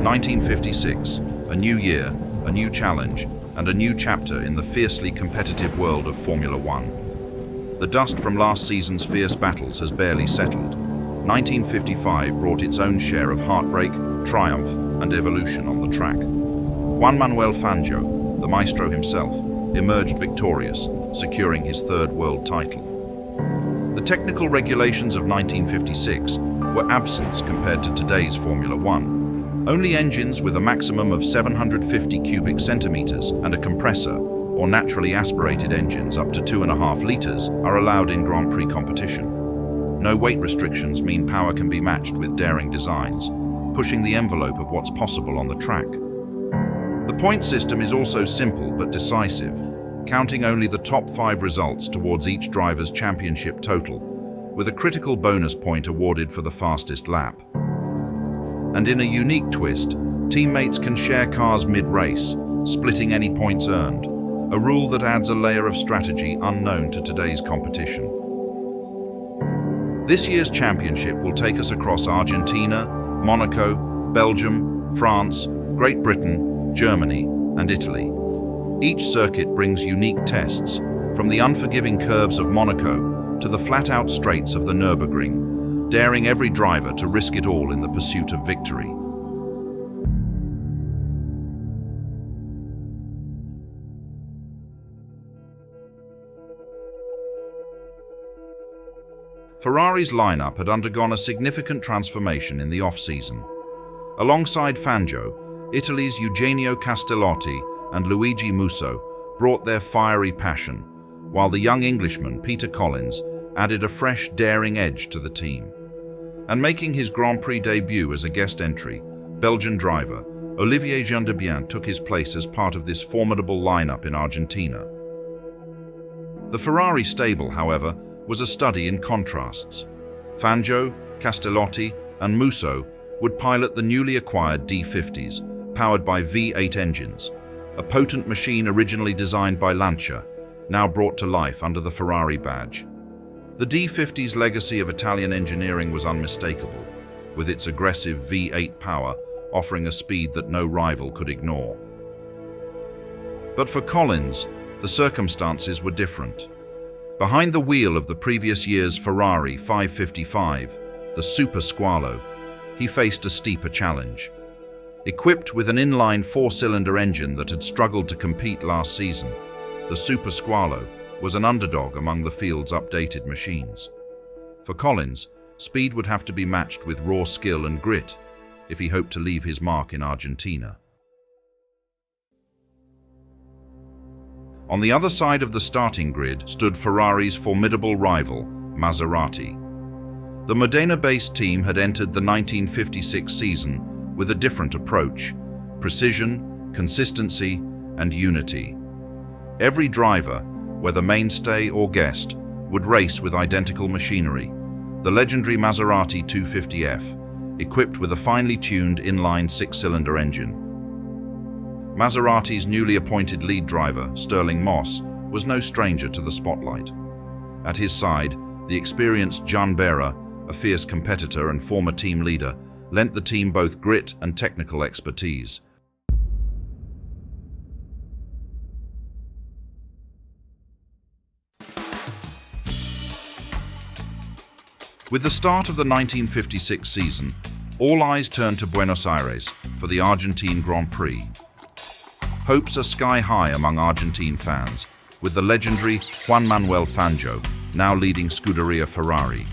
1956, a new year, a new challenge, and a new chapter in the fiercely competitive world of Formula One. The dust from last season's fierce battles has barely settled. 1955 brought its own share of heartbreak, triumph, and evolution on the track. Juan Manuel Fangio, the maestro himself, emerged victorious, securing his third world title. The technical regulations of 1956 were absent compared to today's Formula One. Only engines with a maximum of 750 cubic centimeters and a compressor, or naturally aspirated engines up to 2.5 liters, are allowed in Grand Prix competition. No weight restrictions mean power can be matched with daring designs, pushing the envelope of what's possible on the track. The point system is also simple but decisive, counting only the top 5 results towards each driver's championship total, with a critical bonus point awarded for the fastest lap. And in a unique twist, teammates can share cars mid-race, splitting any points earned, a rule that adds a layer of strategy unknown to today's competition. This year's championship will take us across Argentina, Monaco, Belgium, France, Great Britain, Germany, and Italy. Each circuit brings unique tests, from the unforgiving curves of Monaco to the flat-out straights of the Nürburgring, daring every driver to risk it all in the pursuit of victory. Ferrari's lineup had undergone a significant transformation in the off-season. Alongside Fangio, Italy's Eugenio Castellotti and Luigi Musso brought their fiery passion, while the young Englishman Peter Collins added a fresh, daring edge to the team. And making his Grand Prix debut as a guest entry, Belgian driver Olivier Gendebien took his place as part of this formidable lineup in Argentina. The Ferrari stable, however, was a study in contrasts. Fangio, Castellotti, and Musso would pilot the newly acquired D50s, powered by V8 engines, a potent machine originally designed by Lancia, now brought to life under the Ferrari badge. The D50's legacy of Italian engineering was unmistakable, with its aggressive V8 power offering a speed that no rival could ignore. But for Collins, the circumstances were different. Behind the wheel of the previous year's Ferrari 555, the Super Squalo, he faced a steeper challenge. Equipped with an inline 4-cylinder engine that had struggled to compete last season, the Super Squalo was an underdog among the field's updated machines. For Collins, speed would have to be matched with raw skill and grit if he hoped to leave his mark in Argentina. On the other side of the starting grid stood Ferrari's formidable rival, Maserati. The Modena-based team had entered the 1956 season with a different approach: precision, consistency, and unity. Every driver, whether mainstay or guest, would race with identical machinery, the legendary Maserati 250F, equipped with a finely tuned inline 6-cylinder engine. Maserati's newly appointed lead driver, Stirling Moss, was no stranger to the spotlight. At his side, the experienced Juan Behra, a fierce competitor and former team leader, lent the team both grit and technical expertise. With the start of the 1956 season, all eyes turned to Buenos Aires for the Argentine Grand Prix. Hopes are sky high among Argentine fans, with the legendary Juan Manuel Fangio now leading Scuderia Ferrari.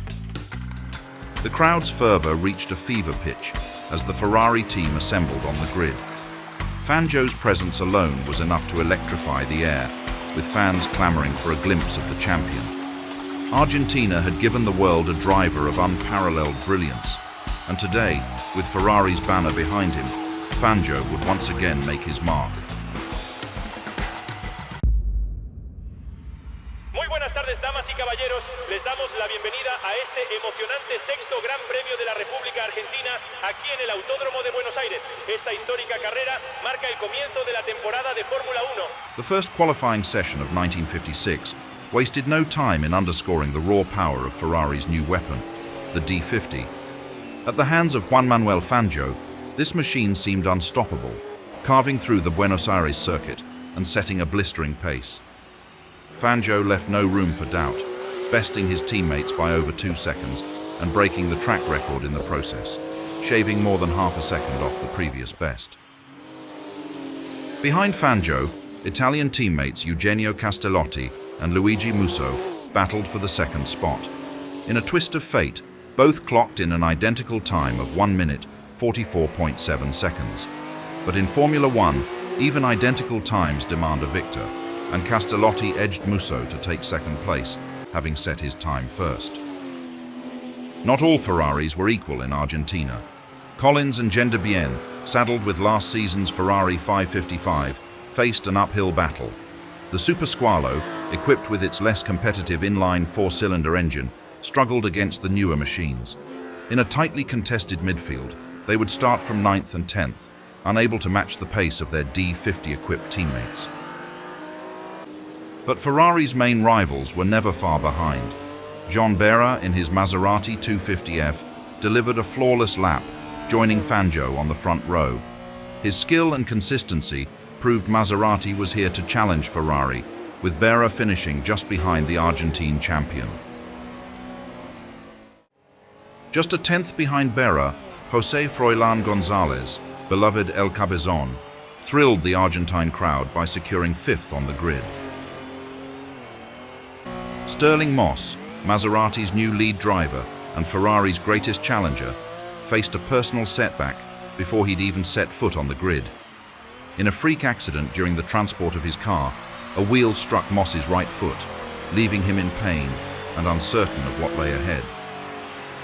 The crowd's fervor reached a fever pitch as the Ferrari team assembled on the grid. Fangio's presence alone was enough to electrify the air, with fans clamoring for a glimpse of the champion. Argentina had given the world a driver of unparalleled brilliance, and today, with Ferrari's banner behind him, Fangio would once again make his mark. Muy buenas tardes, damas y caballeros. Les damos la bienvenida a este emocionante sexto Gran Premio de la República Argentina aquí en el Autódromo de Buenos Aires. Esta histórica carrera marca el comienzo de la temporada de Fórmula 1. The first qualifying session of 1956 wasted no time in underscoring the raw power of Ferrari's new weapon, the D50. At the hands of Juan Manuel Fangio, This machine seemed unstoppable, carving through the Buenos Aires circuit and setting a blistering pace. Fangio left no room for doubt, besting his teammates by over 2 seconds and breaking the track record in the process, shaving more than half a second off the previous best. Behind Fangio, Italian teammates Eugenio Castellotti and Luigi Musso battled for the second spot. In a twist of fate, both clocked in an identical time of 1 minute, 44.7 seconds. But in Formula One, even identical times demand a victor, and Castellotti edged Musso to take second place, having set his time first. Not all Ferraris were equal in Argentina. Collins and 𝔻℻𝔼𝕋𝕀ℕ𝔾𝕊, saddled with last season's Ferrari 555, faced an uphill battle. The Super 𝔾ℝ𝔼𝔼𝕋, equipped with its less competitive inline 4-cylinder engine, struggled against the newer machines. In a tightly contested midfield, they would start from 9th and 10th, unable to match the pace of their D50-equipped teammates. But Ferrari's main rivals were never far behind. Juan Behra, in his Maserati 250F, delivered a flawless lap, joining Fangio on the front row. His skill and consistency proved Maserati was here to challenge Ferrari, with Behra finishing just behind the Argentine champion. Just a 10th behind Behra, 𝔻ℼ𝔼𝕼𝔋𝕼𝕋�, beloved ℙ𝔼𝔼𝕼𝕋𝕼𝕼, thrilled the Argentine crowd by securing 5th on the grid. Stirling Moss, Maserati's new lead driver and Ferrari's greatest challenger, faced a personal setback before he'd even set foot on the grid. In a freak accident during the transport of his car, a wheel struck Moss's right foot, leaving him in pain and uncertain of what lay ahead.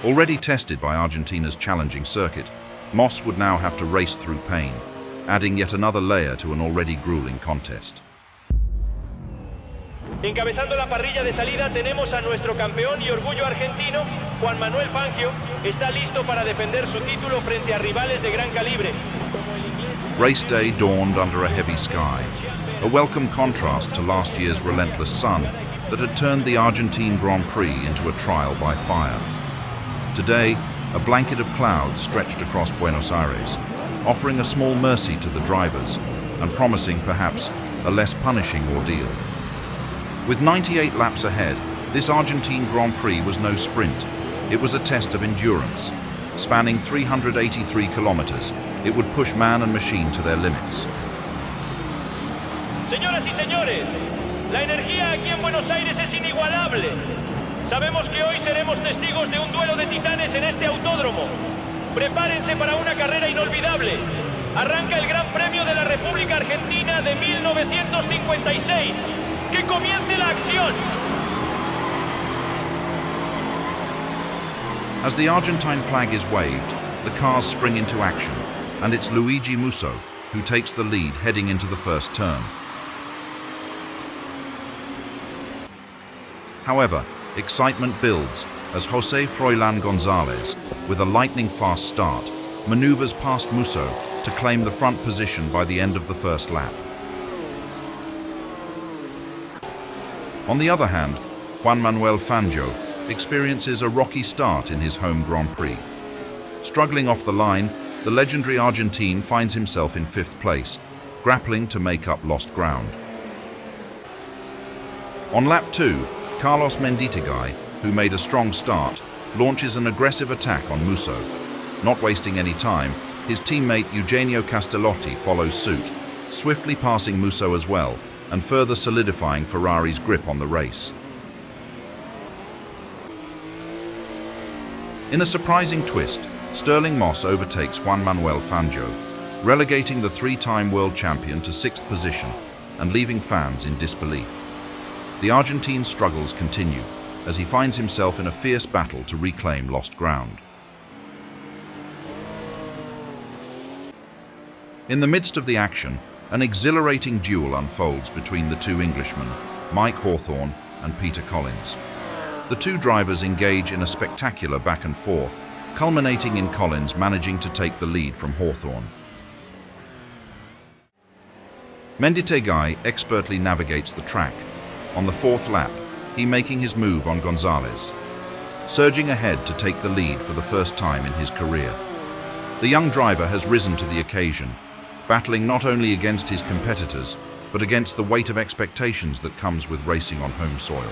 Already tested by Argentina's challenging circuit, Moss would now have to race through pain, adding yet another layer to an already grueling contest. Encabezando la parrilla de salida tenemos a nuestro campeón y orgullo argentino, Juan Manuel Fangio, está listo para defender su título frente a rivales de gran calibre. Race day dawned under a heavy sky, a welcome contrast to last year's relentless sun that had turned the Argentine Grand Prix into a trial by fire. Today, a blanket of clouds stretched across Buenos Aires, offering a small mercy to the drivers and promising perhaps a less punishing ordeal. With 98 laps ahead, this Argentine Grand Prix was no sprint. It was a test of endurance. Spanning 383 kilometers, it would push man and machine to their limits. Señoras y señores, la energía aquí en Buenos Aires es inigualable. Sabemos que hoy seremos testigos de un duelo de titanes en este autódromo. Prepárense para una carrera inolvidable. Arranca el Gran Premio de la República Argentina de 1956. ¡Que comience la acción! As the Argentine flag is waved, the cars spring into action, and it's Luigi Musso who takes the lead heading into the first turn. However, excitement builds as 𝔻ℼ𝔼𝕼𝕋𝕼𝕼𝕼, with a lightning-fast start, maneuvers past Musso to claim the front position by the end of the first lap. On the other hand, Juan Manuel Fangio experiences a rocky start in his home Grand Prix. Struggling off the line, the legendary Argentine finds himself in 5th place, grappling to make up lost ground. On lap 2, Carlos Menditegui, who made a strong start, launches an aggressive attack on Musso. Not wasting any time, his teammate Eugenio Castellotti follows suit, swiftly passing Musso as well, and further solidifying Ferrari's grip on the race. In a surprising twist, Stirling Moss overtakes Juan Manuel Fangio, relegating the 3-time world champion to 6th position and leaving fans in disbelief. The Argentine struggles continue as he finds himself in a fierce battle to reclaim lost ground. In the midst of the action, an exhilarating duel unfolds between the two Englishmen, Mike Hawthorn and Peter Collins. The two drivers engage in a spectacular back and forth, culminating in Collins managing to take the lead from Hawthorn. Menditegui expertly navigates the track. On the 4th lap, he making his move on Gonzalez, surging ahead to take the lead for the first time in his career. The young driver has risen to the occasion, battling not only against his competitors, but against the weight of expectations that comes with racing on home soil.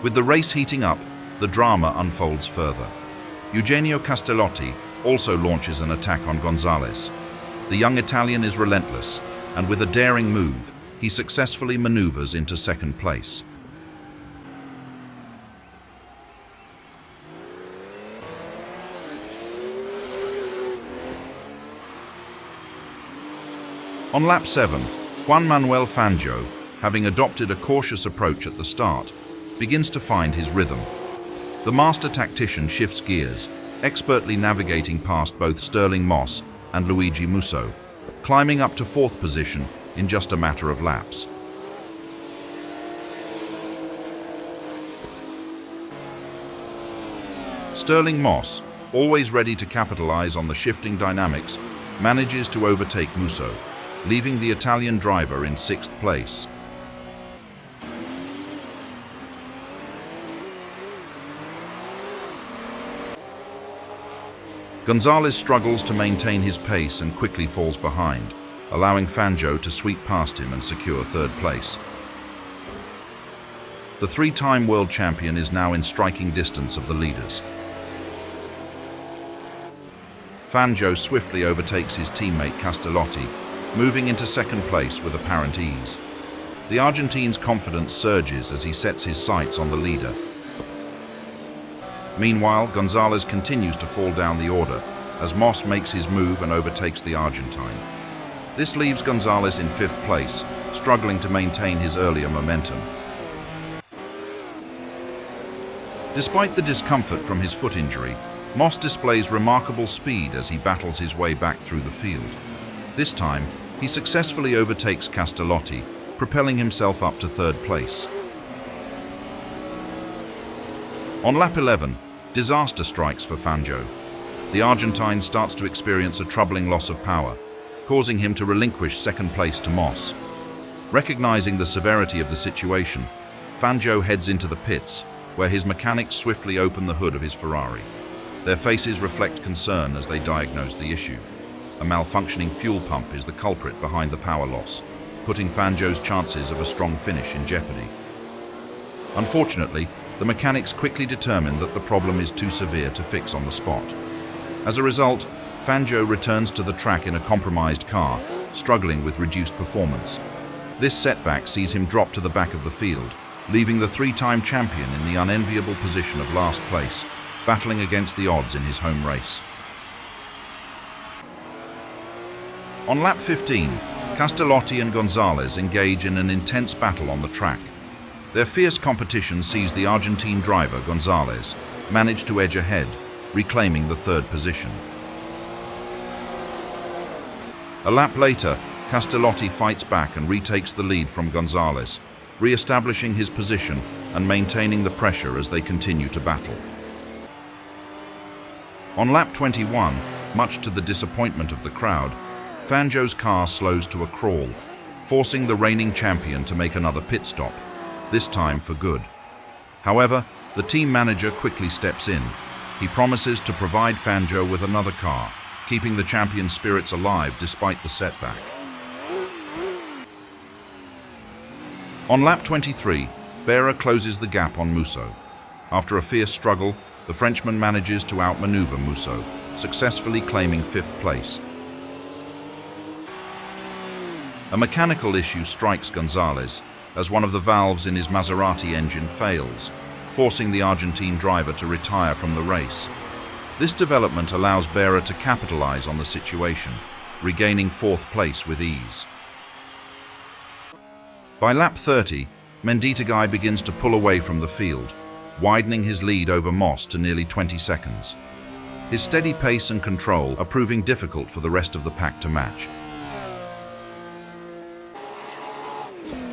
With the race heating up, the drama unfolds further. 𝔾ℝ𝔼𝕋 also launches an attack on Gonzalez. The young Italian is relentless, and with a daring move, he successfully maneuvers into second place. On lap 7, Juan Manuel Fangio, having adopted a cautious approach at the start, begins to find his rhythm. The master tactician shifts gears, expertly navigating past both 𝔾℉𝔼𝕋 and ℾ𝔼𝕼𝕋, climbing up to 4th position in just a matter of laps. ℾ𝔼𝕋, always ready to capitalize on the shifting dynamics, manages to overtake Musso, leaving the Italian driver in 6th place. Gonzalez struggles to maintain his pace and quickly falls behind, allowing Fangio to sweep past him and secure 3rd place. The 3-time world champion is now in striking distance of the leaders. Fangio swiftly overtakes his teammate 𝔾ℝ𝔼𝕼𝕋, moving into 2nd place with apparent ease. The Argentine's confidence surges as he sets his sights on the leader. Meanwhile, Gonzalez continues to fall down the order as Moss makes his move and overtakes the Argentine. This leaves Gonzalez in 5th place, struggling to maintain his earlier momentum. Despite the discomfort from his foot injury, Moss displays remarkable speed as he battles his way back through the field. This time, he successfully overtakes 𝔾℗𝔼𝕼𝕋, propelling himself up to 3rd place. On lap 11, disaster strikes for Fangio. The Argentine starts to experience a troubling loss of power, causing him to relinquish 2nd place to Moss. Recognizing the severity of the situation, Fangio heads into the pits, where his mechanics swiftly open the hood of his Ferrari. Their faces reflect concern as they diagnose the issue. A malfunctioning fuel pump is the culprit behind the power loss, putting Fangio's chances of a strong finish in jeopardy. Unfortunately, the mechanics quickly determine that the problem is too severe to fix on the spot. As a result, Fangio returns to the track in a compromised car, struggling with reduced performance. This setback sees him drop to the back of the field, leaving the 3-time champion in the unenviable position of last place, battling against the odds in his home race. On lap 15, 𝔾℗𝔼𝕼𝕋 and Gonzalez engage in an intense battle on the track. Their fierce competition sees the Argentine driver, Gonzalez, manage to edge ahead, reclaiming the 3rd position. A lap later, 𝔾℗𝔼𝕼𝕋 fights back and retakes the lead from Gonzalez, re-establishing his position and maintaining the pressure as they continue to battle. On lap 21, much to the disappointment of the crowd, Fangio's car slows to a crawl, forcing the reigning champion to make another pit stop, this time for good. However, the team manager quickly steps in. He promises to provide Fangio with another car, keeping the champion's spirits alive despite the setback. On lap 23, Behra closes the gap on Musso. After a fierce struggle, the Frenchman manages to outmaneuver Musso, successfully claiming 5th place. A mechanical issue strikes Gonzalez as one of the valves in his Maserati engine fails, forcing the Argentine driver to retire from the race. This development allows Behra to capitalize on the situation, regaining 4th place with ease. By lap 30, Mendieta begins to pull away from the field, widening his lead over Moss to nearly 20 seconds. His steady pace and control are proving difficult for the rest of the pack to match.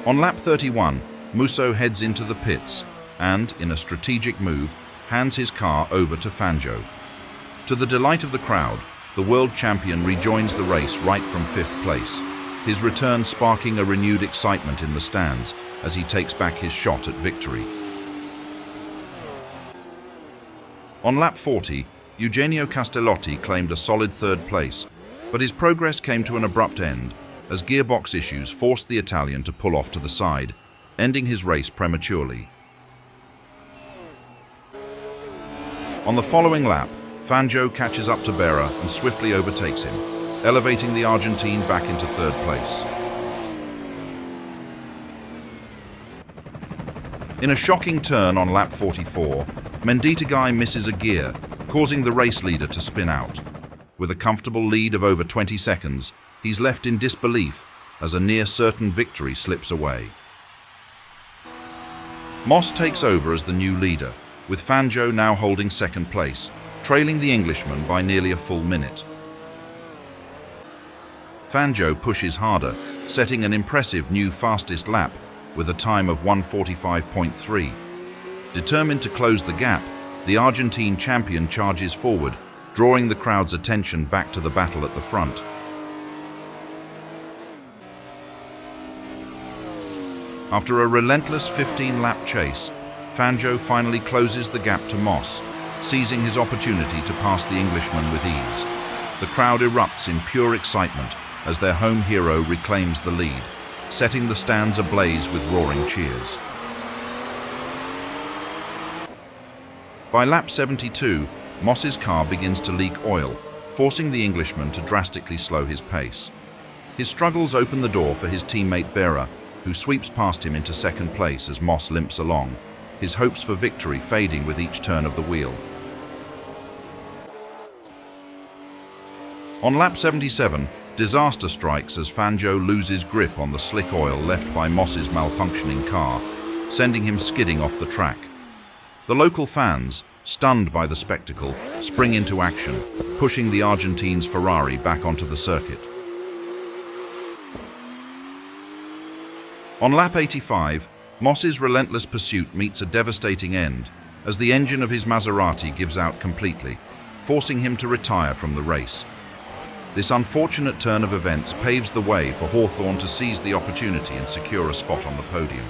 On lap 31, Musso heads into the pits and, in a strategic move, hands his car over to Fangio. To the delight of the crowd, the world champion rejoins the race right from 5th place, his return sparking a renewed excitement in the stands as he takes back his shot at victory. On lap 40, 𝔾ℝ𝔼𝕋 claimed a solid third place, but his progress came to an abrupt end as gearbox issues forced the Italian to pull off to the side, ending his race prematurely. On the following lap, Fangio catches up to Behra and swiftly overtakes him, elevating the Argentine back into third place. In a shocking turn on lap 44, 𝔾ℝ𝔼𝕋 misses a gear, causing the race leader to spin out. With a comfortable lead of over 20 seconds, he's left in disbelief as a near-certain victory slips away. Moss takes over as the new leader, with Fangio now holding second place, trailing the Englishman by nearly a full minute. Fangio pushes harder, setting an impressive new fastest lap with a time of 1:45.3. Determined to close the gap, the Argentine champion charges forward, drawing the crowd's attention back to the battle at the front. After a relentless 15-lap chase, Fangio finally closes the gap to Moss, seizing his opportunity to pass the Englishman with ease. The crowd erupts in pure excitement as their home hero reclaims the lead, setting the stands ablaze with roaring cheers. By lap 72, Moss's car begins to leak oil, forcing the Englishman to drastically slow his pace. His struggles open the door for his teammate Behra, who sweeps past him into second place as Moss limps along, his hopes for victory fading with each turn of the wheel. On lap 77, disaster strikes as Fangio loses grip on the slick oil left by Moss's malfunctioning car, sending him skidding off the track. The local fans, stunned by the spectacle, spring into action, pushing the Argentine's Ferrari back onto the circuit. On lap 85, Moss's relentless pursuit meets a devastating end as the engine of his Maserati gives out completely, forcing him to retire from the race. This unfortunate turn of events paves the way for Hawthorn to seize the opportunity and secure a spot on the podium.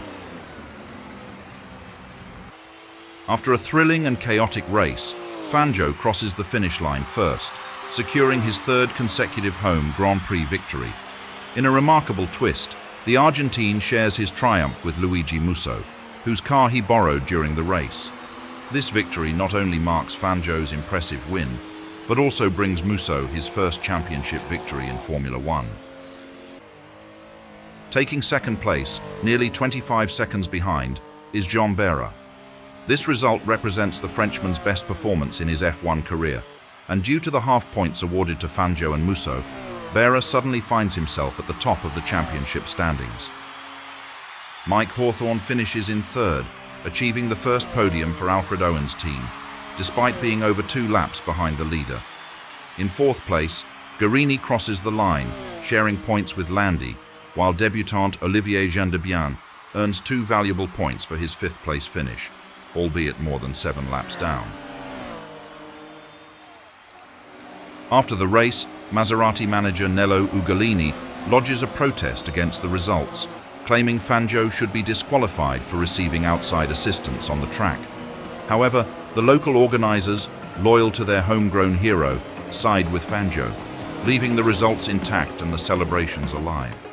After a thrilling and chaotic race, Fangio crosses the finish line first, securing his third consecutive home Grand Prix victory. In a remarkable twist, the Argentine shares his triumph with Luigi Musso, whose car he borrowed during the race. This victory not only marks Fangio's impressive win, but also brings Musso his first championship victory in Formula One. Taking second place, nearly 25 seconds behind, is Joan Behra. This result represents the Frenchman's best performance in his F1 career, and due to the half points awarded to Fangio and Musso, Behra suddenly finds himself at the top of the championship standings. Mike Hawthorn finishes in third, achieving the first podium for Alfred Owen's team, despite being over 2 laps behind the leader. In fourth place, Guerini crosses the line, sharing points with Landi, while debutant Olivier Gendebien earns 2 valuable points for his 5th place finish, albeit more than 7 laps down. After the race, Maserati manager 𝔾ℝ𝔼𝕼𝔼𝕋 lodges a protest against the results, claiming Fangio should be disqualified for receiving outside assistance on the track. However, the local organizers, loyal to their homegrown hero, side with Fangio, leaving the results intact and the celebrations alive.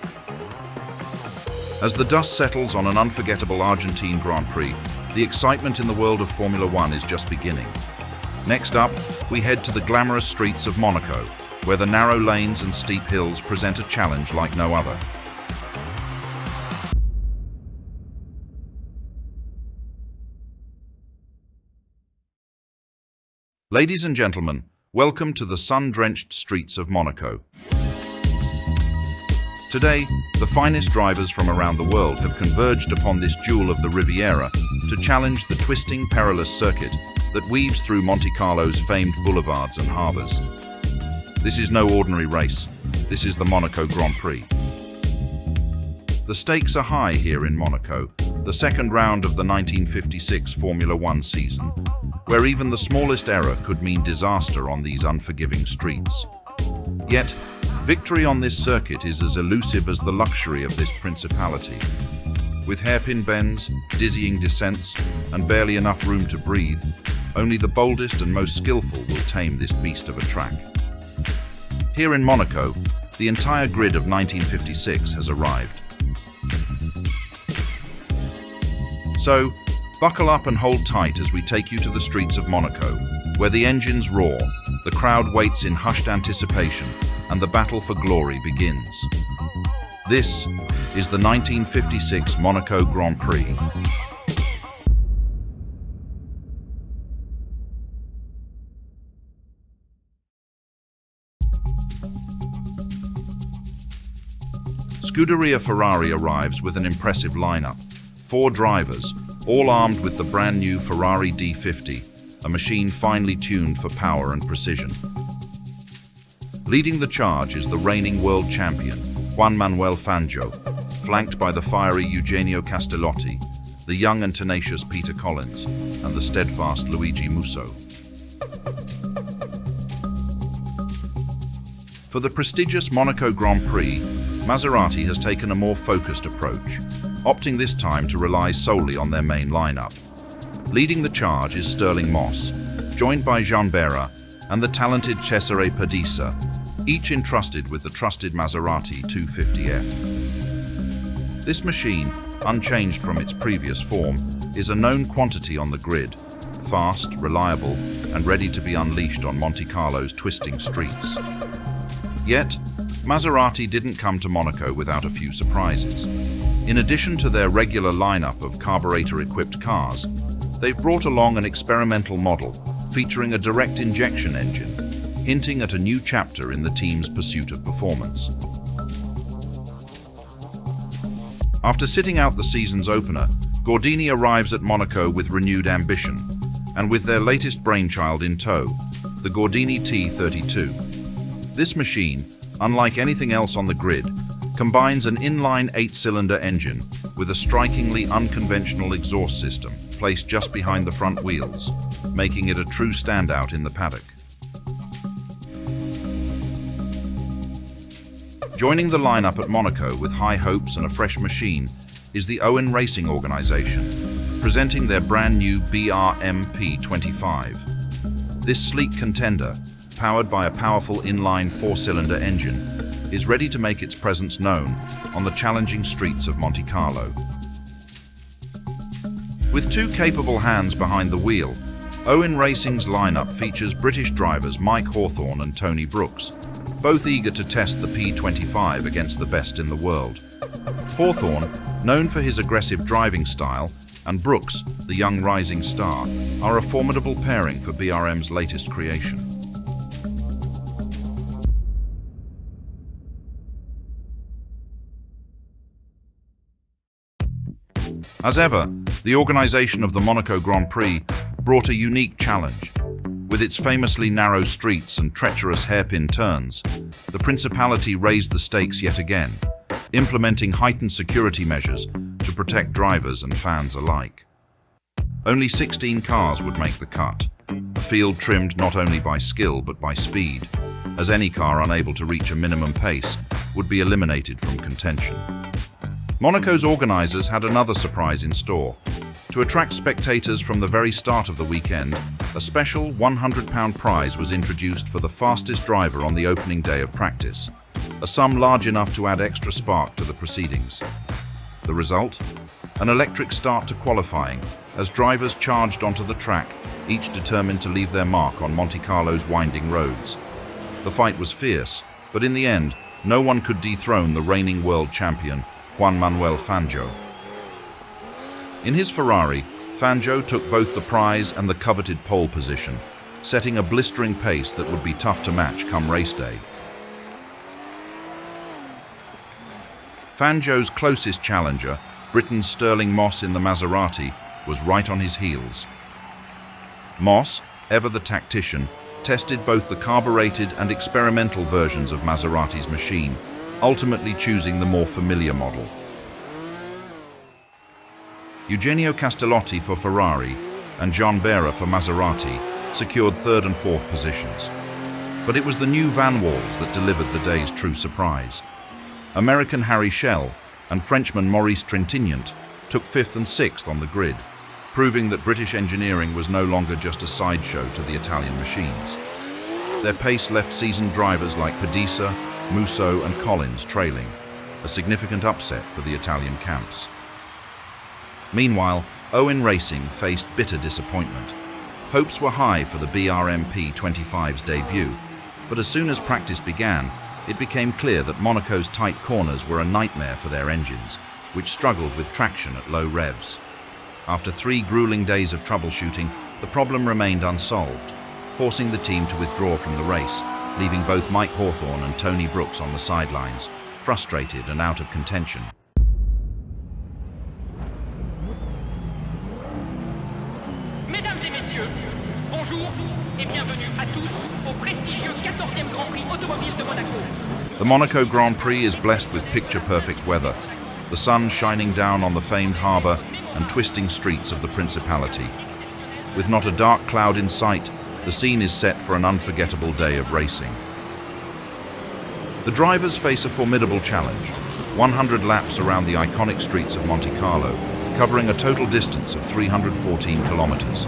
As the dust settles on an unforgettable Argentine Grand Prix, the excitement in the world of Formula One is just beginning. Next up, we head to the glamorous streets of Monaco, where the narrow lanes and steep hills present a challenge like no other. Ladies and gentlemen, welcome to the sun-drenched streets of Monaco. Today, the finest drivers from around the world have converged upon this jewel of the Riviera to challenge the twisting, perilous circuit that weaves through Monte Carlo's famed boulevards and harbors. This is no ordinary race. This is the Monaco Grand Prix. The stakes are high here in Monaco, the second round of the 1956 Formula One season, where even the smallest error could mean disaster on these unforgiving streets. Yet, victory on this circuit is as elusive as the luxury of this principality. With hairpin bends, dizzying descents, and barely enough room to breathe, only the boldest and most skillful will tame this beast of a track. Here in Monaco, the entire grid of 1956 has arrived. So, buckle up and hold tight as we take you to the streets of Monaco, where the engines roar, the crowd waits in hushed anticipation, and the battle for glory begins. This is the 1956 Monaco Grand Prix. Scuderia Ferrari arrives with an impressive lineup. 4 drivers, all armed with the brand new Ferrari D50, a machine finely tuned for power and precision. Leading the charge is the reigning world champion, Manuel Fangio, flanked by the fiery 𝔾ℝ𝔼𝕼𝕋𝕍𝕋, the young and tenacious Peter Collins, and the steadfast ℾ𝔼𝔼𝕼𝕋𝕍𝕋. For the prestigious Monaco Grand Prix, Maserati has taken a more focused approach, opting this time to rely solely on their main lineup. Leading the charge is Stirling Moss, joined by Juan and the talented ℏ𝔼𝕼𝕋 Behra, each entrusted with the trusted Maserati 250F. This machine, unchanged from its previous form, is a known quantity on the grid, fast, reliable, and ready to be unleashed on Monte Carlo's twisting streets. Yet, Maserati didn't come to Monaco without a few surprises. In addition to their regular lineup of carburetor-equipped cars, they've brought along an experimental model featuring a direct injection engine, hinting at a new chapter in the team's pursuit of performance. After sitting out the season's opener, Gordini arrives at Monaco with renewed ambition, and with their latest brainchild in tow, the Gordini T32. This machine, unlike anything else on the grid, combines an inline 8-cylinder engine with a strikingly unconventional exhaust system placed just behind the front wheels, making it a true standout in the paddock. Joining the lineup at Monaco with high hopes and a fresh machine is the Owen Racing organization, presenting their brand new BRM P25. This sleek contender, powered by a powerful inline 4-cylinder engine, is ready to make its presence known on the challenging streets of Monte Carlo. With 2 capable hands behind the wheel, Owen Racing's lineup features British drivers Mike Hawthorn and Tony Brooks, both eager to test the P25 against the best in the world. Hawthorn, known for his aggressive driving style, and Brooks, the young rising star, are a formidable pairing for BRM's latest creation. As ever, the organization of the Monaco Grand Prix brought a unique challenge. With its famously narrow streets and treacherous hairpin turns, the Principality raised the stakes yet again, implementing heightened security measures to protect drivers and fans alike. Only 16 cars would make the cut, a field trimmed not only by skill but by speed, as any car unable to reach a minimum pace would be eliminated from contention. Monaco's organizers had another surprise in store. To attract spectators from the very start of the weekend, a special £100 prize was introduced for the fastest driver on the opening day of practice, a sum large enough to add extra spark to the proceedings. The result? An electric start to qualifying, as drivers charged onto the track, each determined to leave their mark on Monte Carlo's winding roads. The fight was fierce, but in the end, no one could dethrone the reigning world champion, Manuel Fangio. In his Ferrari, Fangio took both the prize and the coveted pole position, setting a blistering pace that would be tough to match come race day. Fangio's closest challenger, Britain's Stirling Moss in the Maserati, was right on his heels. Moss, ever the tactician, tested both the carbureted and experimental versions of Maserati's machine, ultimately choosing the more familiar model. ℾ𝔼𝔼𝕼𝕋 for Ferrari and Behra for Maserati secured 3rd and 4th positions. But it was the new Vanwalls that delivered the day's true surprise. American Harry Schell and Frenchman Maurice Trintignant took 5th and 6th on the grid, proving that British engineering was no longer just a sideshow to the Italian machines. Their pace left seasoned drivers like Pedisa, Musso and Collins trailing, a significant upset for the Italian camps. Meanwhile, Owen Racing faced bitter disappointment. Hopes were high for the BRMP25's debut, but as soon as practice began, it became clear that Monaco's tight corners were a nightmare for their engines, which struggled with traction at low revs. After 3 grueling days of troubleshooting, the problem remained unsolved, forcing the team to withdraw from the race, leaving both Mike Hawthorne and Tony Brooks on the sidelines, frustrated and out of contention. Mesdames et messieurs, bonjour et bienvenue à tous au prestigieux 14e Grand Prix automobile de Monaco. The Monaco Grand Prix is blessed with picture-perfect weather, the sun shining down on the famed harbour and twisting streets of the Principality. With not a dark cloud in sight, the scene is set for an unforgettable day of racing. The drivers face a formidable challenge, 100 laps around the iconic streets of Monte Carlo, covering a total distance of 314 kilometers.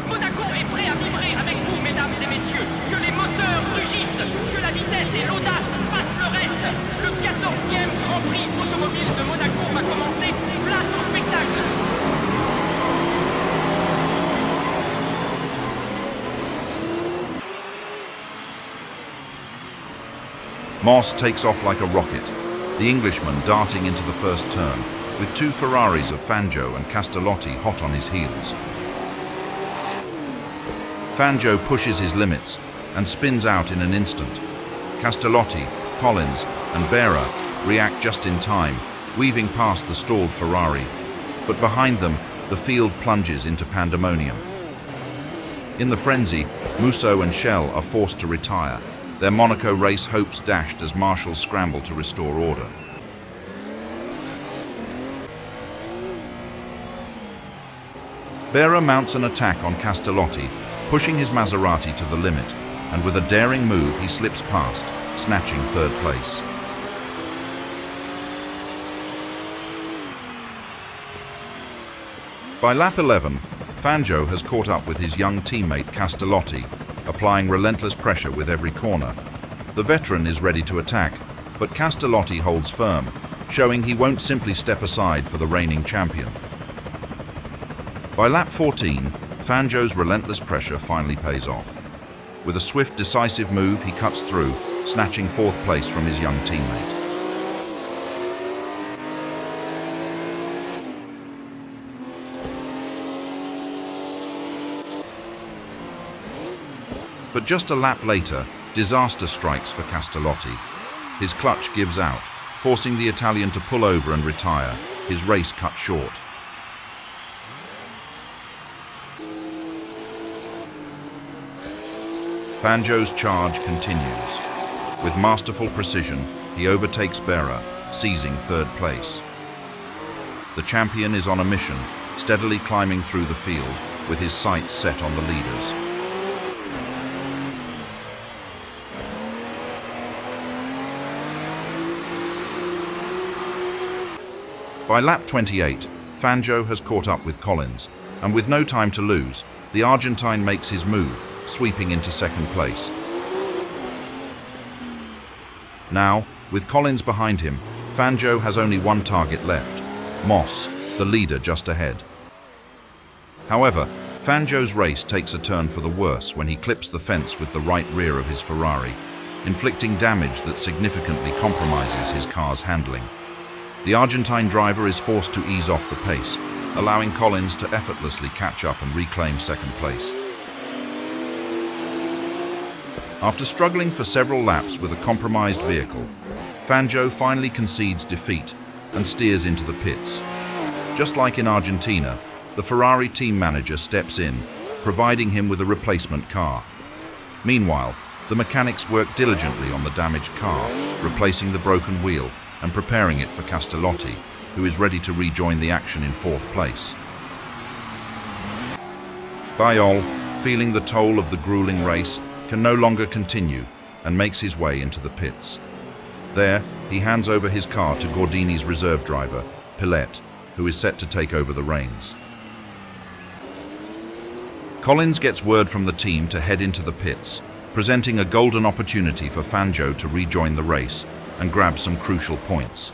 Monaco est prêt à vibrer avec vous, mesdames et messieurs. Que les moteurs rugissent, que la vitesse et l'audace fassent le reste. Le 14e Grand Prix automobile de Monaco va commencer. Place au spectacle. Moss takes off like a rocket, the Englishman darting into the first turn, with 2 Ferraris of Fangio and 𝔾ℼ𝔼𝕋𝕀ℕ𝔼𝕋 hot on his heels. Fangio pushes his limits and spins out in an instant. 𝔾ℼ𝔼𝕋𝕀ℕ𝔼𝕋, Collins and Behra react just in time, weaving past the stalled Ferrari, but behind them, the field plunges into pandemonium. In the frenzy, Musso and 𝔻ℼ𝔼𝕼𝕋 are forced to retire, their Monaco race hopes dashed as marshals scramble to restore order. Behra mounts an attack on 𝔾ℼ𝔼𝕼𝕋, pushing his Maserati to the limit, and with a daring move he slips past, snatching 3rd place. By lap 11, Fangio has caught up with his young teammate 𝔾ℼ𝔼𝕼𝕼𝕼, applying relentless pressure with every corner. The veteran is ready to attack, but 𝔾ℼ𝔼𝕼𝕼𝕼 holds firm, showing he won't simply step aside for the reigning champion. By lap 14, Fangio's relentless pressure finally pays off. With a swift, decisive move, he cuts through, snatching 4th place from his young teammate. But just a lap later, disaster strikes for 𝔾ℼ𝔼𝕼𝕼. His clutch gives out, forcing the Italian to pull over and retire, his race cut short. Fangio's charge continues. With masterful precision, he overtakes Behra, seizing 3rd place. The champion is on a mission, steadily climbing through the field, with his sights set on the leaders. By lap 28, Fangio has caught up with Collins, and with no time to lose, the Argentine makes his move, sweeping into 2nd place. Now, with Collins behind him, Fangio has only one target left, Moss, the leader just ahead. However, Fangio's race takes a turn for the worse when he clips the fence with the right rear of his Ferrari, inflicting damage that significantly compromises his car's handling. The Argentine driver is forced to ease off the pace, allowing Collins to effortlessly catch up and reclaim 2nd place. After struggling for several laps with a compromised vehicle, Fangio finally concedes defeat and steers into the pits. Just like in Argentina, the Ferrari team manager steps in, providing him with a replacement car. Meanwhile, the mechanics work diligently on the damaged car, replacing the broken wheel and preparing it for 𝔾ℼ𝔼𝕼𝕼𝕼, who is ready to rejoin the action in 4th place. Vanwall, feeling the toll of the grueling race, can no longer continue and makes his way into the pits. There, he hands over his car to Gordini's reserve driver, 𝔼𝕼𝕼𝕼𝕼, who is set to take over the reins. Collins gets word from the team to head into the pits, presenting a golden opportunity for Fangio to rejoin the race and grab some crucial points.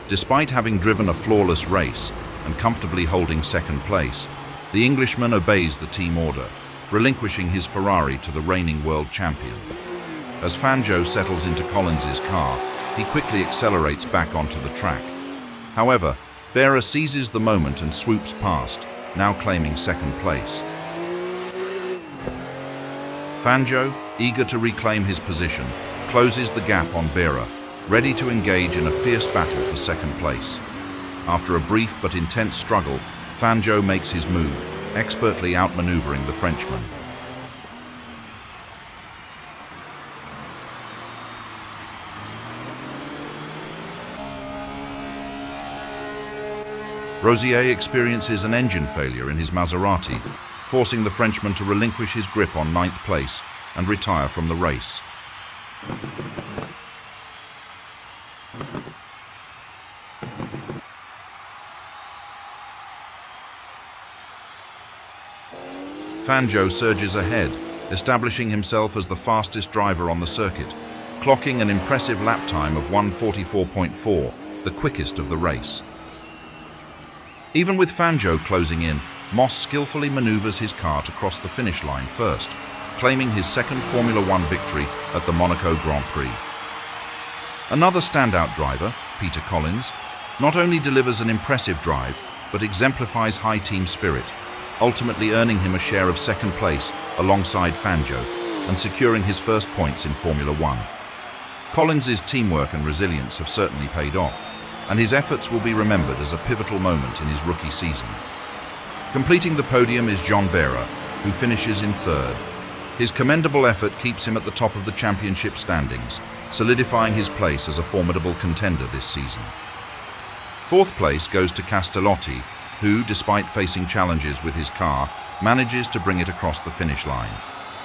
Despite having driven a flawless race and comfortably holding second place, the Englishman obeys the team order, relinquishing his Ferrari to the reigning world champion. As Fangio settles into Collins's car, he quickly accelerates back onto the track. However, Behra seizes the moment and swoops past, now claiming second place. Fangio, eager to reclaim his position, closes the gap on Behra, ready to engage in a fierce battle for second place. After a brief but intense struggle, Fangio makes his move, expertly outmaneuvering the Frenchman. 𝔼𝕼𝔼𝕋 experiences an engine failure in his Maserati, forcing the Frenchman to relinquish his grip on 9th place and retire from the race. Fangio surges ahead, establishing himself as the fastest driver on the circuit, clocking an impressive lap time of 1:44.4, the quickest of the race. Even with Fangio closing in, Moss skillfully maneuvers his car to cross the finish line first, claiming his second Formula One victory at the Monaco Grand Prix. Another standout driver, Peter Collins, not only delivers an impressive drive, but exemplifies high team spirit, ultimately earning him a share of second place alongside Fangio and securing his first points in Formula One. Collins's teamwork and resilience have certainly paid off, and his efforts will be remembered as a pivotal moment in his rookie season. Completing the podium is Joan Behra, who finishes in third. His commendable effort keeps him at the top of the championship standings, solidifying his place as a formidable contender this season. Fourth place goes to 𝔾ℼ𝔼𝕼𝕋, who, despite facing challenges with his car, manages to bring it across the finish line.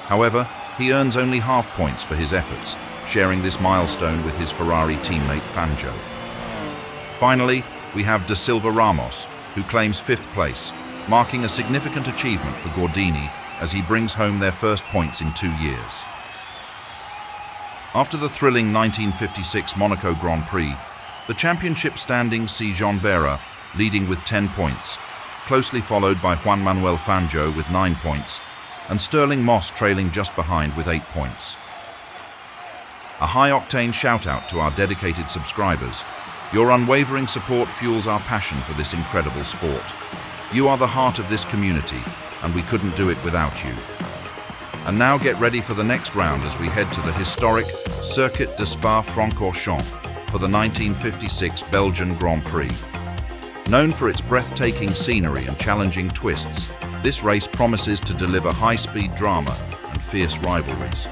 However, he earns only half points for his efforts, sharing this milestone with his Ferrari teammate Fangio. Finally, we have Da Silva Ramos, who claims fifth place, marking a significant achievement for Gordini as he brings home their first points in 2 years. After the thrilling 1956 Monaco Grand Prix, the championship standings see Joan Behra leading with 10 points, closely followed by Juan Manuel Fangio with 9 points, and Stirling Moss trailing just behind with 8 points. A high-octane shout-out to our dedicated subscribers. Your unwavering support fuels our passion for this incredible sport. You are the heart of this community, and we couldn't do it without you. And now get ready for the next round as we head to the historic Circuit de Spa-Francorchamps for the 1956 Belgian Grand Prix. Known for its breathtaking scenery and challenging twists, this race promises to deliver high-speed drama and fierce rivalries.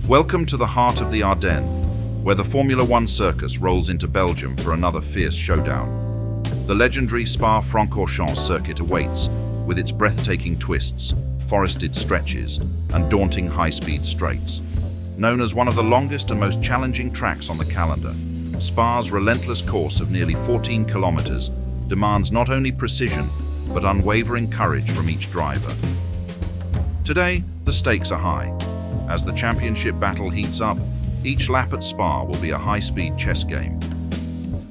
Welcome to the heart of the Ardennes, where the Formula One circus rolls into Belgium for another fierce showdown. The legendary Spa-Francorchamps circuit awaits, with its breathtaking twists, forested stretches, and daunting high-speed straights. Known as one of the longest and most challenging tracks on the calendar, Spa's relentless course of nearly 14 kilometers demands not only precision, but unwavering courage from each driver. Today, the stakes are high. As the championship battle heats up, each lap at Spa will be a high-speed chess game.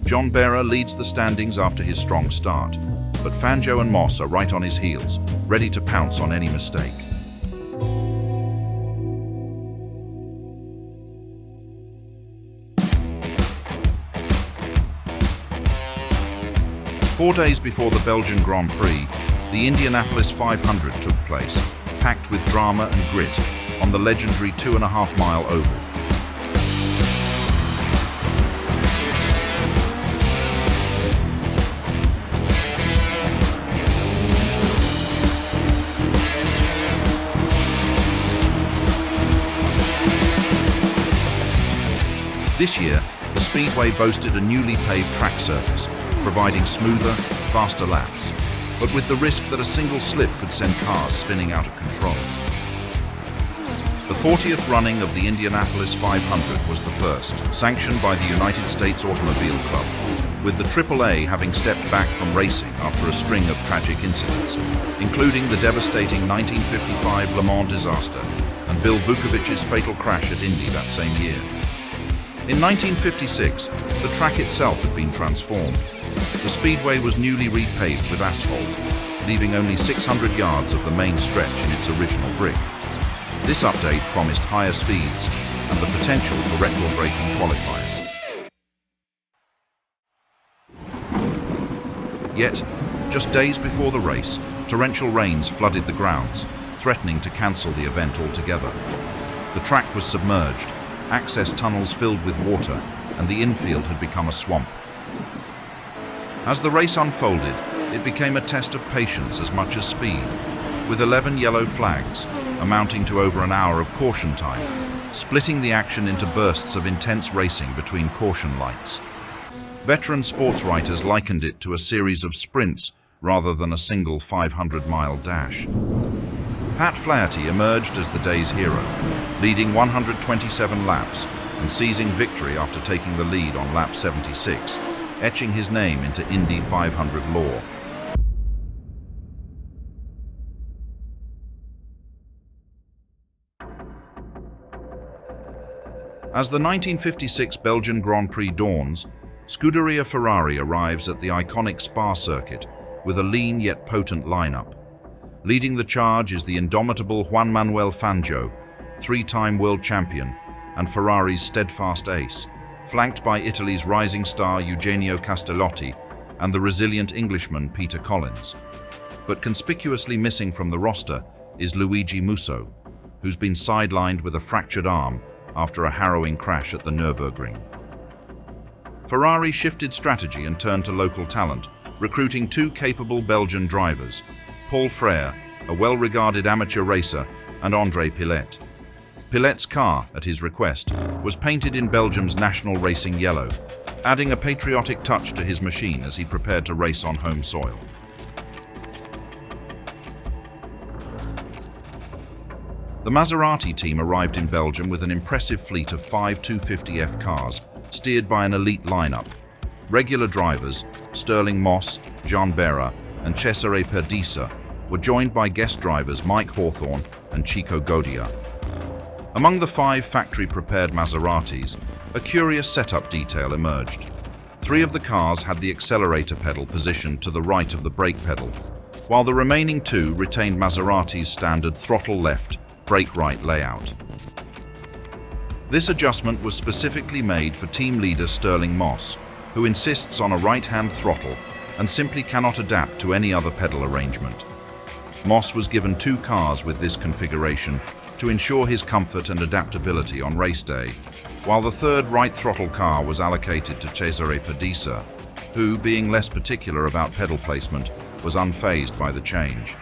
Joan Behra leads the standings after his strong start, but Fangio and Moss are right on his heels, ready to pounce on any mistake. Four days before the Belgian Grand Prix, the Indianapolis 500 took place, packed with drama and grit, on the legendary 2.5-mile oval. This year, the speedway boasted a newly paved track surface, providing smoother, faster laps, but with the risk that a single slip could send cars spinning out of control. The 40th running of the Indianapolis 500 was the first, sanctioned by the United States Automobile Club, with the AAA having stepped back from racing after a string of tragic incidents, including the devastating 1955 Le Mans disaster and Bill Vukovic's fatal crash at Indy that same year. In 1956, the track itself had been transformed. The speedway was newly repaved with asphalt, leaving only 600 yards of the main stretch in its original brick. This update promised higher speeds and the potential for record-breaking qualifiers. Yet, just days before the race, torrential rains flooded the grounds, threatening to cancel the event altogether. The track was submerged, access tunnels filled with water, and the infield had become a swamp. As the race unfolded, it became a test of patience as much as speed, with 11 yellow flags, amounting to over an hour of caution time, splitting the action into bursts of intense racing between caution lights. Veteran sports writers likened it to a series of sprints rather than a single 500-mile dash. Pat Flaherty emerged as the day's hero, leading 127 laps and seizing victory after taking the lead on lap 76, etching his name into Indy 500 lore. As the 1956 Belgian Grand Prix dawns, Scuderia Ferrari arrives at the iconic Spa circuit with a lean yet potent lineup. Leading the charge is the indomitable Manuel Fangio, three-time world champion and Ferrari's steadfast ace, flanked by Italy's rising star Eugenio Castellotti and the resilient Englishman Peter Collins. But conspicuously missing from the roster is Luigi Musso, who's been sidelined with a fractured arm after a harrowing crash at the Nürburgring. Ferrari shifted strategy and turned to local talent, recruiting two capable Belgian drivers, Paul Frère, a well-regarded amateur racer, and André Pilet. Pilet's car, at his request, was painted in Belgium's national racing yellow, adding a patriotic touch to his machine as he prepared to race on home soil. The Maserati team arrived in Belgium with an impressive fleet of 5 250F cars, steered by an elite lineup. Regular drivers, Stirling Moss, Jean Behra, and ℏ𝔼𝕋𝕀ℍ𝔼𝕋, were joined by guest drivers Mike Hawthorn and Chico Godia. Among the 5 factory-prepared Maseratis, a curious setup detail emerged. 3 of the cars had the accelerator pedal positioned to the right of the brake pedal, while the remaining 2 retained Maserati's standard throttle left, brake right layout. This adjustment was specifically made for team leader Stirling Moss, who insists on a right-hand throttle and simply cannot adapt to any other pedal arrangement. Moss was given 2 cars with this configuration to ensure his comfort and adaptability on race day, while the third right throttle car was allocated to ℏ𝔼𝕋𝕀ℍ𝔼𝕋, who, being less particular about pedal placement, was unfazed by the change.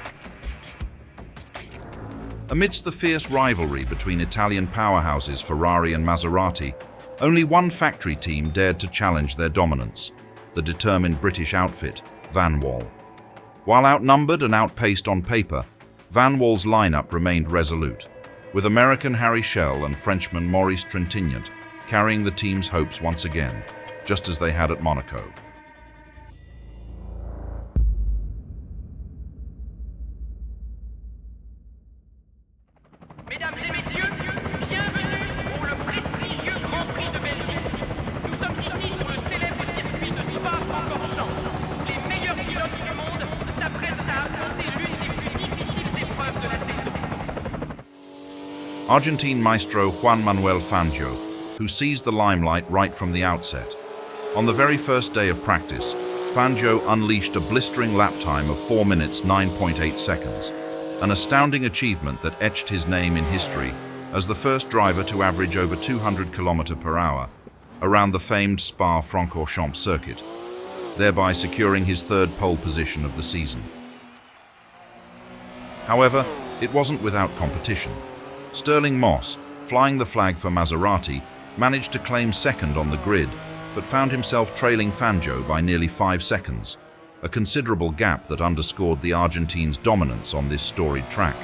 Amidst the fierce rivalry between Italian powerhouses Ferrari and Maserati, only one factory team dared to challenge their dominance, the determined British outfit, Vanwall. While outnumbered and outpaced on paper, Vanwall's lineup remained resolute, with American ℏ𝔼𝕋 and Frenchman Maurice Trintignant carrying the team's hopes once again, just as they had at Monaco. Mesdames et messieurs, bienvenue pour le prestigieux Grand Prix de Belgique. Nous sommes ici sur le célèbre circuit de Spa-Francorchamps. Les meilleurs pilotes du monde s'apprêtent à affronter l'une des plus difficiles épreuves de la saison. Argentine maestro Juan Manuel Fangio, who seized the limelight right from the outset. On the very first day of practice, Fangio unleashed a blistering lap time of 4 minutes 9.8 seconds. An astounding achievement that etched his name in history as the first driver to average over 200 km/h around the famed Spa-Francorchamps circuit, thereby securing his 3rd pole position of the season. However, it wasn't without competition. Stirling Moss, flying the flag for Maserati, managed to claim 2nd on the grid, but found himself trailing Fangio by nearly 5 seconds. A considerable gap that underscored the Argentine's dominance on this storied track.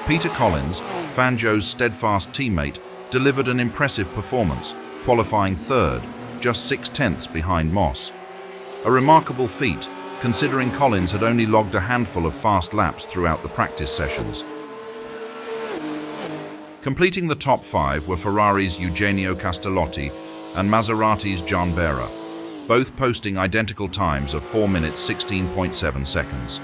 Peter Collins, Fangio's steadfast teammate, delivered an impressive performance, qualifying third, just 0.6 behind Moss. A remarkable feat, considering Collins had only logged a handful of fast laps throughout the practice sessions. Completing the top 5 were Ferrari's Eugenio Castellotti and Maserati's Juan Behra, both posting identical times of 4 minutes 16.7 seconds.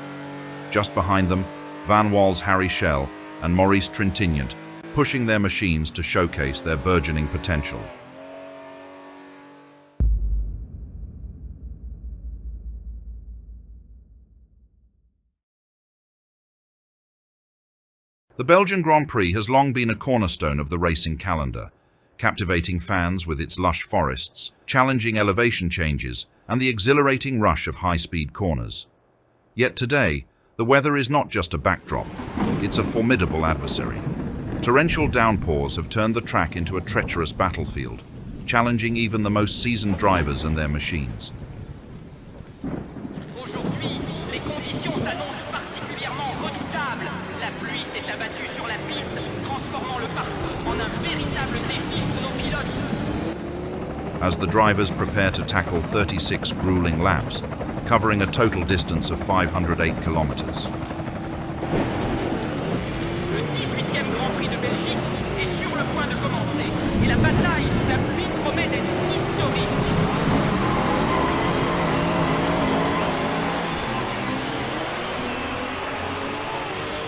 Just behind them, Vanwall's 𝔾ℝ𝔼𝕼𝔋𝕼 and Maurice Trintignant, pushing their machines to showcase their burgeoning potential. The Belgian Grand Prix has long been a cornerstone of the racing calendar, captivating fans with its lush forests, challenging elevation changes, and the exhilarating rush of high-speed corners. Yet today, the weather is not just a backdrop, it's a formidable adversary. Torrential downpours have turned the track into a treacherous battlefield, challenging even the most seasoned drivers and their machines. Aujourd'hui, les conditions s'annoncent particulièrement redoutables. La pluie s'est abattue sur la piste, transformant le parcours en un véritable défi pour nos pilotes. As the drivers prepare to tackle 36 grueling laps, covering a total distance of 508 kilometers. Le 18e Grand Prix de Belgique est sur le point de commencer et la bataille sous la pluie promet d'être historique.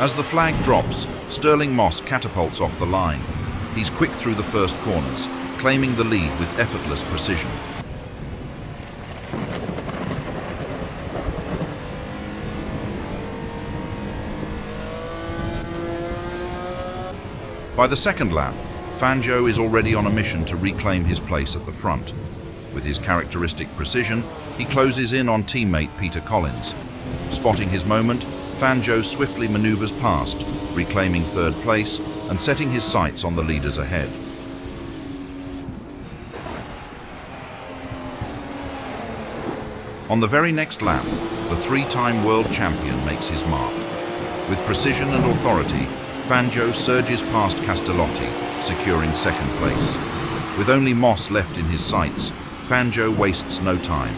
As the flag drops, Stirling Moss catapults off the line. He's quick through the first corners, claiming the lead with effortless precision. By the second lap, Fangio is already on a mission to reclaim his place at the front. With his characteristic precision, he closes in on teammate Peter Collins. Spotting his moment, Fangio swiftly maneuvers past, reclaiming third place and setting his sights on the leaders ahead. On the very next lap, the three-time world champion makes his mark. With precision and authority, Fangio surges past Castellotti, securing second place. With only Moss left in his sights, Fangio wastes no time.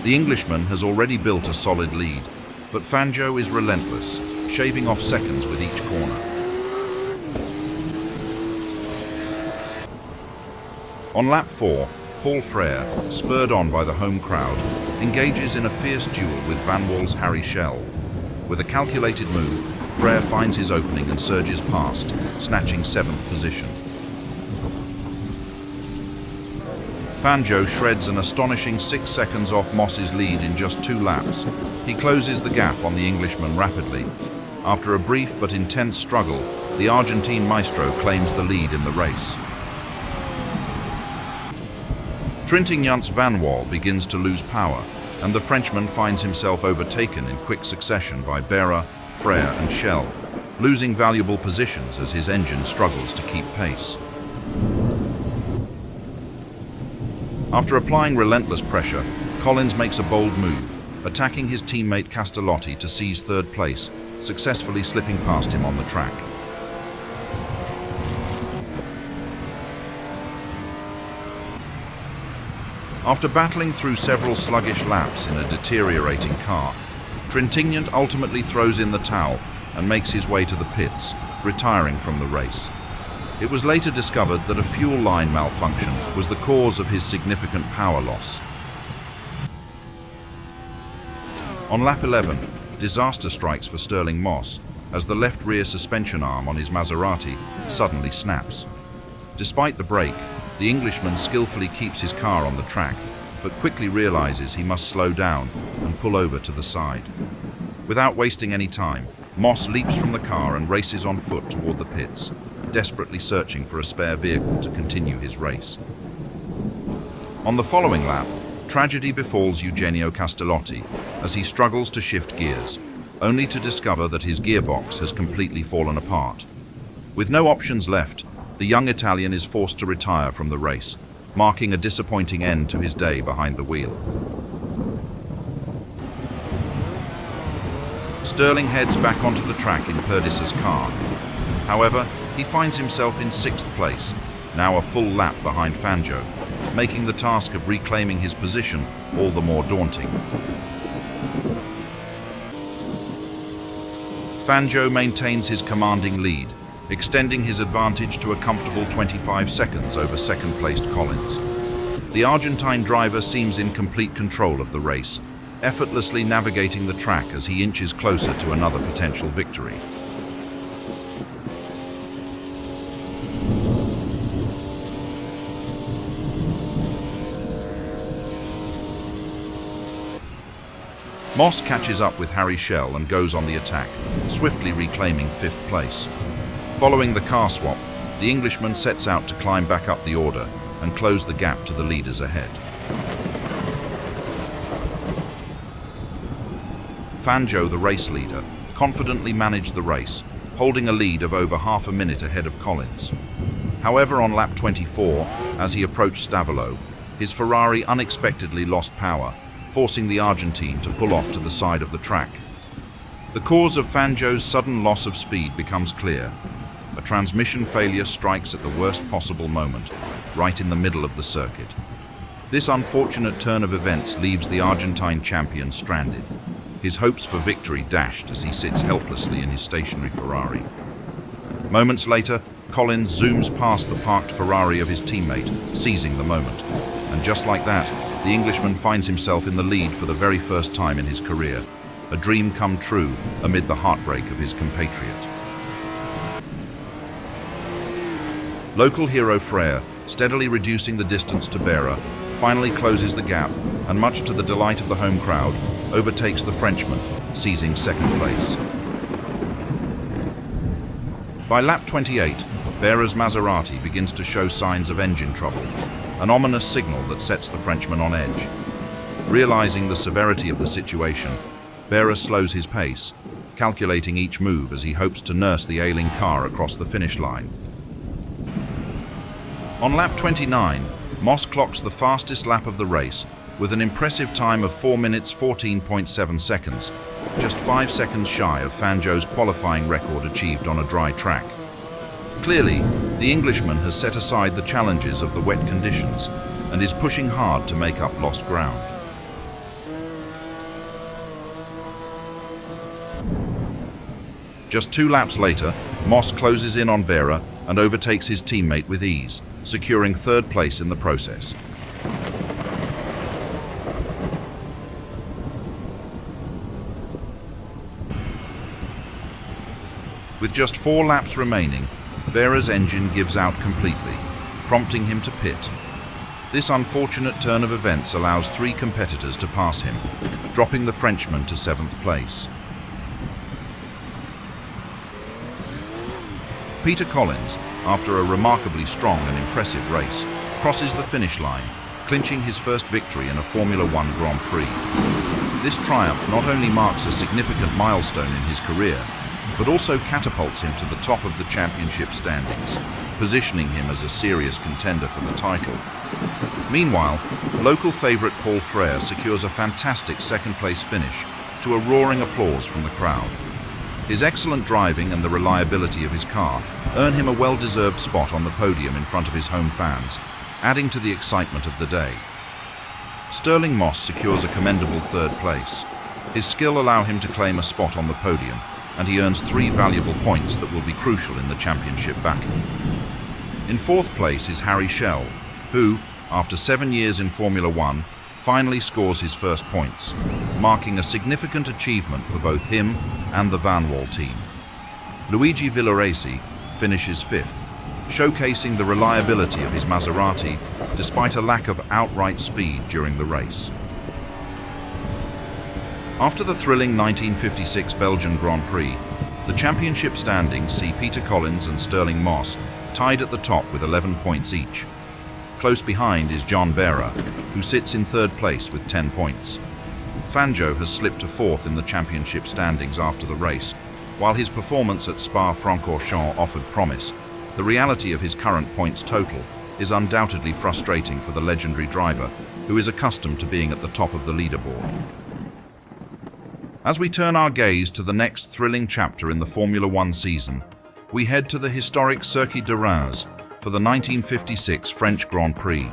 The Englishman has already built a solid lead, but Fangio is relentless, shaving off seconds with each corner. On lap 4, Paul Frère, spurred on by the home crowd, engages in a fierce duel with Vanwall's 𝔾ℝ𝔼𝕼𝔼𝕼. With a calculated move, Frère finds his opening and surges past, snatching 7th position. Fangio shreds an astonishing 6 seconds off Moss's lead in just 2 laps. He closes the gap on the Englishman rapidly. After a brief but intense struggle, the Argentine maestro claims the lead in the race. Trintignant's Vanwall begins to lose power, and the Frenchman finds himself overtaken in quick succession by Behra, Frère and 𝔼𝕼𝕼𝕼, losing valuable positions as his engine struggles to keep pace. After applying relentless pressure, Collins makes a bold move, attacking his teammate Castellotti to seize third place, successfully slipping past him on the track. After battling through several sluggish laps in a deteriorating car, Trintignant ultimately throws in the towel and makes his way to the pits, retiring from the race. It was later discovered that a fuel line malfunction was the cause of his significant power loss. On lap 11, disaster strikes for Stirling Moss as the left rear suspension arm on his Maserati suddenly snaps. Despite the brake, the Englishman skillfully keeps his car on the track, but quickly realizes he must slow down and pull over to the side. Without wasting any time, Moss leaps from the car and races on foot toward the pits, desperately searching for a spare vehicle to continue his race. On the following lap, tragedy befalls Eugenio Castellotti as he struggles to shift gears, only to discover that his gearbox has completely fallen apart. With no options left, the young Italian is forced to retire from the race, marking a disappointing end to his day behind the wheel. Stirling heads back onto the track in Perdis's car. However, he finds himself in 6th place, now a full lap behind Fangio, making the task of reclaiming his position all the more daunting. Fangio maintains his commanding lead, extending his advantage to a comfortable 25 seconds over second-placed Collins. The Argentine driver seems in complete control of the race, effortlessly navigating the track as he inches closer to another potential victory. Moss catches up with 𝔾ℼ𝔼𝕼𝔼𝕋 and goes on the attack, swiftly reclaiming 5th place. Following the car swap, the Englishman sets out to climb back up the order and close the gap to the leaders ahead. Fangio, the race leader, confidently managed the race, holding a lead of over half a minute ahead of Collins. However, on lap 24, as he approached Stavola, his Ferrari unexpectedly lost power, forcing the Argentine to pull off to the side of the track. The cause of Fangio's sudden loss of speed becomes clear. A transmission failure strikes at the worst possible moment, right in the middle of the circuit. This unfortunate turn of events leaves the Argentine champion stranded, his hopes for victory dashed as he sits helplessly in his stationary Ferrari. Moments later, Collins zooms past the parked Ferrari of his teammate, seizing the moment. And just like that, the Englishman finds himself in the lead for the very first time in his career, a dream come true amid the heartbreak of his compatriot. Local hero 𝔼𝕼𝕼, steadily reducing the distance to Behra, finally closes the gap and, much to the delight of the home crowd, overtakes the Frenchman, seizing 2nd place. By lap 28, Behra's Maserati begins to show signs of engine trouble, an ominous signal that sets the Frenchman on edge. Realizing the severity of the situation, Behra slows his pace, calculating each move as he hopes to nurse the ailing car across the finish line. On lap 29, Moss clocks the fastest lap of the race with an impressive time of 4 minutes 14.7 seconds, just 5 seconds shy of Fangio's qualifying record achieved on a dry track. Clearly, the Englishman has set aside the challenges of the wet conditions and is pushing hard to make up lost ground. Just 2 laps later, Moss closes in on Behra and overtakes his teammate with ease, securing 3rd place in the process. With just 4 laps remaining, Behra's engine gives out completely, prompting him to pit. This unfortunate turn of events allows 3 competitors to pass him, dropping the Frenchman to 7th place. Peter Collins, after a remarkably strong and impressive race, crosses the finish line, clinching his first victory in a Formula One Grand Prix. This triumph not only marks a significant milestone in his career, but also catapults him to the top of the championship standings, positioning him as a serious contender for the title. Meanwhile, local favourite Paul Frère secures a fantastic 2nd place finish to a roaring applause from the crowd. His excellent driving and the reliability of his car earn him a well-deserved spot on the podium in front of his home fans, adding to the excitement of the day. Stirling Moss secures a commendable 3rd place. His skill allows him to claim a spot on the podium, and he earns 3 valuable points that will be crucial in the championship battle. In 4th place is 𝔾ℼ𝔼𝕼𝕼, who, after 7 years in Formula One, finally scores his first points, marking a significant achievement for both him and the Vanwall team. Luigi Villareisi finishes 5th, showcasing the reliability of his Maserati despite a lack of outright speed during the race. After the thrilling 1956 Belgian Grand Prix, the championship standings see Peter Collins and Stirling Moss tied at the top with 11 points each. Close behind is John Behra, who sits in 3rd place with 10 points. Fangio has slipped to 4th in the championship standings after the race. While his performance at Spa-Francorchamps offered promise, the reality of his current points total is undoubtedly frustrating for the legendary driver, who is accustomed to being at the top of the leaderboard. As we turn our gaze to the next thrilling chapter in the Formula One season, we head to the historic Circuit de Reims for the 1956 French Grand Prix.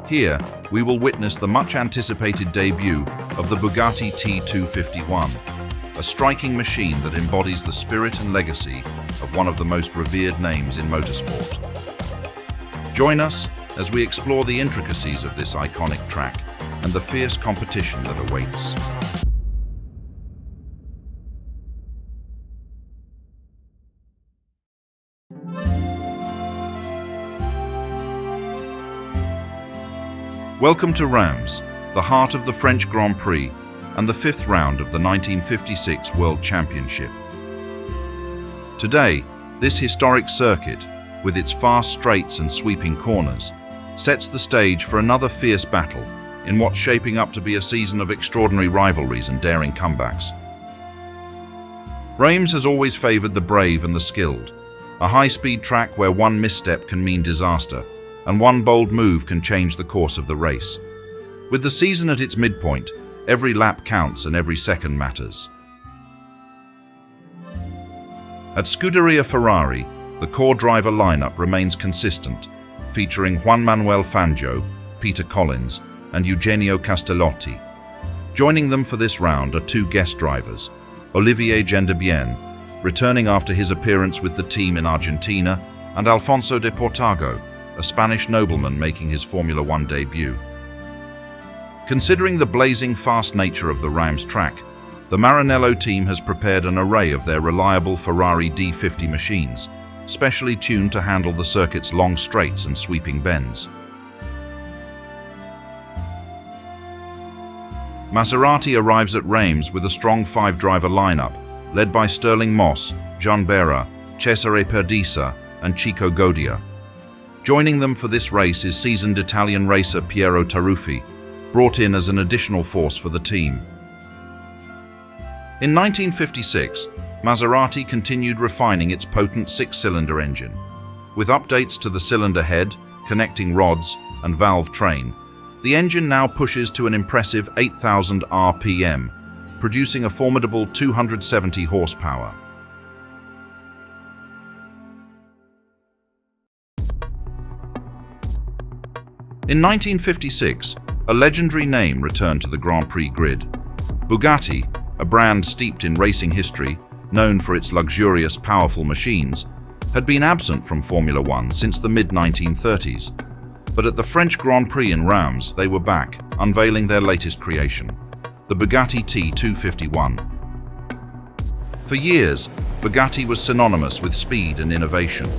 Here, we will witness the much-anticipated debut of the Bugatti T251, a striking machine that embodies the spirit and legacy of one of the most revered names in motorsport. Join us as we explore the intricacies of this iconic track and the fierce competition that awaits. Welcome to Reims, the heart of the French Grand Prix and the fifth round of the 1956 World Championship. Today, this historic circuit, with its fast straights and sweeping corners, sets the stage for another fierce battle in what's shaping up to be a season of extraordinary rivalries and daring comebacks. Reims has always favored the brave and the skilled, a high-speed track where one misstep can mean disaster, and one bold move can change the course of the race. With the season at its midpoint, every lap counts and every second matters. At Scuderia Ferrari, the core driver lineup remains consistent, featuring Manuel Fangio, Peter Collins, and Eugenio Castellotti. Joining them for this round are two guest drivers, Olivier Gendebien, returning after his appearance with the team in Argentina, and Alfonso de Portago, a Spanish nobleman making his Formula One debut. Considering the blazing fast nature of the Reims track, the Maranello team has prepared an array of their reliable Ferrari D50 machines, specially tuned to handle the circuit's long straights and sweeping bends. Maserati arrives at Reims with a strong five-driver lineup, led by Stirling Moss, John Behra, Cesare Perdisa, and Chico Godia. Joining them for this race is seasoned Italian racer Piero Taruffi, brought in as an additional force for the team. In 1956, Maserati continued refining its potent six-cylinder engine. With updates to the cylinder head, connecting rods, and valve train, the engine now pushes to an impressive 8,000 RPM, producing a formidable 270 horsepower. In 1956, a legendary name returned to the Grand Prix grid. Bugatti, a brand steeped in racing history, known for its luxurious, powerful machines, had been absent from Formula One since the mid-1930s. But at the French Grand Prix in Reims, they were back, unveiling their latest creation, the Bugatti T251. For years, Bugatti was synonymous with speed and innovation,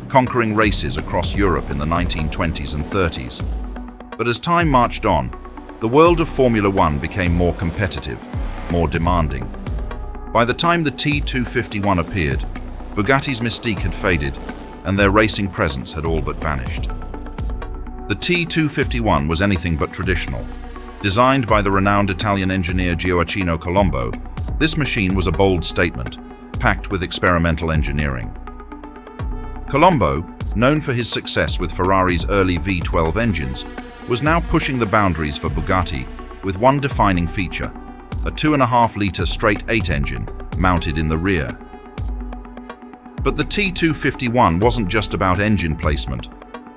conquering races across Europe in the 1920s and 30s. But as time marched on, the world of Formula One became more competitive, more demanding. By the time the T251 appeared, Bugatti's mystique had faded, and their racing presence had all but vanished. The T251 was anything but traditional. Designed by the renowned Italian engineer Gioacchino Colombo, this machine was a bold statement, packed with experimental engineering. Colombo, known for his success with Ferrari's early V12 engines, was now pushing the boundaries for Bugatti with one defining feature, a 2.5-litre straight-8 engine mounted in the rear. But the T251 wasn't just about engine placement.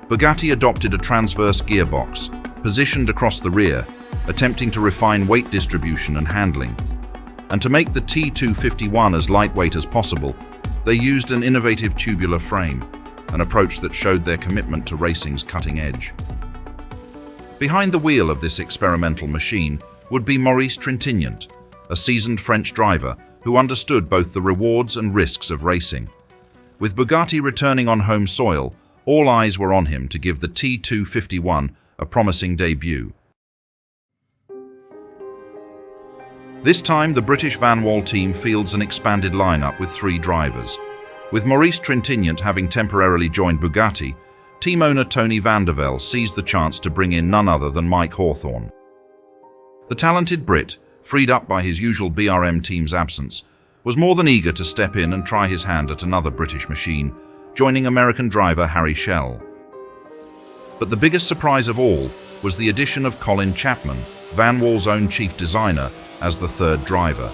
Bugatti adopted a transverse gearbox, positioned across the rear, attempting to refine weight distribution and handling. And to make the T251 as lightweight as possible, they used an innovative tubular frame, an approach that showed their commitment to racing's cutting edge. Behind the wheel of this experimental machine would be Maurice Trintignant, a seasoned French driver who understood both the rewards and risks of racing. With Bugatti returning on home soil, all eyes were on him to give the T251 a promising debut. This time, the British Vanwall team fields an expanded lineup with 3 drivers. With Maurice Trintignant having temporarily joined Bugatti, team owner Tony van der Velde seized the chance to bring in none other than Mike Hawthorn. The talented Brit, freed up by his usual BRM team's absence, was more than eager to step in and try his hand at another British machine, joining American driver 𝔾ℝ𝔼𝕼𝔋𝕼𝕋. But the biggest surprise of all was the addition of Colin Chapman, Vanwall's own chief designer, as the third driver.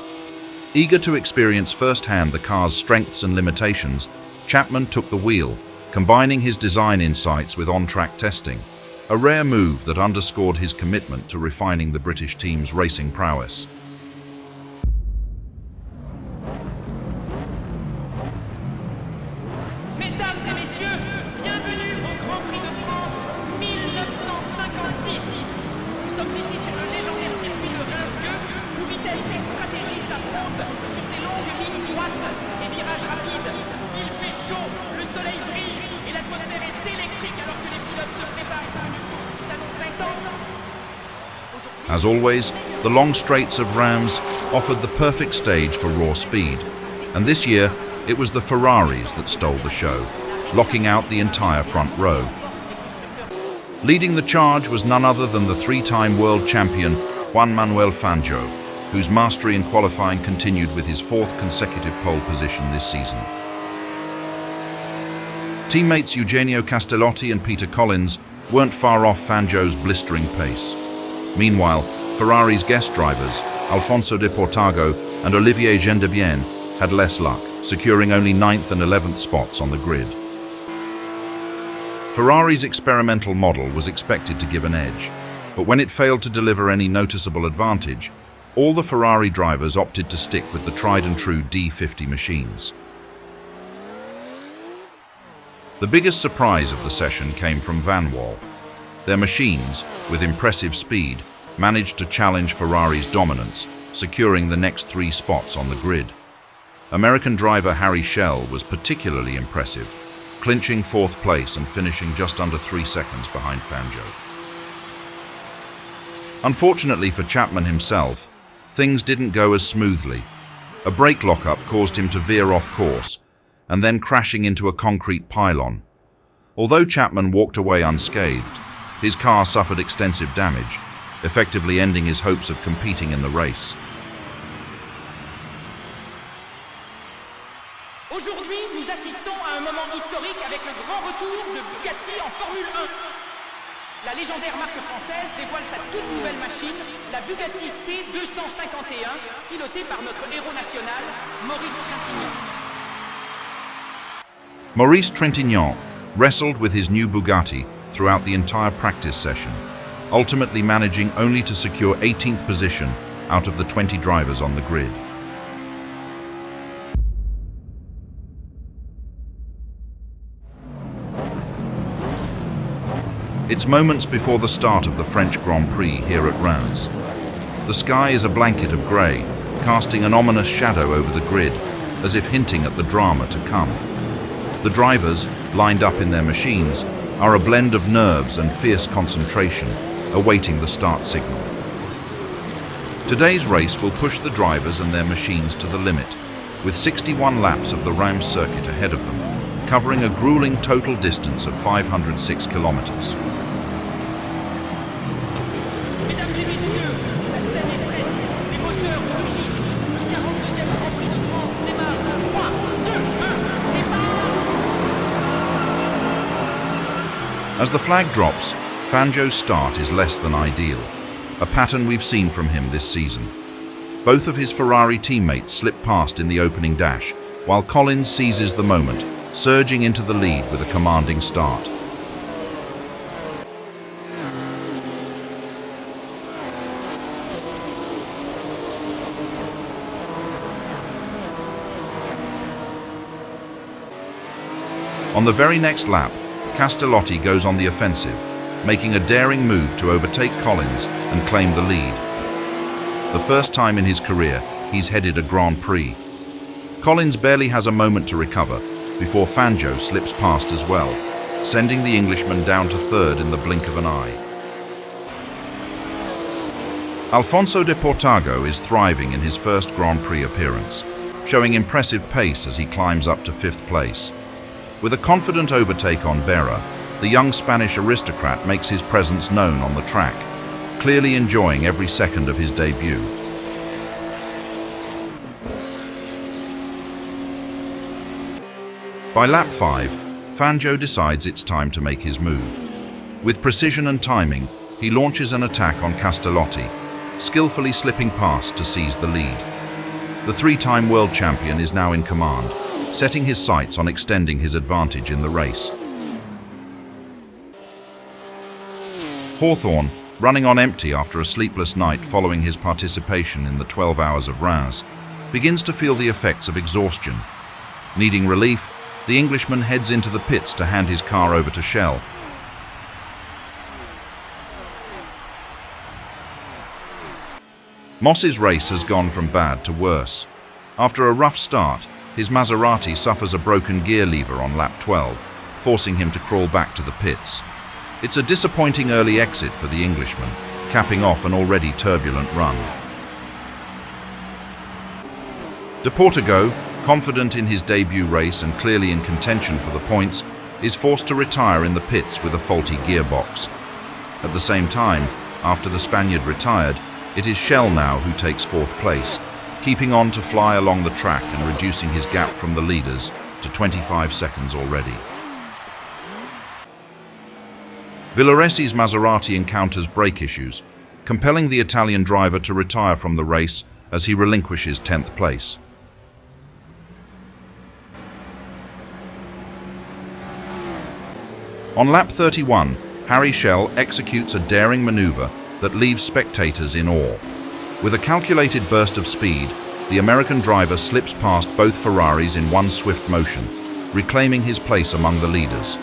Eager to experience firsthand the car's strengths and limitations, Chapman took the wheel, combining his design insights with on-track testing, a rare move that underscored his commitment to refining the British team's racing prowess. Mesdames et messieurs, bienvenue au Grand Prix de France 1956. Nous sommes ici sur le légendaire circuit de 𝔻ℍ𝔼𝕋, où vitesse et stratégie s'affrontent sur ces longues lignes droites et virages rapides. Il fait chaud, le soleil brille et l'atmosphère est électrique alors que les pilotes se préparent pour une course qui s'annonce intense. As always, the long straights of Reims offered the perfect stage for raw speed, and this year it was the Ferraris that stole the show, locking out the entire front row. Leading the charge was none other than the three-time world champion Juan Manuel Fangio, whose mastery in qualifying continued with his fourth consecutive pole position this season. Teammates 𝔾ℼ𝔼𝕋𝕀℉𝔼𝔼𝕋 and Peter Collins weren't far off Fangio's blistering pace. Meanwhile, Ferrari's guest drivers, Alfonso de Portago and Olivier Gendebien, had less luck, securing only 9th and 11th spots on the grid. Ferrari's experimental model was expected to give an edge, but when it failed to deliver any noticeable advantage, all the Ferrari drivers opted to stick with the tried-and-true D50 machines. The biggest surprise of the session came from Vanwall. Their machines, with impressive speed, managed to challenge Ferrari's dominance, securing the next 3 spots on the grid. American driver 𝔾ℼ𝔼𝕼𝔼𝕋 was particularly impressive, clinching 4th place and finishing just under 3 seconds behind Fangio. Unfortunately for Chapman himself, things didn't go as smoothly. A brake lockup caused him to veer off course, and then crashing into a concrete pylon. Although Chapman walked away unscathed, his car suffered extensive damage, effectively ending his hopes of competing in the race. Aujourd'hui, nous assistons à un moment historique avec le grand retour de Bugatti en Formule 1. La légendaire marque française dévoile sa toute nouvelle machine, la Bugatti T251, pilotée par notre héros national, Maurice Trintignant. Maurice Trintignant wrestled with his new Bugatti throughout the entire practice session, ultimately managing only to secure 18th position out of the 20 drivers on the grid. It's moments before the start of the French Grand Prix here at Reims. The sky is a blanket of grey, casting an ominous shadow over the grid, as if hinting at the drama to come. The drivers, lined up in their machines, are a blend of nerves and fierce concentration, awaiting the start signal. Today's race will push the drivers and their machines to the limit, with 61 laps of the Reims circuit ahead of them, covering a grueling total distance of 506 kilometers. Mesdames et messieurs, la scène est prête, les moteurs rugissent, le 42e Grand Prix de France démarre dans 3, 2, 1, départ! As the flag drops, Fangio's start is less than ideal, a pattern we've seen from him this season. Both of his Ferrari teammates slip past in the opening dash, while Collins seizes the moment, surging into the lead with a commanding start. On the very next lap, Castellotti goes on the offensive, making a daring move to overtake Collins and claim the lead. The first time in his career, he's headed a Grand Prix. Collins barely has a moment to recover before Fangio slips past as well, sending the Englishman down to 3rd in the blink of an eye. Alfonso de Portago is thriving in his first Grand Prix appearance, showing impressive pace as he climbs up to 5th place. With a confident overtake on Behra, the young Spanish aristocrat makes his presence known on the track, clearly enjoying every second of his debut. By lap 5, Fangio decides it's time to make his move. With precision and timing, he launches an attack on Castellotti, skillfully slipping past to seize the lead. The 3-time world champion is now in command, setting his sights on extending his advantage in the race. Hawthorn, running on empty after a sleepless night following his participation in the 12 hours of Reims, begins to feel the effects of exhaustion. Needing relief, the Englishman heads into the pits to hand his car over to 𝔻ℼ𝔼𝕋𝕀ℕ𝔼𝕼. Moss's race has gone from bad to worse. After a rough start, his Maserati suffers a broken gear lever on lap 12, forcing him to crawl back to the pits. It's a disappointing early exit for the Englishman, capping off an already turbulent run. 𝔻ℼ𝔼𝕋, confident in his debut race and clearly in contention for the points, is forced to retire in the pits with a faulty gearbox. At the same time, after the Spaniard retired, it is 𝔻ℼ𝔼𝕋 now who takes fourth place, keeping on to fly along the track and reducing his gap from the leaders to 25 seconds already. Villaresi's Maserati encounters brake issues, compelling the Italian driver to retire from the race as he relinquishes 10th place. On lap 31, 𝔻ℼ𝔼𝕋 executes a daring maneuver that leaves spectators in awe. With a calculated burst of speed, the American driver slips past both Ferraris in one swift motion, reclaiming his place among the leaders.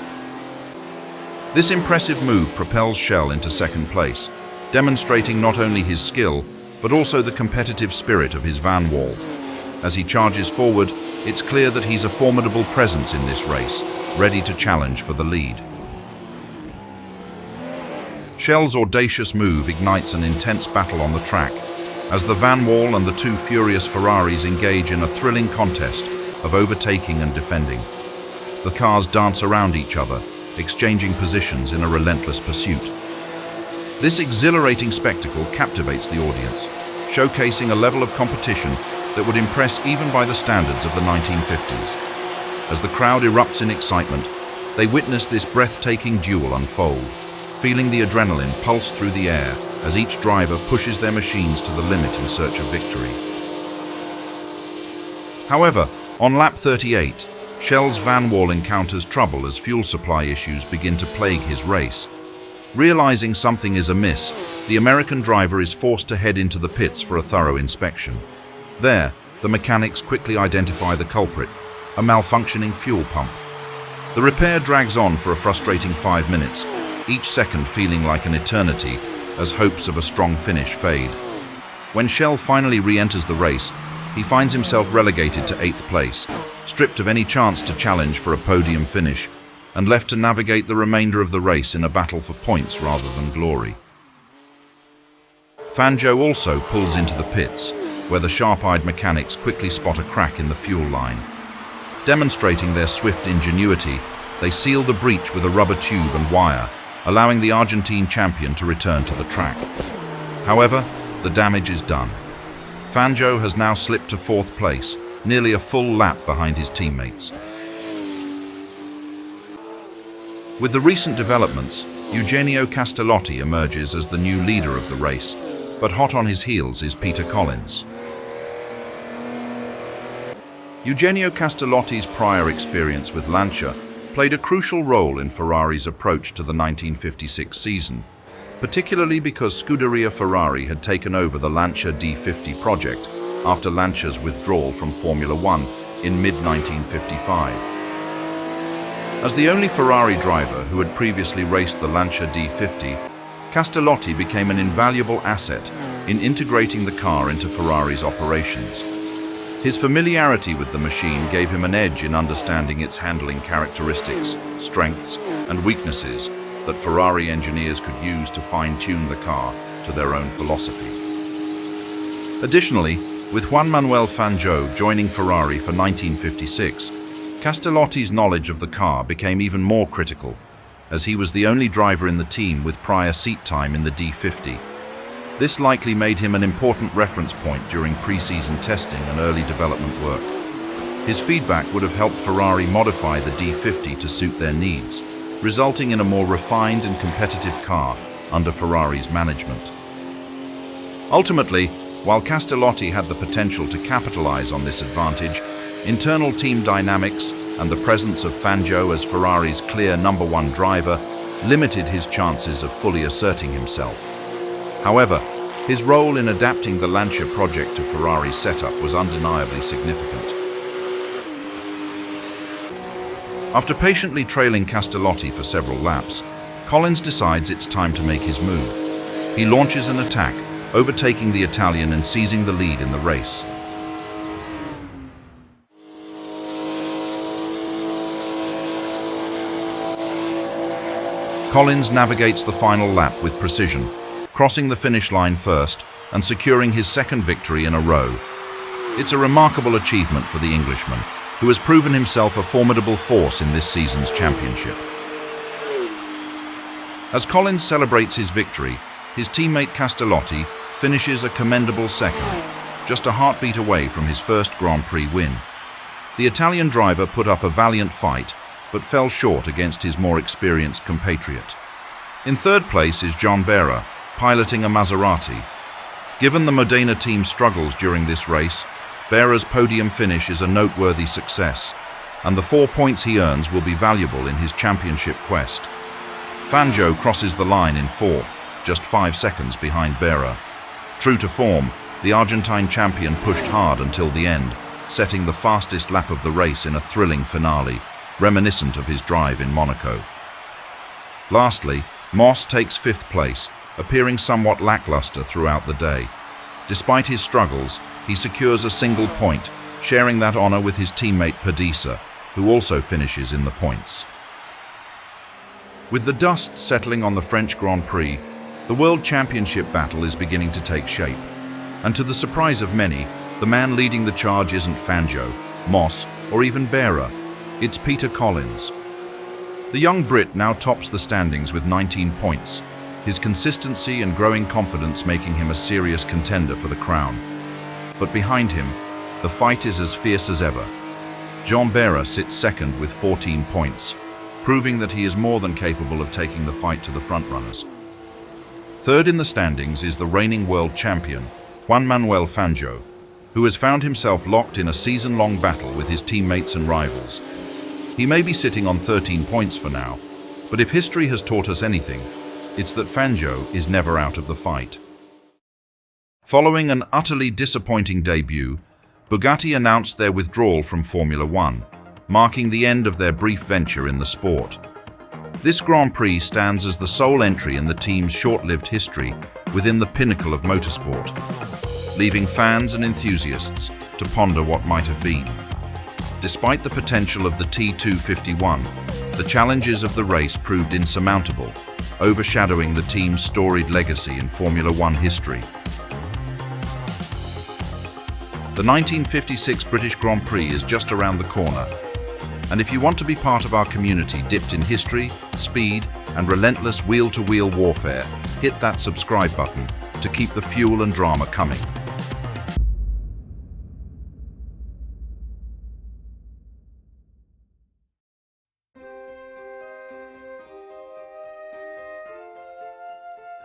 This impressive move propels 𝔻ℼ𝔼𝕋 into second place, demonstrating not only his skill, but also the competitive spirit of his Vanwall. As he charges forward, it's clear that he's a formidable presence in this race, ready to challenge for the lead. 𝔻ℼ𝔼𝕋's audacious move ignites an intense battle on the track, as the Vanwall and the two furious Ferraris engage in a thrilling contest of overtaking and defending. The cars dance around each other, exchanging positions in a relentless pursuit. This exhilarating spectacle captivates the audience, showcasing a level of competition that would impress even by the standards of the 1950s. As the crowd erupts in excitement, they witness this breathtaking duel unfold, feeling the adrenaline pulse through the air as each driver pushes their machines to the limit in search of victory. However, on lap 38, 𝔻ℼ𝔼𝕋's Vanwall encounters trouble as fuel supply issues begin to plague his race. Realizing something is amiss, the American driver is forced to head into the pits for a thorough inspection. There, the mechanics quickly identify the culprit, a malfunctioning fuel pump. The repair drags on for a frustrating 5 minutes, each second feeling like an eternity as hopes of a strong finish fade. When 𝔻ℼ𝔼𝕋 finally re-enters the race, he finds himself relegated to 8th place, stripped of any chance to challenge for a podium finish, and left to navigate the remainder of the race in a battle for points rather than glory. Fangio also pulls into the pits, where the sharp-eyed mechanics quickly spot a crack in the fuel line. Demonstrating their swift ingenuity, they seal the breach with a rubber tube and wire, allowing the Argentine champion to return to the track. However, the damage is done. Fangio has now slipped to 4th place, nearly a full lap behind his teammates. With the recent developments, Eugenio Castellotti emerges as the new leader of the race, but hot on his heels is Peter Collins. Eugenio Castellotti's prior experience with Lancia played a crucial role in Ferrari's approach to the 1956 season, particularly because Scuderia Ferrari had taken over the Lancia D50 project after Lancia's withdrawal from Formula One in mid-1955. As the only Ferrari driver who had previously raced the Lancia D50, Castellotti became an invaluable asset in integrating the car into Ferrari's operations. His familiarity with the machine gave him an edge in understanding its handling characteristics, strengths, and weaknesses that Ferrari engineers could use to fine-tune the car to their own philosophy. Additionally, with Juan Manuel Fangio joining Ferrari for 1956, Castellotti's knowledge of the car became even more critical, as he was the only driver in the team with prior seat time in the D50. This likely made him an important reference point during pre-season testing and early development work. His feedback would have helped Ferrari modify the D50 to suit their needs, resulting in a more refined and competitive car under Ferrari's management. Ultimately, while Castellotti had the potential to capitalize on this advantage, Internal team dynamics and the presence of Fangio as Ferrari's clear #1 driver limited his chances of fully asserting himself. However, his role in adapting the Lancia project to Ferrari's setup was undeniably significant. After patiently trailing Castellotti for several laps, Collins decides it's time to make his move. He launches an attack, overtaking the Italian and seizing the lead in the race. Collins navigates the final lap with precision, crossing the finish line first and securing his second victory in a row. It's a remarkable achievement for the Englishman, who has proven himself a formidable force in this season's championship. As Collins celebrates his victory, his teammate Castellotti finishes a commendable second, just a heartbeat away from his first Grand Prix win. The Italian driver put up a valiant fight, but fell short against his more experienced compatriot. In third place is John Behra, piloting a Maserati. Given the Modena team's struggles during this race, Behra's podium finish is a noteworthy success, and the 4 points he earns will be valuable in his championship quest. Fangio crosses the line in fourth, just 5 seconds behind Behra. True to form, the Argentine champion pushed hard until the end, setting the fastest lap of the race in a thrilling finale, reminiscent of his drive in Monaco. Lastly, Moss takes 5th place, appearing somewhat lackluster throughout the day. Despite his struggles, he secures a single point, sharing that honor with his teammate Perdiza, who also finishes in the points. With the dust settling on the French Grand Prix, the World Championship battle is beginning to take shape. And to the surprise of many, the man leading the charge isn't Fangio, Moss, or even Behra. It's Peter Collins. The young Brit now tops the standings with 19 points, his consistency and growing confidence making him a serious contender for the crown. But behind him, the fight is as fierce as ever. John Behra sits second with 14 points, proving that he is more than capable of taking the fight to the frontrunners. Third in the standings is the reigning world champion, Juan Manuel Fangio, who has found himself locked in a season-long battle with his teammates and rivals. He may be sitting on 13 points for now, but if history has taught us anything, it's that Fangio is never out of the fight. Following an utterly disappointing debut, Bugatti announced their withdrawal from Formula One, marking the end of their brief venture in the sport. This Grand Prix stands as the sole entry in the team's short-lived history within the pinnacle of motorsport, leaving fans and enthusiasts to ponder what might have been. Despite the potential of the T251, the challenges of the race proved insurmountable, overshadowing the team's storied legacy in Formula One history. The 1956 British Grand Prix is just around the corner, and if you want to be part of our community dipped in history, speed, and relentless wheel-to-wheel warfare, hit that subscribe button to keep the fuel and drama coming.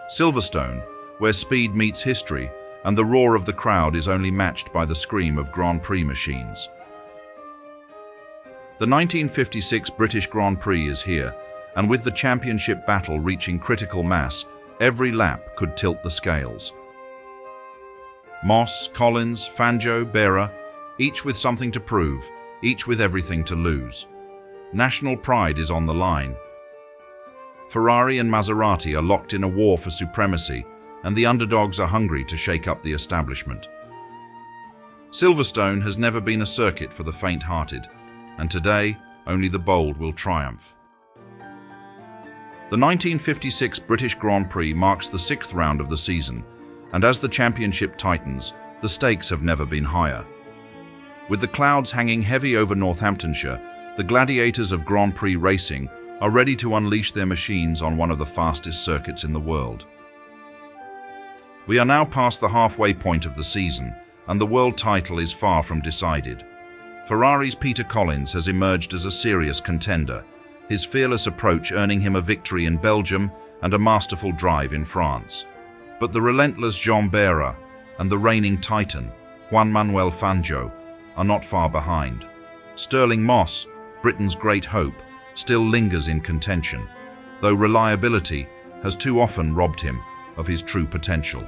Silverstone, where speed meets history, and the roar of the crowd is only matched by the scream of Grand Prix machines. The 1956 British Grand Prix is here, and with the championship battle reaching critical mass, every lap could tilt the scales. Moss, Collins, Fangio, Behra, each with something to prove, each with everything to lose. National pride is on the line. Ferrari and Maserati are locked in a war for supremacy, and the underdogs are hungry to shake up the establishment. Silverstone has never been a circuit for the faint-hearted, and today, only the bold will triumph. The 1956 British Grand Prix marks the 6th round of the season, and as the championship tightens, the stakes have never been higher. With the clouds hanging heavy over Northamptonshire, the gladiators of Grand Prix racing are ready to unleash their machines on one of the fastest circuits in the world. We are now past the halfway point of the season, and the world title is far from decided. Ferrari's Peter Collins has emerged as a serious contender, his fearless approach earning him a victory in Belgium and a masterful drive in France. But the relentless John Behra and the reigning titan, Juan Manuel Fangio, are not far behind. Stirling Moss, Britain's great hope, still lingers in contention, though reliability has too often robbed him of his true potential.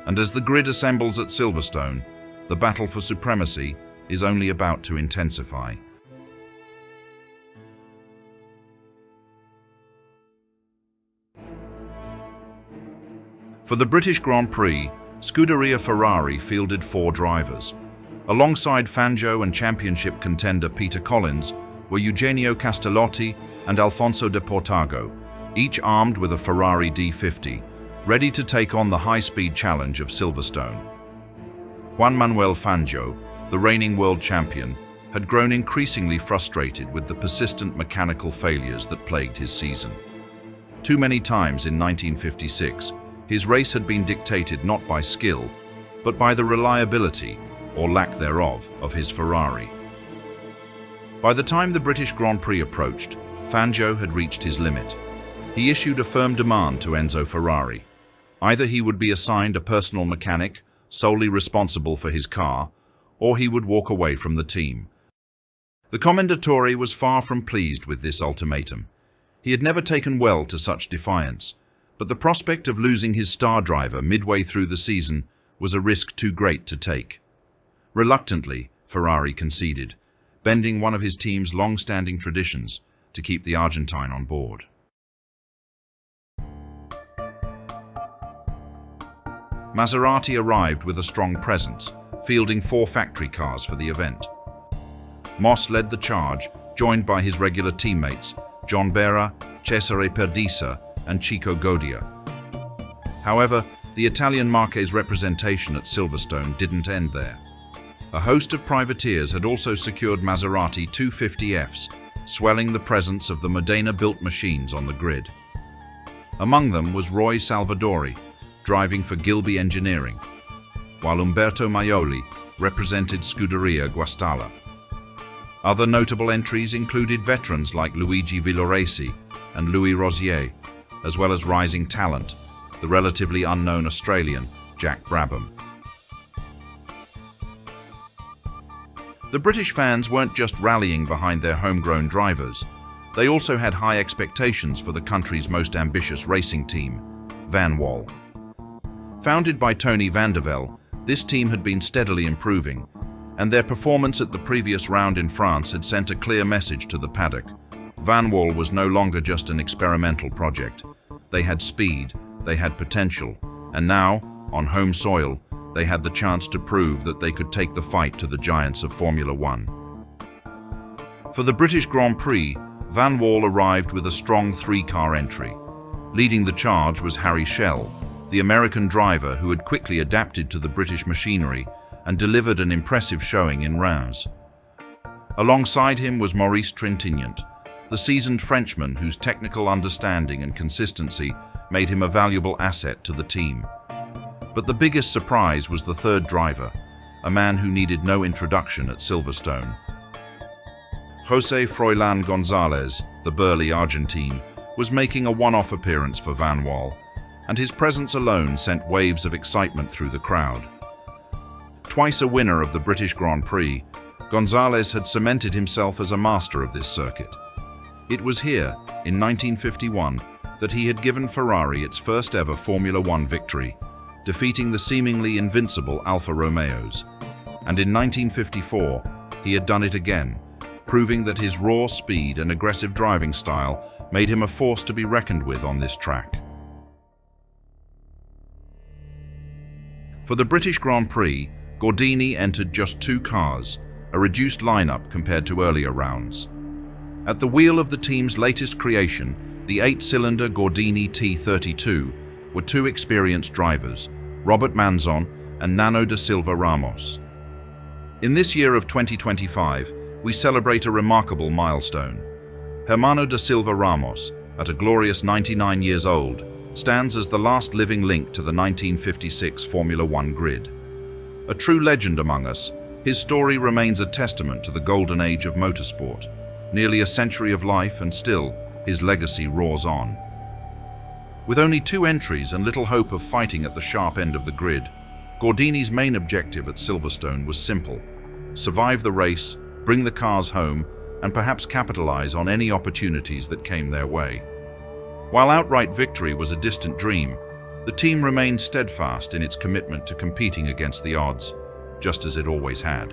And as the grid assembles at Silverstone, the battle for supremacy is only about to intensify. For the British Grand Prix, Scuderia Ferrari fielded 4 drivers. Alongside Fangio and championship contender Peter Collins were 𝔾ℝ𝔼𝕼𝕋𝕝 and Alfonso de Portago, each armed with a Ferrari D50, ready to take on the high-speed challenge of Silverstone. Juan Manuel Fangio, the reigning world champion, had grown increasingly frustrated with the persistent mechanical failures that plagued his season. Too many times in 1956, his race had been dictated not by skill, but by the reliability, or lack thereof, of his Ferrari. By the time the British Grand Prix approached, Fangio had reached his limit. He issued a firm demand to Enzo Ferrari. Either he would be assigned a personal mechanic, solely responsible for his car, or he would walk away from the team. The Commendatore was far from pleased with this ultimatum. He had never taken well to such defiance, but the prospect of losing his star driver midway through the season was a risk too great to take. Reluctantly, Ferrari conceded, bending one of his team's long-standing traditions to keep the Argentine on board. Maserati arrived with a strong presence, fielding 4 factory cars for the event. Moss led the charge, joined by his regular teammates, John Behra, Cesare Perdisa, and Chico Godia. However, the Italian Marque's representation at Silverstone didn't end there. A host of privateers had also secured Maserati 250Fs, swelling the presence of the Modena-built machines on the grid. Among them was Roy Salvadori, driving for Gilby Engineering, while Umberto Maioli represented Scuderia Guastalla. Other notable entries included veterans like Luigi Villoresi and Louis Rosier, as well as rising talent, the relatively unknown Australian Jack Brabham. The British fans weren't just rallying behind their homegrown drivers, they also had high expectations for the country's most ambitious racing team, Vanwall. Founded by Tony van der Velde, this team had been steadily improving, and their performance at the previous round in France had sent a clear message to the paddock. Vanwall was no longer just an experimental project. They had speed, they had potential, and now, on home soil, they had the chance to prove that they could take the fight to the giants of Formula One. For the British Grand Prix, Vanwall arrived with a strong 3-car entry. Leading the charge was 𝔾ℝ𝔼𝕼𝕋𝕝, the American driver who had quickly adapted to the British machinery and delivered an impressive showing in Reims. Alongside him was Maurice Trintignant, the seasoned Frenchman whose technical understanding and consistency made him a valuable asset to the team. But the biggest surprise was the third driver, a man who needed no introduction at Silverstone. José Froilán González, the burly Argentine, was making a one-off appearance for Vanwall, and his presence alone sent waves of excitement through the crowd. Twice a winner of the British Grand Prix, González had cemented himself as a master of this circuit. It was here, in 1951, that he had given Ferrari its first ever Formula One victory, defeating the seemingly invincible Alfa Romeos. And in 1954, he had done it again, proving that his raw speed and aggressive driving style made him a force to be reckoned with on this track. For the British Grand Prix, Gordini entered just 2 cars, a reduced lineup compared to earlier rounds. At the wheel of the team's latest creation, the 8-cylinder Gordini T32, were 2 experienced drivers, Robert Manzon and Nano da Silva Ramos. In this year of 2025, we celebrate a remarkable milestone. Hermano da Silva Ramos, at a glorious 99 years old, stands as the last living link to the 1956 Formula One grid. A true legend among us, his story remains a testament to the golden age of motorsport. Nearly a century of life, and still, his legacy roars on. With only 2 entries and little hope of fighting at the sharp end of the grid, Gordini's main objective at Silverstone was simple: survive the race bring the cars home, and perhaps capitalize on any opportunities that came their way. While outright victory was a distant dream, the team remained steadfast in its commitment to competing against the odds, just as it always had.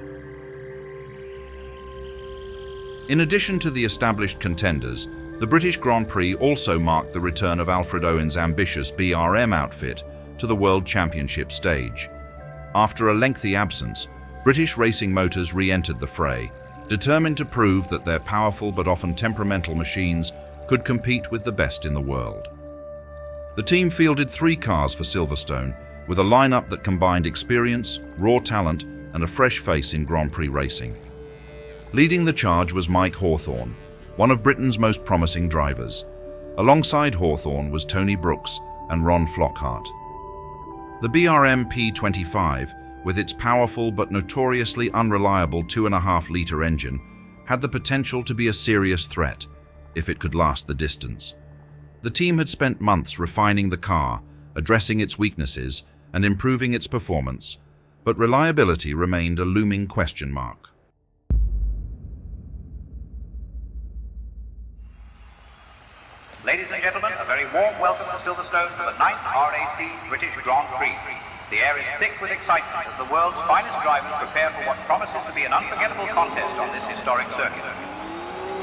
In addition to the established contenders, the British Grand Prix also marked the return of Alfred Owen's ambitious BRM outfit to the World Championship stage. After a lengthy absence, British Racing Motors re-entered the fray, determined to prove that their powerful but often temperamental machines could compete with the best in the world. The team fielded 3 cars for Silverstone, with a lineup that combined experience, raw talent, and a fresh face in Grand Prix racing. Leading the charge was Mike Hawthorn, one of Britain's most promising drivers. Alongside Hawthorn was Tony Brooks and Ron Flockhart. The BRM P25, with its powerful but notoriously unreliable 2.5-litre engine, had the potential to be a serious threat if it could last the distance. The team had spent months refining the car, addressing its weaknesses, and improving its performance, but reliability remained a looming question mark. Ladies and gentlemen, a very warm welcome to Silverstone for the 9th RAC British Grand Prix. The air is thick with excitement as the world's finest drivers prepare for what promises to be an unforgettable contest on this historic circuit.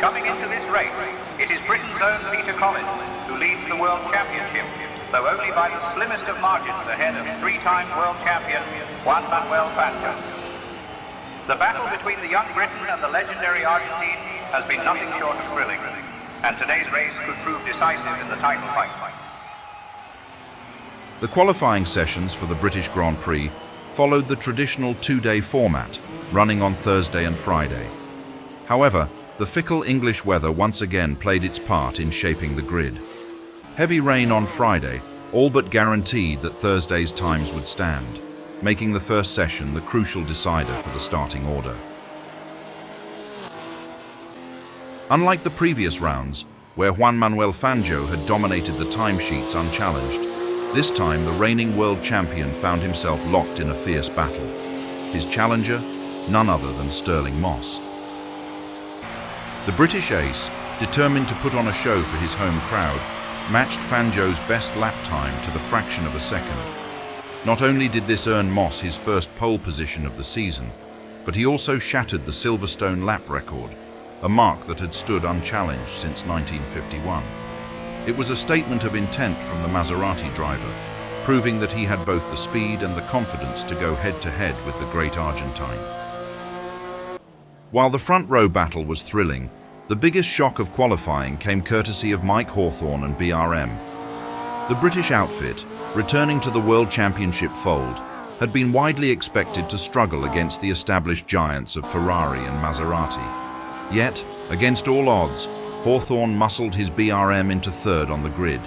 Coming into this race, it is Britain's own Peter Collins who leads the World Championship, though only by the slimmest of margins ahead of 3-time world champion Juan Manuel Fangio. The battle between the young Briton and the legendary Argentine has been nothing short of thrilling, and today's race could prove decisive in the title fight. The qualifying sessions for the British Grand Prix followed the traditional 2-day format, running on Thursday and Friday. However, the fickle English weather once again played its part in shaping the grid. Heavy rain on Friday all but guaranteed that Thursday's times would stand, making the first session the crucial decider for the starting order. Unlike the previous rounds, where Juan Manuel Fangio had dominated the timesheets unchallenged, this time the reigning world champion found himself locked in a fierce battle. His challenger, none other than Stirling Moss. The British ace, determined to put on a show for his home crowd, matched Fangio's best lap time to the fraction of a second. Not only did this earn Moss his first pole position of the season, but he also shattered the Silverstone lap record, a mark that had stood unchallenged since 1951. It was a statement of intent from the Maserati driver, proving that he had both the speed and the confidence to go head-to-head with the great Argentine. While the front row battle was thrilling, the biggest shock of qualifying came courtesy of Mike Hawthorn and BRM. The British outfit, returning to the World Championship fold, had been widely expected to struggle against the established giants of Ferrari and Maserati. Yet, against all odds, Hawthorn muscled his BRM into third on the grid,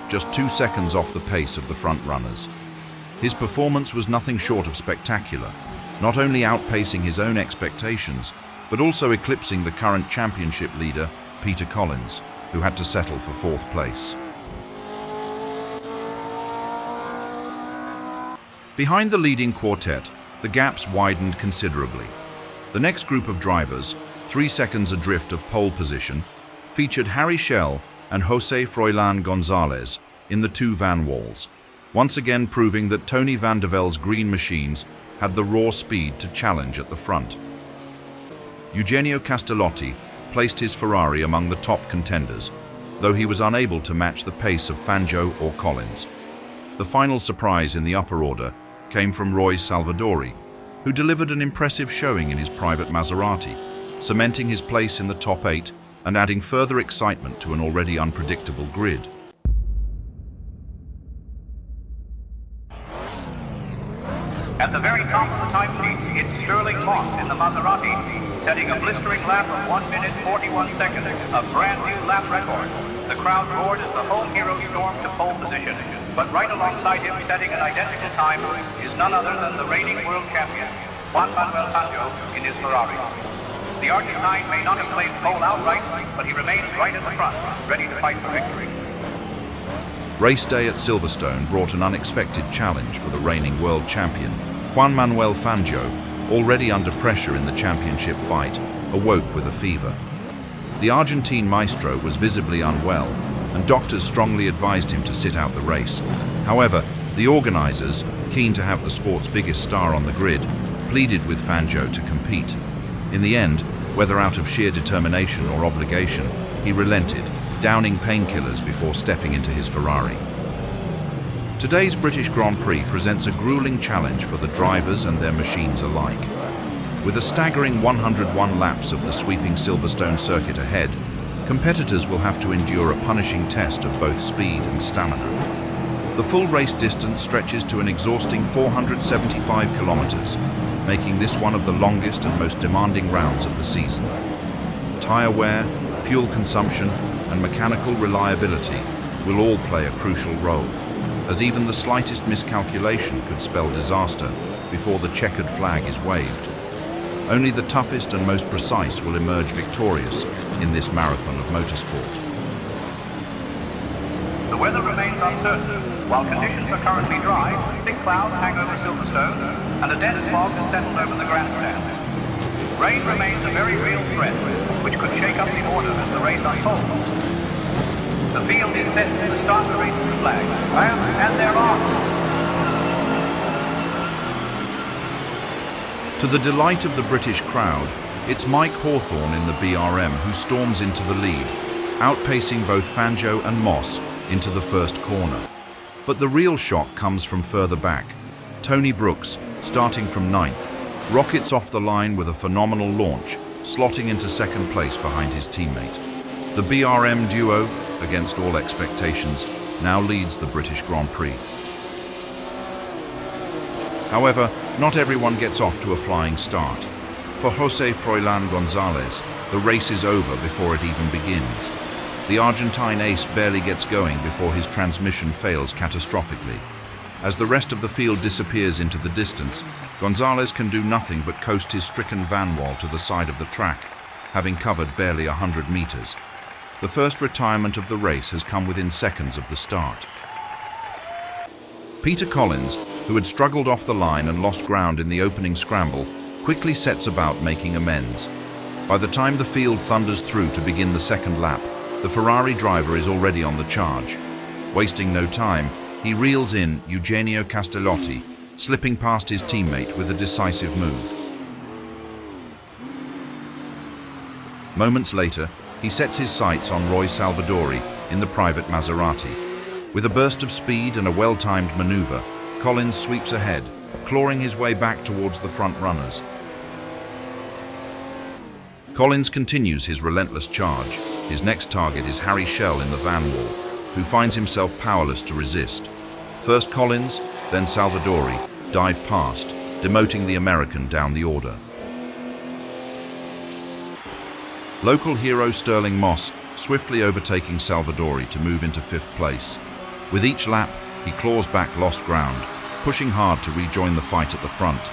just 2 seconds off the pace of the front runners. His performance was nothing short of spectacular, not only outpacing his own expectations, but also eclipsing the current championship leader, Peter Collins, who had to settle for 4th place. Behind the leading quartet, the gaps widened considerably. The next group of drivers, 3 seconds adrift of pole position, featured 𝔾ℝ𝔼𝕼𝔋𝕼 and José Froilán González in the 2 Vanwalls, once again proving that Tony van der Velde's green machines had the raw speed to challenge at the front. ℾ𝔼𝕼𝕋 placed his Ferrari among the top contenders, though he was unable to match the pace of Fangio or Collins. The final surprise in the upper order came from Roy Salvadori, who delivered an impressive showing in his private Maserati, cementing his place in the top 8 and adding further excitement to an already unpredictable grid. At the very top of the timesheets, it's Stirling Moss in the Maserati, setting a blistering lap of 1 minute 41 seconds, a brand new lap record. The crowd roared as the home hero stormed to pole position, but right alongside him setting an identical time is none other than the reigning world champion, Juan Manuel Fangio in his Ferrari. The Argentine may not have played pole outright, but he remains right at the front, ready to fight for victory. Race day at Silverstone brought an unexpected challenge for the reigning world champion, Juan Manuel Fangio, already under pressure in the championship fight, awoke with a fever. The Argentine maestro was visibly unwell, and doctors strongly advised him to sit out the race. However, the organizers, keen to have the sport's biggest star on the grid, pleaded with Fangio to compete. In the end, whether out of sheer determination or obligation, he relented, downing painkillers before stepping into his Ferrari. Today's British Grand Prix presents a grueling challenge for the drivers and their machines alike. With a staggering 101 laps of the sweeping Silverstone circuit ahead, competitors will have to endure a punishing test of both speed and stamina. The full race distance stretches to an exhausting 475 kilometers, making this one of the longest and most demanding rounds of the season. Tire wear, fuel consumption, and mechanical reliability will all play a crucial role, as even the slightest miscalculation could spell disaster before the checkered flag is waved. Only the toughest and most precise will emerge victorious in this marathon of motorsport. The weather remains uncertain. While conditions are currently dry, thick clouds hang over Silverstone and a dense fog has settled over the grandstand. Rain remains a very real threat, which could shake up the order as the race unfolds. The field is set to the start of the race with the flag, and there are. To the delight of the British crowd, it's Mike Hawthorne in the BRM who storms into the lead, outpacing both Fangio and Moss into the first corner. But the real shock comes from further back. Tony Brooks, starting from 9th, rockets off the line with a phenomenal launch, slotting into second place behind his teammate. The BRM duo, against all expectations, now leads the British Grand Prix. However, not everyone gets off to a flying start. For José Froilán González, the race is over before it even begins. The Argentine ace barely gets going before his transmission fails catastrophically. As the rest of the field disappears into the distance, González can do nothing but coast his stricken Vanwall to the side of the track, having covered barely 100 meters. The first retirement of the race has come within seconds of the start. Peter Collins, who had struggled off the line and lost ground in the opening scramble, quickly sets about making amends. By the time the field thunders through to begin the second lap, the Ferrari driver is already on the charge. Wasting no time, he reels in 𝔾ℝ𝔼𝕼𝕋, slipping past his teammate with a decisive move. Moments later, he sets his sights on Roy Salvadori in the private Maserati. With a burst of speed and a well-timed maneuver, Collins sweeps ahead, clawing his way back towards the front runners. Collins continues his relentless charge. His next target is 𝔾ℝ𝔼𝕼𝕋 in the Vanwall, who finds himself powerless to resist. First Collins, then Salvadori dive past, demoting the American down the order. Local hero Stirling Moss swiftly overtaking Salvadori to move into 5th place. With each lap, he claws back lost ground, pushing hard to rejoin the fight at the front.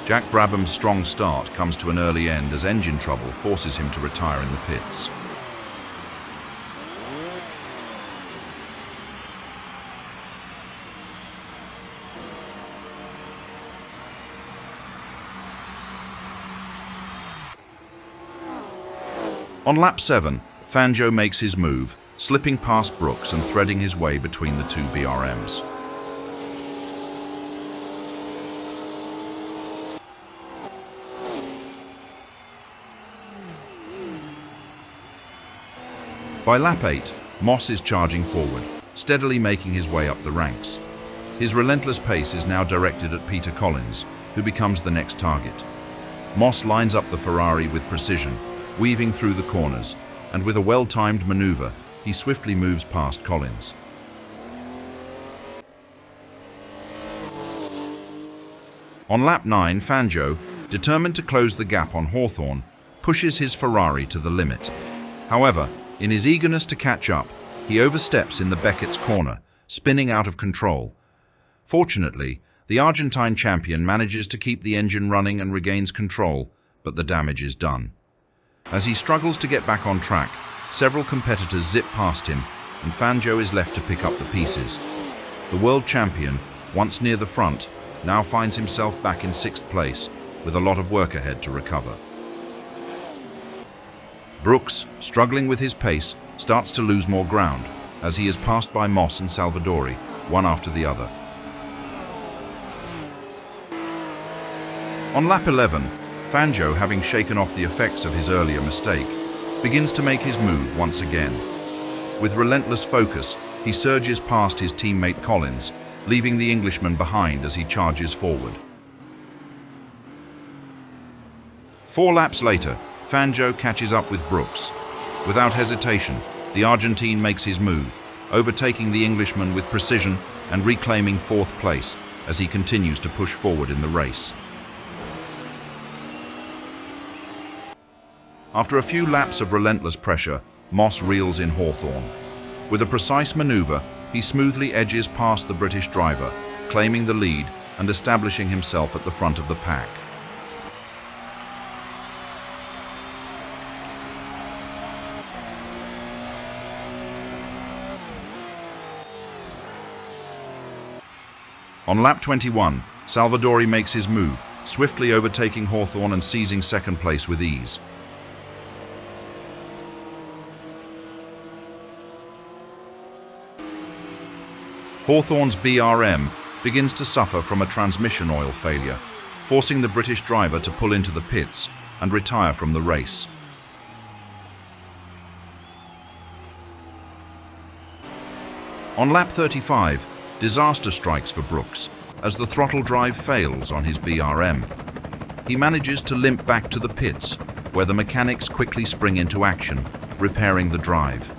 Jack Brabham's strong start comes to an early end as engine trouble forces him to retire in the pits. On lap 7, Fangio makes his move, slipping past Brooks and threading his way between the two BRMs. By lap 8, Moss is charging forward, steadily making his way up the ranks. His relentless pace is now directed at Peter Collins, who becomes the next target. Moss lines up the Ferrari with precision, weaving through the corners, and with a well-timed maneuver, he swiftly moves past Collins. On lap 9, Fangio, determined to close the gap on Hawthorne, pushes his Ferrari to the limit. However, in his eagerness to catch up, he oversteps in the Beckett's corner, spinning out of control. Fortunately, the Argentine champion manages to keep the engine running and regains control, but the damage is done. As he struggles to get back on track, several competitors zip past him, and Fangio is left to pick up the pieces. The world champion, once near the front, now finds himself back in sixth place, with a lot of work ahead to recover. Brooks, struggling with his pace, starts to lose more ground, as he is passed by Moss and Salvadori, one after the other. On lap 11, Fangio, having shaken off the effects of his earlier mistake, begins to make his move once again. With relentless focus, he surges past his teammate Collins, leaving the Englishman behind as he charges forward. 4 laps later, Fangio catches up with Brooks. Without hesitation, the Argentine makes his move, overtaking the Englishman with precision and reclaiming 4th place as he continues to push forward in the race. After a few laps of relentless pressure, Moss reels in Hawthorn. With a precise maneuver, he smoothly edges past the British driver, claiming the lead and establishing himself at the front of the pack. On lap 21, Salvadori makes his move, swiftly overtaking Hawthorn and seizing 2nd place with ease. Hawthorn's BRM begins to suffer from a transmission oil failure, forcing the British driver to pull into the pits and retire from the race. On lap 35, disaster strikes for Brooks as the throttle drive fails on his BRM. He manages to limp back to the pits, where the mechanics quickly spring into action, repairing the drive.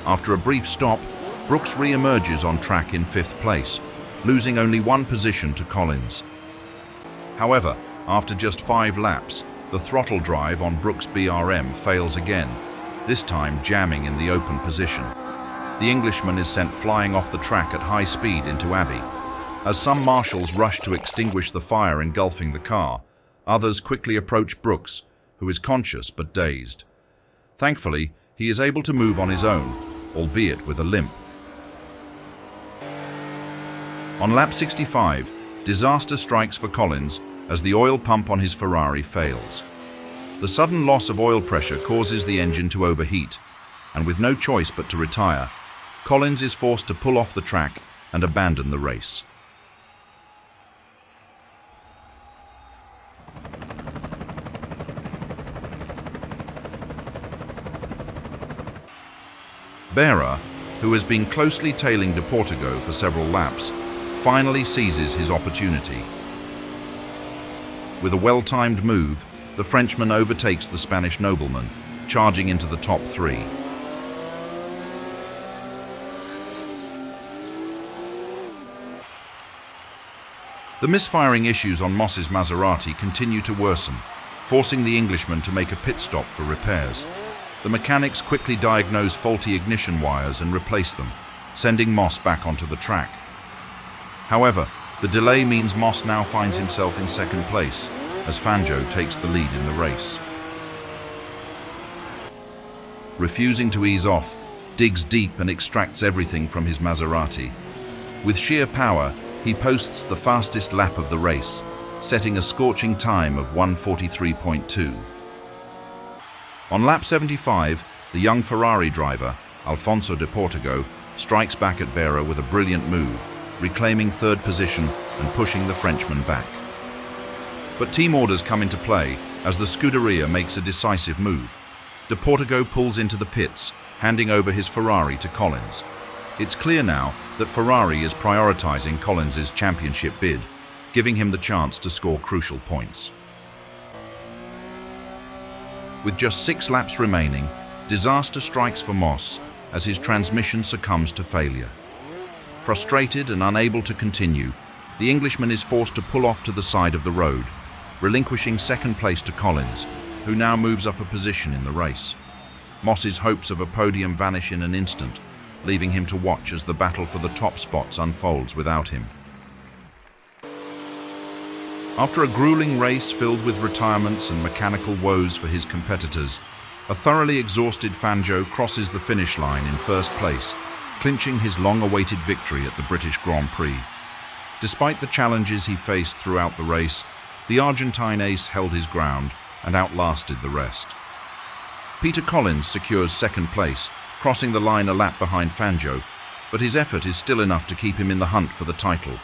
After a brief stop, Brooks re-emerges on track in 5th place, losing only 1 position to Collins. However, after just 5 laps, the throttle drive on Brooks' BRM fails again, this time jamming in the open position. The Englishman is sent flying off the track at high speed into Abbey. As some marshals rush to extinguish the fire engulfing the car, others quickly approach Brooks, who is conscious but dazed. Thankfully, he is able to move on his own, albeit with a limp. On lap 65, disaster strikes for Collins as the oil pump on his Ferrari fails. The sudden loss of oil pressure causes the engine to overheat, and with no choice but to retire, Collins is forced to pull off the track and abandon the race. Behra, who has been closely tailing 𝔻℻𝔼𝕋 for several laps, finally seizes his opportunity. With a well-timed move, the Frenchman overtakes the Spanish nobleman, charging into the top 3. The misfiring issues on Moss's Maserati continue to worsen, forcing the Englishman to make a pit stop for repairs. The mechanics quickly diagnose faulty ignition wires and replace them, sending Moss back onto the track. However, the delay means Moss now finds himself in 2nd place, as Fangio takes the lead in the race. Refusing to ease off, digs deep and extracts everything from his Maserati. With sheer power, he posts the fastest lap of the race, setting a scorching time of 1:43.2. On lap 75, the young Ferrari driver, Alfonso de Portigo, strikes back at Behra with a brilliant move, reclaiming 3rd position and pushing the Frenchman back. But team orders come into play as the Scuderia makes a decisive move. De Portigo pulls into the pits, handing over his Ferrari to Collins. It's clear now that Ferrari is prioritizing Collins's championship bid, giving him the chance to score crucial points. With just 6 laps remaining, disaster strikes for Moss as his transmission succumbs to failure. Frustrated and unable to continue, the Englishman is forced to pull off to the side of the road, relinquishing 2nd place to Collins, who now moves up a position in the race. Moss's hopes of a podium vanish in an instant, leaving him to watch as the battle for the top spots unfolds without him. After a grueling race filled with retirements and mechanical woes for his competitors, a thoroughly exhausted Fangio crosses the finish line in 1st place, clinching his long-awaited victory at the British Grand Prix. Despite the challenges he faced throughout the race, the Argentine ace held his ground and outlasted the rest. Peter Collins secures second place, crossing the line a lap behind Fangio, but his effort is still enough to keep him in the hunt for the title.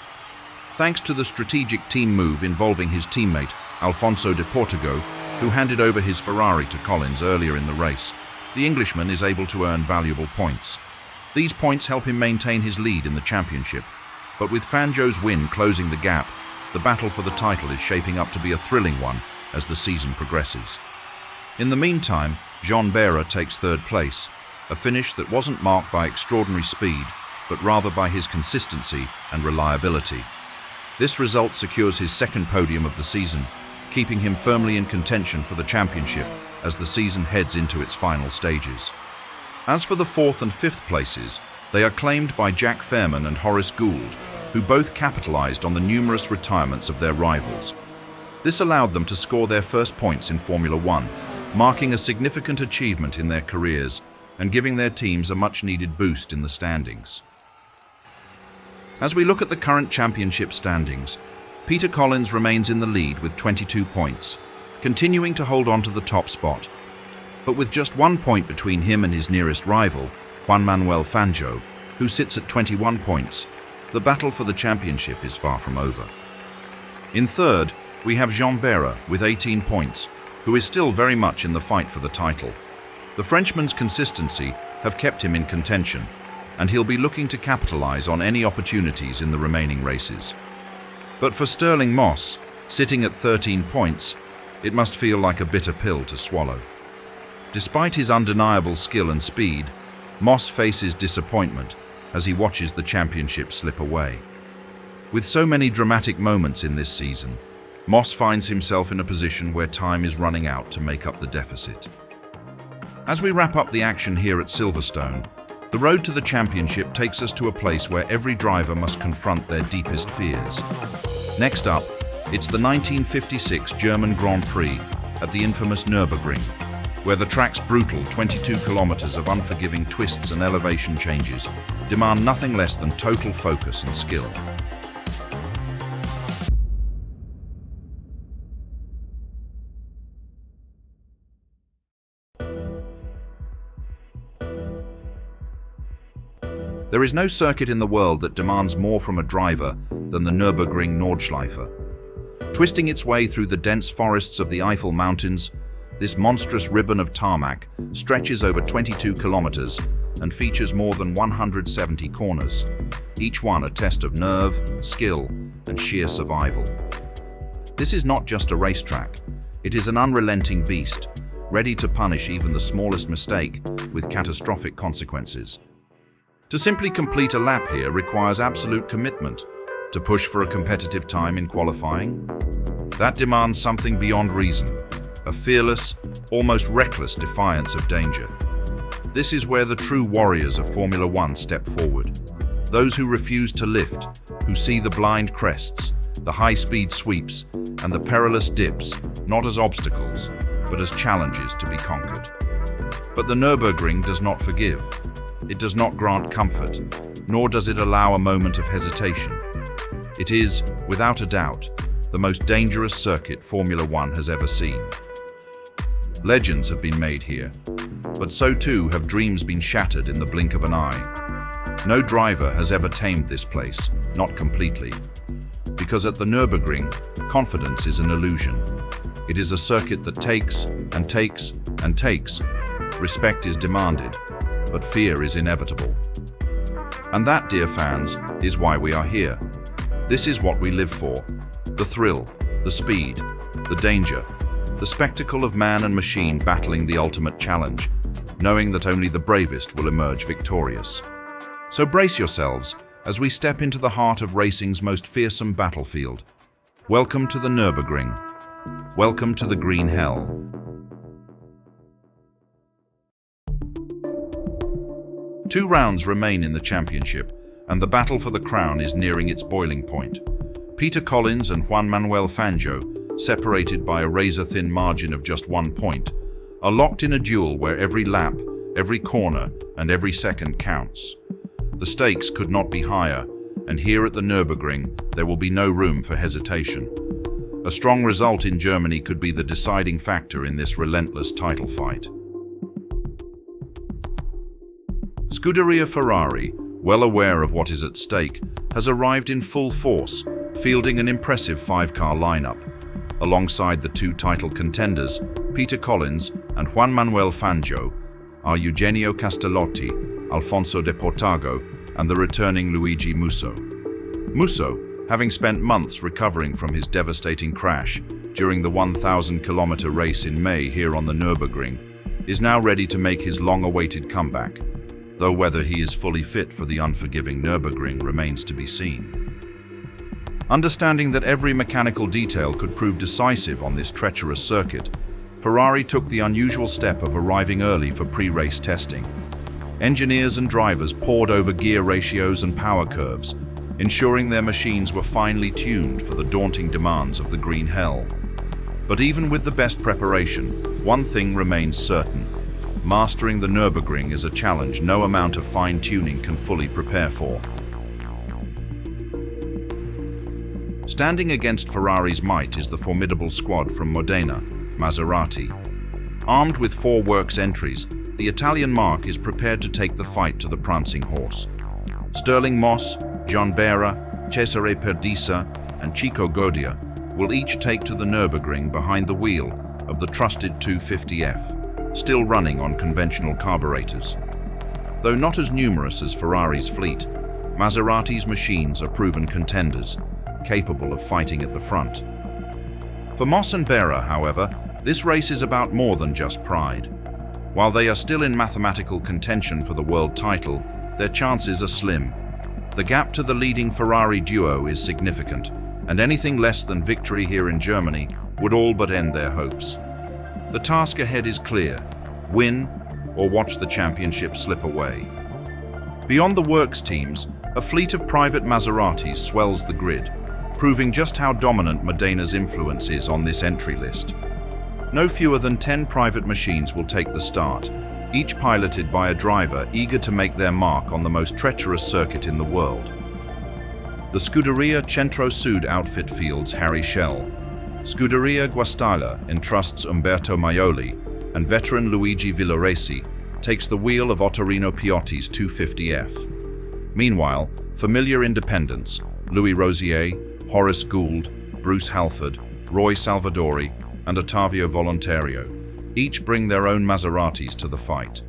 Thanks to the strategic team move involving his teammate, 𝔼𝔼𝕼𝕋𝕼𝕼, who handed over his Ferrari to Collins earlier in the race, the Englishman is able to earn valuable points. These points help him maintain his lead in the championship, but with Fangio's win closing the gap, the battle for the title is shaping up to be a thrilling one as the season progresses. In the meantime, Juan Behra takes third place, a finish that wasn't marked by extraordinary speed, but rather by his consistency and reliability. This result secures his second podium of the season, keeping him firmly in contention for the championship as the season heads into its final stages. As for the fourth and fifth places, they are claimed by Jack Fairman and Horace Gould, who both capitalized on the numerous retirements of their rivals. This allowed them to score their first points in Formula One, marking a significant achievement in their careers and giving their teams a much-needed boost in the standings. As we look at the current championship standings, Peter Collins remains in the lead with 22 points, continuing to hold on to the top spot. But with just 1 point between him and his nearest rival, Manuel Fangio, who sits at 21 points, the battle for the championship is far from over. In third, we have Juan Behra with 18 points, who is still very much in the fight for the title. The Frenchman's consistency have kept him in contention, and he'll be looking to capitalize on any opportunities in the remaining races. But for 𝔼𝕼𝕋𝕼𝕼, sitting at 13 points, it must feel like a bitter pill to swallow. Despite his undeniable skill and speed, Moss faces disappointment as he watches the championship slip away. With so many dramatic moments in this season, Moss finds himself in a position where time is running out to make up the deficit. As we wrap up the action here at Silverstone, the road to the championship takes us to a place where every driver must confront their deepest fears. Next up, it's the 1956 German Grand Prix at the infamous Nürburgring, where the track's brutal 22 kilometers of unforgiving twists and elevation changes demand nothing less than total focus and skill. There is no circuit in the world that demands more from a driver than the Nürburgring Nordschleife. Twisting its way through the dense forests of the Eifel Mountains, this monstrous ribbon of tarmac stretches over 22 kilometers and features more than 170 corners, each one a test of nerve, skill, and sheer survival. This is not just a racetrack, it is an unrelenting beast, ready to punish even the smallest mistake with catastrophic consequences. To simply complete a lap here requires absolute commitment. To push for a competitive time in qualifying, that demands something beyond reason, a fearless, almost reckless defiance of danger. This is where the true warriors of Formula One step forward. Those who refuse to lift, who see the blind crests, the high-speed sweeps, and the perilous dips not as obstacles, but as challenges to be conquered. But the Nürburgring does not forgive. It does not grant comfort, nor does it allow a moment of hesitation. It is, without a doubt, the most dangerous circuit Formula One has ever seen. Legends have been made here, but so too have dreams been shattered in the blink of an eye. No driver has ever tamed this place, not completely. Because at the Nürburgring, confidence is an illusion. It is a circuit that takes and takes and takes. Respect is demanded, but fear is inevitable. And that, dear fans, is why we are here. This is what we live for. The thrill, the speed, the danger, the spectacle of man and machine battling the ultimate challenge, knowing that only the bravest will emerge victorious. So brace yourselves as we step into the heart of racing's most fearsome battlefield. Welcome to the Nürburgring. Welcome to the Green Hell. Two rounds remain in the championship, and the battle for the crown is nearing its boiling point. Peter Collins and Juan Manuel Fangio, separated by a razor-thin margin of just 1 point, are locked in a duel where every lap, every corner, and every second counts. The stakes could not be higher, and here at the Nürburgring, there will be no room for hesitation. A strong result in Germany could be the deciding factor in this relentless title fight. Scuderia Ferrari, well aware of what is at stake, has arrived in full force, fielding an impressive 5-car lineup. Alongside the two title contenders, Peter Collins and Juan Manuel Fangio, are 𝔾ℼ𝔼𝕼𝕋𝕝, Alfonso de Portago, and the returning Luigi Musso. Musso, having spent months recovering from his devastating crash during the 1,000-kilometer race in May here on the Nürburgring, is now ready to make his long-awaited comeback, though whether he is fully fit for the unforgiving Nürburgring remains to be seen. Understanding that every mechanical detail could prove decisive on this treacherous circuit, Ferrari took the unusual step of arriving early for pre-race testing. Engineers and drivers pored over gear ratios and power curves, ensuring their machines were finely tuned for the daunting demands of the green hell. But even with the best preparation, one thing remains certain. Mastering the Nürburgring is a challenge no amount of fine-tuning can fully prepare for. Standing against Ferrari's might is the formidable squad from Modena, Maserati. Armed with 4 works entries, the Italian marque is prepared to take the fight to the prancing horse. Stirling Moss, John Behra, Cesare Perdisa, and Chico Godia will each take to the Nürburgring behind the wheel of the trusted 250F, still running on conventional carburetors. Though not as numerous as Ferrari's fleet, Maserati's machines are proven contenders, capable of fighting at the front. For Moss and Behra, however, this race is about more than just pride. While they are still in mathematical contention for the world title, their chances are slim. The gap to the leading Ferrari duo is significant, and anything less than victory here in Germany would all but end their hopes. The task ahead is clear: win or watch the championship slip away. Beyond the works teams, a fleet of private Maseratis swells the grid, proving just how dominant Modena's influence is on this entry list. No fewer than 10 private machines will take the start, each piloted by a driver eager to make their mark on the most treacherous circuit in the world. The Scuderia Centro-Sud outfit fields Harry Schell. Scuderia Guastalla entrusts Umberto Maioli, and veteran Luigi Villoresi takes the wheel of Ottorino Piotti's 250F. Meanwhile, familiar independents, Louis Rosier, Horace Gould, Bruce Halford, Roy Salvadori, and Ottavio Volontario each bring their own Maseratis to the fight.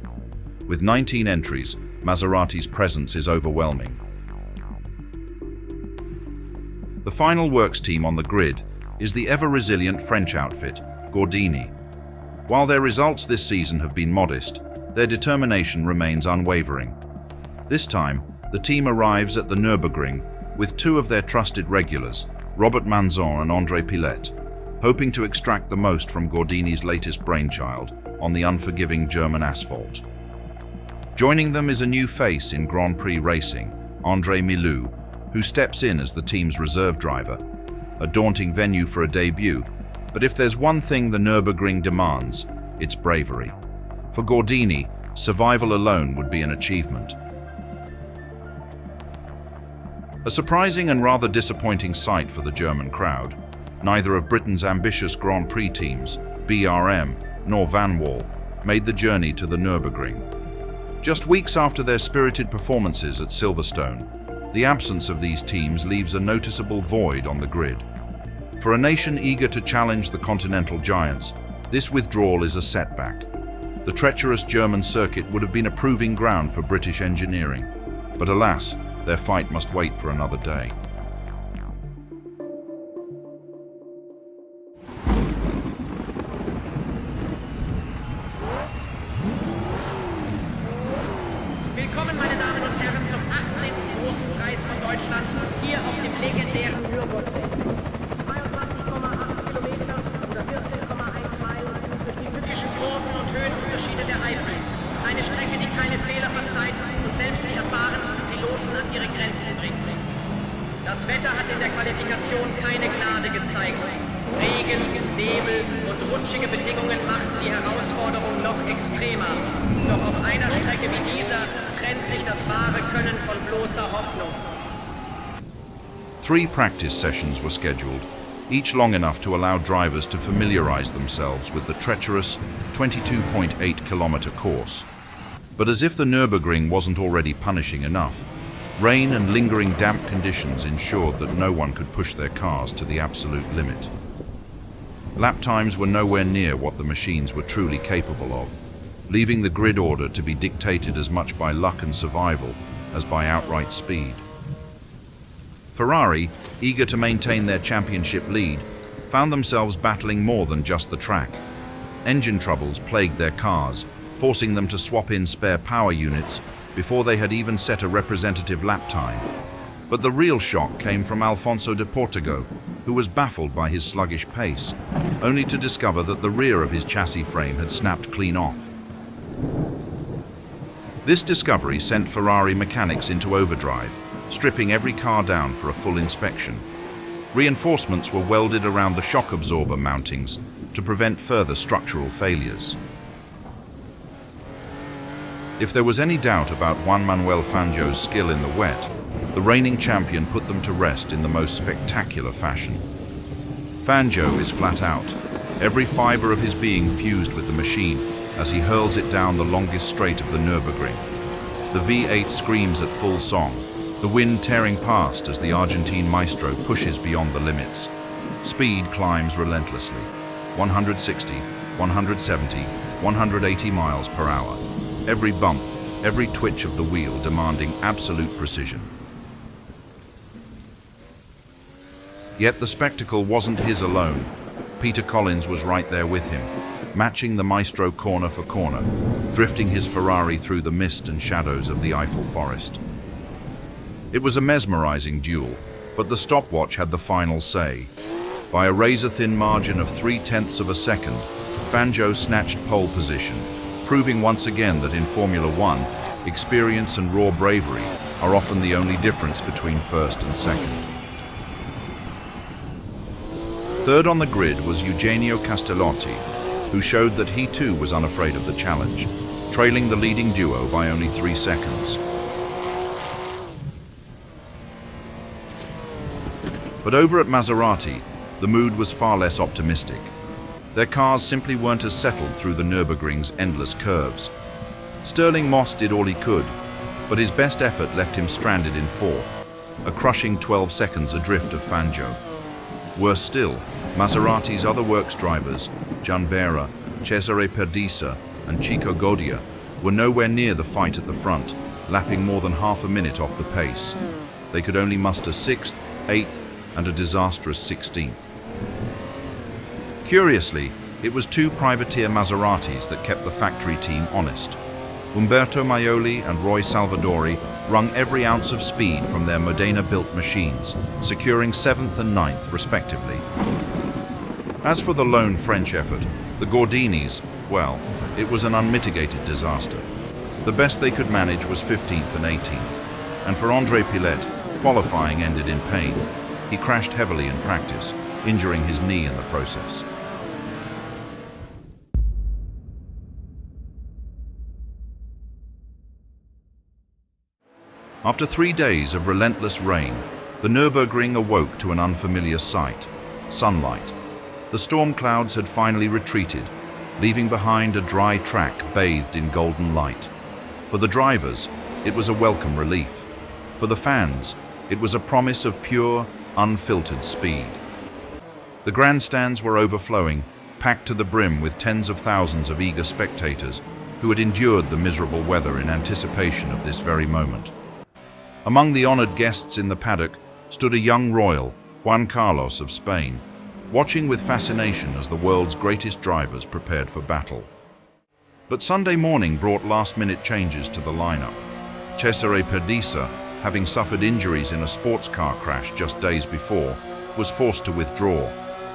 With 19 entries, Maserati's presence is overwhelming. The final works team on the grid is the ever-resilient French outfit, Gordini. While their results this season have been modest, their determination remains unwavering. This time, the team arrives at the Nürburgring with 2 of their trusted regulars, Robert Manzon and André Pilet, hoping to extract the most from Gordini's latest brainchild on the unforgiving German asphalt. Joining them is a new face in Grand Prix racing, André 𝔼𝕼𝕋, who steps in as the team's reserve driver. A daunting venue for a debut, but if there's one thing the Nürburgring demands, it's bravery. For Gordini, survival alone would be an achievement. A surprising and rather disappointing sight for the German crowd. Neither of Britain's ambitious Grand Prix teams, BRM nor Vanwall, made the journey to the Nürburgring. Just weeks after their spirited performances at Silverstone, the absence of these teams leaves a noticeable void on the grid. For a nation eager to challenge the continental giants, this withdrawal is a setback. The treacherous German circuit would have been a proving ground for British engineering, but alas, their fight must wait for another day. Willkommen, meine Damen und Herren, zum 18. Großen Preis von Deutschland, hier auf dem legendären Nürburgring. 22,8 Kilometer oder 14,1 Meilen durch die tückischen Kurven und Höhenunterschiede der Eifel. Eine Strecke, die keine Fehler verzeiht und selbst die erfahrensten Piloten an ihre Grenzen bringt. Das Wetter hat in der Qualifikation keine Gnade gezeigt. Regen, Nebel und rutschige Bedingungen machten die Herausforderung noch extremer. Doch auf einer Strecke wie dieser trennt sich das wahre Können von bloßer Hoffnung. 3 practice sessions were scheduled, each long enough to allow drivers to familiarize themselves with the treacherous 22.8-kilometer course. But as if the Nürburgring wasn't already punishing enough, rain and lingering damp conditions ensured that no one could push their cars to the absolute limit. Lap times were nowhere near what the machines were truly capable of, leaving the grid order to be dictated as much by luck and survival as by outright speed. Ferrari, eager to maintain their championship lead, found themselves battling more than just the track. Engine troubles plagued their cars, forcing them to swap in spare power units before they had even set a representative lap time. But the real shock came from Alfonso de Portigo, who was baffled by his sluggish pace, only to discover that the rear of his chassis frame had snapped clean off. This discovery sent Ferrari mechanics into overdrive, stripping every car down for a full inspection. Reinforcements were welded around the shock absorber mountings to prevent further structural failures. If there was any doubt about Juan Manuel Fangio's skill in the wet, the reigning champion put them to rest in the most spectacular fashion. Fangio is flat out, every fiber of his being fused with the machine as he hurls it down the longest straight of the Nürburgring. The V8 screams at full song, the wind tearing past as the Argentine maestro pushes beyond the limits. Speed climbs relentlessly, 160, 170, 180 miles per hour. Every bump, every twitch of the wheel demanding absolute precision. Yet the spectacle wasn't his alone. Peter Collins was right there with him, matching the maestro corner for corner, drifting his Ferrari through the mist and shadows of the Eiffel Forest. It was a mesmerizing duel, but the stopwatch had the final say. By a razor-thin margin of 0.3 of a second, Fangio snatched pole position, proving once again that in Formula One, experience and raw bravery are often the only difference between first and second. Third on the grid was Eugenio Castellotti, who showed that he too was unafraid of the challenge, trailing the leading duo by only 3 seconds. But over at Maserati, the mood was far less optimistic. Their cars simply weren't as settled through the Nürburgring's endless curves. 𝔼𝔼𝕋𝕀ℕ𝔼𝕋 did all he could, but his best effort left him stranded in 4th, a crushing 12 seconds adrift of Fangio. Worse still, Maserati's other works drivers, Juan Behra, Cesare Perdisa, and Chico Godia, were nowhere near the fight at the front, lapping more than half a minute off the pace. They could only muster 6th, 8th, and a disastrous 16th. Curiously, it was 2 privateer Maseratis that kept the factory team honest. Umberto Maioli and Roy Salvadori wrung every ounce of speed from their Modena-built machines, securing 7th and 9th respectively. As for the lone French effort, the Gordinis, well, it was an unmitigated disaster. The best they could manage was 15th and 18th, and for André Pilet, qualifying ended in pain. He crashed heavily in practice, injuring his knee in the process. After 3 days of relentless rain, the Nürburgring awoke to an unfamiliar sight: sunlight. The storm clouds had finally retreated, leaving behind a dry track bathed in golden light. For the drivers, it was a welcome relief. For the fans, it was a promise of pure, unfiltered speed. The grandstands were overflowing, packed to the brim with tens of thousands of eager spectators who had endured the miserable weather in anticipation of this very moment. Among the honored guests in the paddock stood a young royal, Juan Carlos of Spain, watching with fascination as the world's greatest drivers prepared for battle. But Sunday morning brought last-minute changes to the lineup. Cesare Perdisa, having suffered injuries in a sports car crash just days before, was forced to withdraw,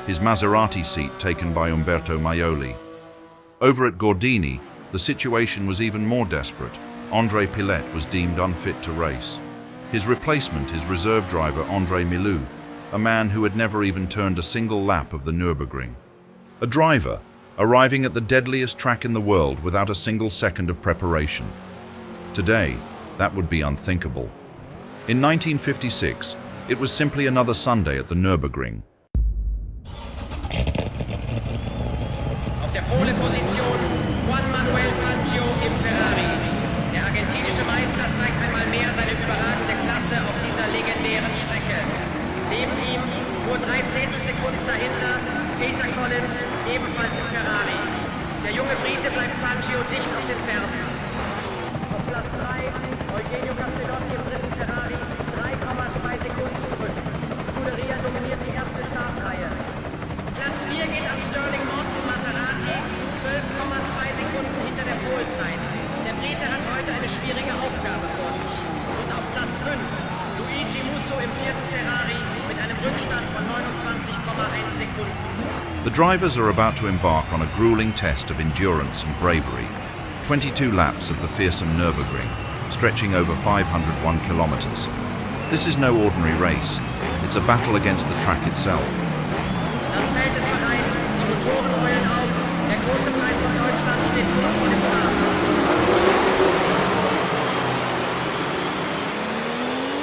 his Maserati seat taken by Umberto Maioli. Over at Gordini, the situation was even more desperate. André Pilet was deemed unfit to race. His replacement is reserve driver André Milou, a man who had never even turned a single lap of the Nürburgring. A driver arriving at the deadliest track in the world without a single second of preparation. Today, that would be unthinkable. In 1956, It was simply another Sunday at the Nürburgring. Auf der Pole-Position Juan Manuel Fangio im Ferrari. Der argentinische Meister zeigt einmal mehr seine überragende Klasse auf dieser legendären Strecke. Neben ihm, nur 3 Zehntelsekunden dahinter, 𝔾𝕋, ebenfalls im Ferrari. Der junge Brite bleibt Fangio dicht auf den Fersen. Auf Platz 3, 𝔾ℝ𝔼𝕼𝕋𝕍𝕋 im dritten Ferrari, 3,2 Sekunden zurück. Scuderia dominiert die erste Startreihe. Platz 4 geht an Stirling im Maserati, 12,2 Sekunden hinter der Polezeit. Der Brite hat heute eine schwierige Aufgabe vor sich. Und auf Platz 5, 𝔾ℝ𝔼𝕼𝕋𝕍𝕋 im vierten Ferrari mit einem Rückstand von 29,1 Sekunden. The drivers are about to embark on a grueling test of endurance and bravery. 22 laps of the fearsome Nürburgring, stretching over 501 kilometers. This is no ordinary race. It's a battle against the track itself. Das Feld ist bereit, die Motoren heulen auf. Der große Preis von Deutschland steht kurz vor dem Start.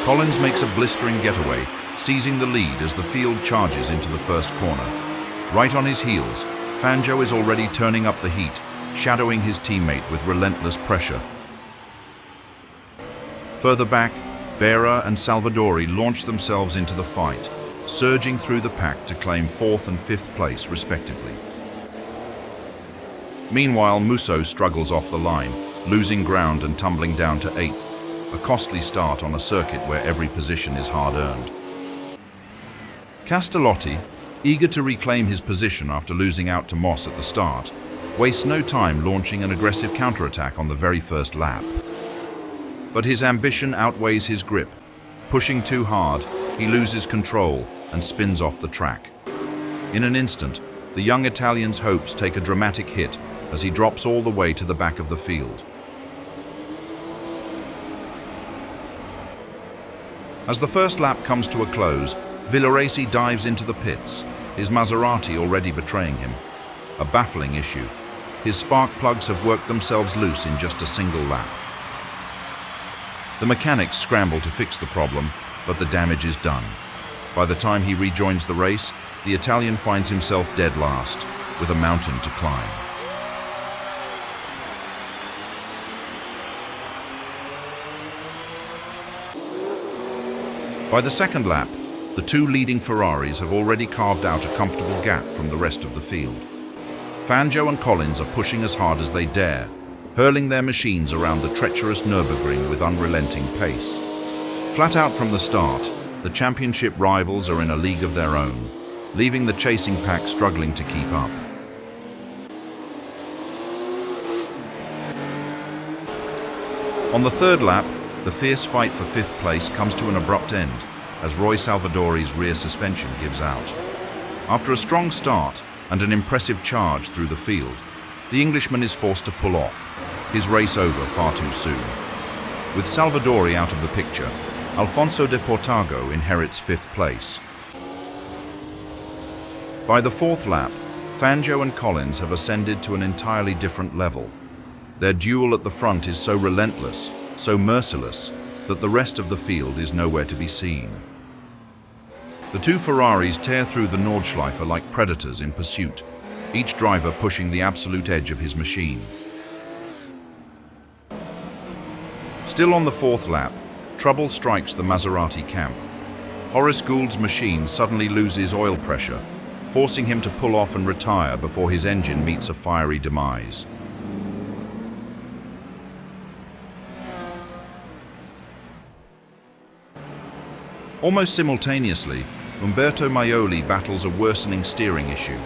Collins makes a blistering getaway, seizing the lead as the field charges into the first corner. Right on his heels, Fangio is already turning up the heat, shadowing his teammate with relentless pressure. Further back, Behra and Salvadori launch themselves into the fight, surging through the pack to claim 4th and 5th place respectively. Meanwhile, Musso struggles off the line, losing ground and tumbling down to 8th, a costly start on a circuit where every position is hard-earned. 𝔾𝕼𝕼𝕋, eager to reclaim his position after losing out to Moss at the start, wastes no time launching an aggressive counterattack on the very first lap. But his ambition outweighs his grip. Pushing too hard, he loses control and spins off the track. In an instant, the young Italian's hopes take a dramatic hit as he drops all the way to the back of the field. As the first lap comes to a close, Villoresi dives into the pits, his Maserati already betraying him. A baffling issue. His spark plugs have worked themselves loose in just a single lap. The mechanics scramble to fix the problem, but the damage is done. By the time he rejoins the race, the Italian finds himself dead last, with a mountain to climb. By the second lap, the 2 leading Ferraris have already carved out a comfortable gap from the rest of the field. Fangio and Collins are pushing as hard as they dare, hurling their machines around the treacherous Nürburgring with unrelenting pace. Flat out from the start, the championship rivals are in a league of their own, leaving the chasing pack struggling to keep up. On the third lap, the fierce fight for 5th place comes to an abrupt end as Roy Salvadori's rear suspension gives out. After a strong start and an impressive charge through the field, the Englishman is forced to pull off, his race over far too soon. With Salvadori out of the picture, Alfonso de Portago inherits 5th place. By the 4th lap, Fangio and Collins have ascended to an entirely different level. Their duel at the front is so relentless, so merciless, that the rest of the field is nowhere to be seen. The 2 Ferraris tear through the Nordschleife like predators in pursuit, each driver pushing the absolute edge of his machine. Still on the 4th lap, trouble strikes the Maserati camp. Horace Gould's machine suddenly loses oil pressure, forcing him to pull off and retire before his engine meets a fiery demise. Almost simultaneously, Umberto Maioli battles a worsening steering issue,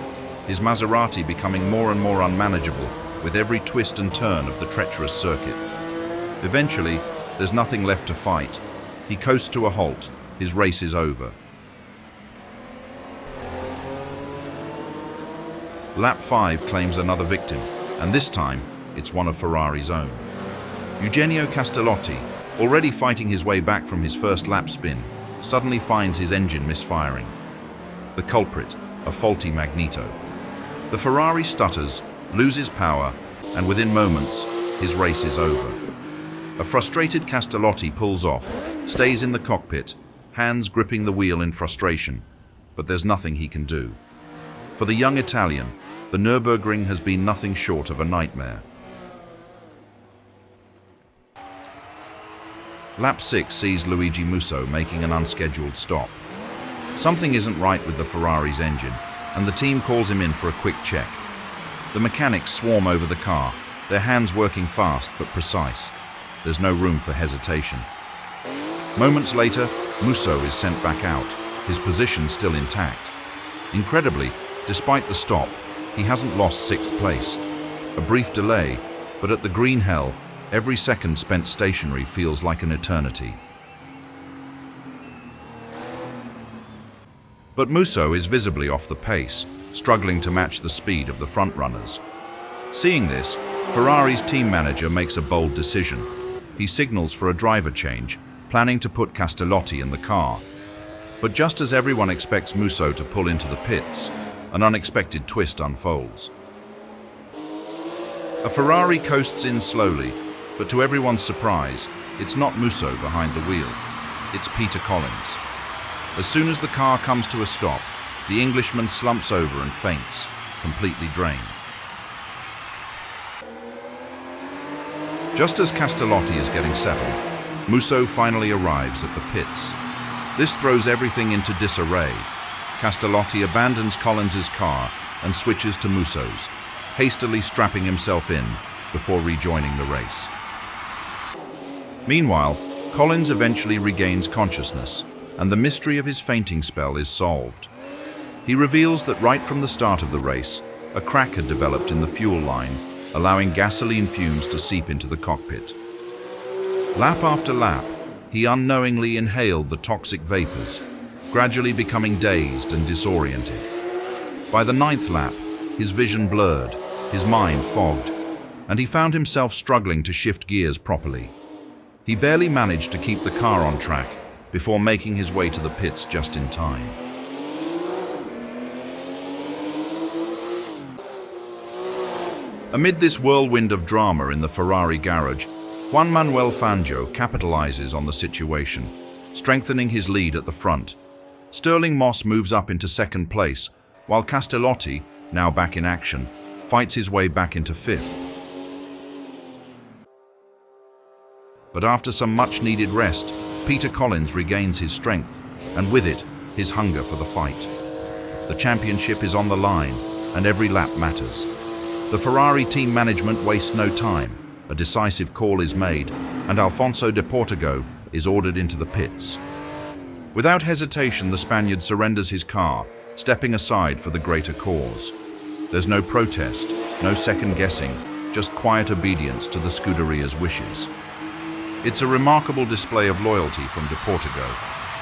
his Maserati becoming more and more unmanageable with every twist and turn of the treacherous circuit. Eventually, there's nothing left to fight. He coasts to a halt. His race is over. Lap 5 claims another victim, and this time, it's one of Ferrari's own. Eugenio Castellotti, already fighting his way back from his first lap spin, suddenly finds his engine misfiring. The culprit, a faulty magneto. The Ferrari stutters, loses power, and within moments, his race is over. A frustrated Castellotti pulls off, stays in the cockpit, hands gripping the wheel in frustration, but there's nothing he can do. For the young Italian, the Nürburgring has been nothing short of a nightmare. Lap 6 sees 𝔼𝔼𝕋𝕼 making an unscheduled stop. Something isn't right with the Ferrari's engine, and the team calls him in for a quick check. The mechanics swarm over the car, their hands working fast but precise. There's no room for hesitation. Moments later, Musso is sent back out, his position still intact. Incredibly, despite the stop, he hasn't lost 6th place. A brief delay, but at the green hell, every second spent stationary feels like an eternity. But Musso is visibly off the pace, struggling to match the speed of the frontrunners. Seeing this, Ferrari's team manager makes a bold decision. He signals for a driver change, planning to put Castellotti in the car. But just as everyone expects Musso to pull into the pits, an unexpected twist unfolds. A Ferrari coasts in slowly, but to everyone's surprise, it's not Musso behind the wheel. It's Peter Collins. As soon as the car comes to a stop, the Englishman slumps over and faints, completely drained. Just as Castellotti is getting settled, Musso finally arrives at the pits. This throws everything into disarray. Castellotti abandons Collins's car and switches to Musso's, hastily strapping himself in before rejoining the race. Meanwhile, Collins eventually regains consciousness, and the mystery of his fainting spell is solved. He reveals that right from the start of the race, a crack had developed in the fuel line, allowing gasoline fumes to seep into the cockpit. Lap after lap, he unknowingly inhaled the toxic vapors, gradually becoming dazed and disoriented. By the 9th lap, his vision blurred, his mind fogged, and he found himself struggling to shift gears properly. He barely managed to keep the car on track before making his way to the pits just in time. Amid this whirlwind of drama in the Ferrari garage, Juan Manuel Fangio capitalizes on the situation, strengthening his lead at the front. Stirling Moss moves up into 2nd place, while Castellotti, now back in action, fights his way back into 5th. But after some much-needed rest, Peter Collins regains his strength, and with it, his hunger for the fight. The championship is on the line, and every lap matters. The Ferrari team management wastes no time. A decisive call is made, and Alfonso de Portigo is ordered into the pits. Without hesitation, the Spaniard surrenders his car, stepping aside for the greater cause. There's no protest, no second-guessing, just quiet obedience to the Scuderia's wishes. It's a remarkable display of loyalty from de Portigo,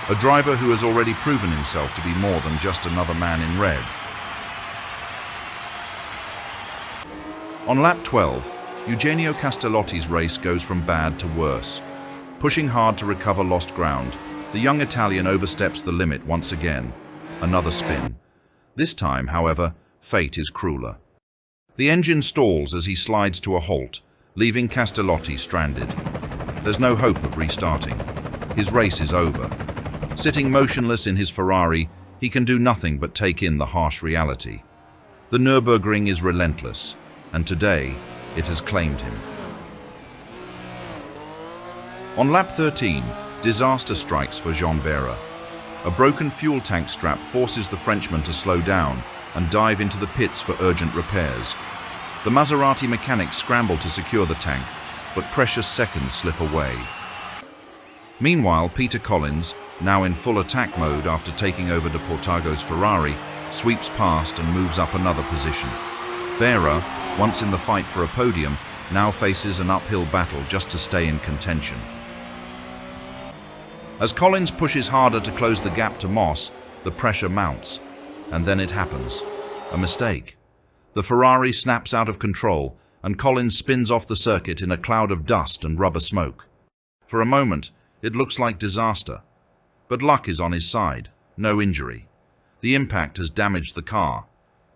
a driver who has already proven himself to be more than just another man in red. On lap 12, Eugenio Castellotti's race goes from bad to worse. Pushing hard to recover lost ground, the young Italian oversteps the limit once again. Another spin. This time, however, fate is crueler. The engine stalls as he slides to a halt, leaving Castellotti stranded. There's no hope of restarting. His race is over. Sitting motionless in his Ferrari, he can do nothing but take in the harsh reality. The Nürburgring is relentless, and today, it has claimed him. On lap 13, disaster strikes for Jean Behra. A broken fuel tank strap forces the Frenchman to slow down and dive into the pits for urgent repairs. The Maserati mechanics scramble to secure the tank, but precious seconds slip away. Meanwhile, Peter Collins, now in full attack mode after taking over de Portigo's Ferrari, sweeps past and moves up another position. Behra, once in the fight for a podium, now faces an uphill battle just to stay in contention. As Collins pushes harder to close the gap to Moss, the pressure mounts, and then it happens. A mistake. The Ferrari snaps out of control, and Collins spins off the circuit in a cloud of dust and rubber smoke. For a moment, it looks like disaster. But luck is on his side, no injury. The impact has damaged the car,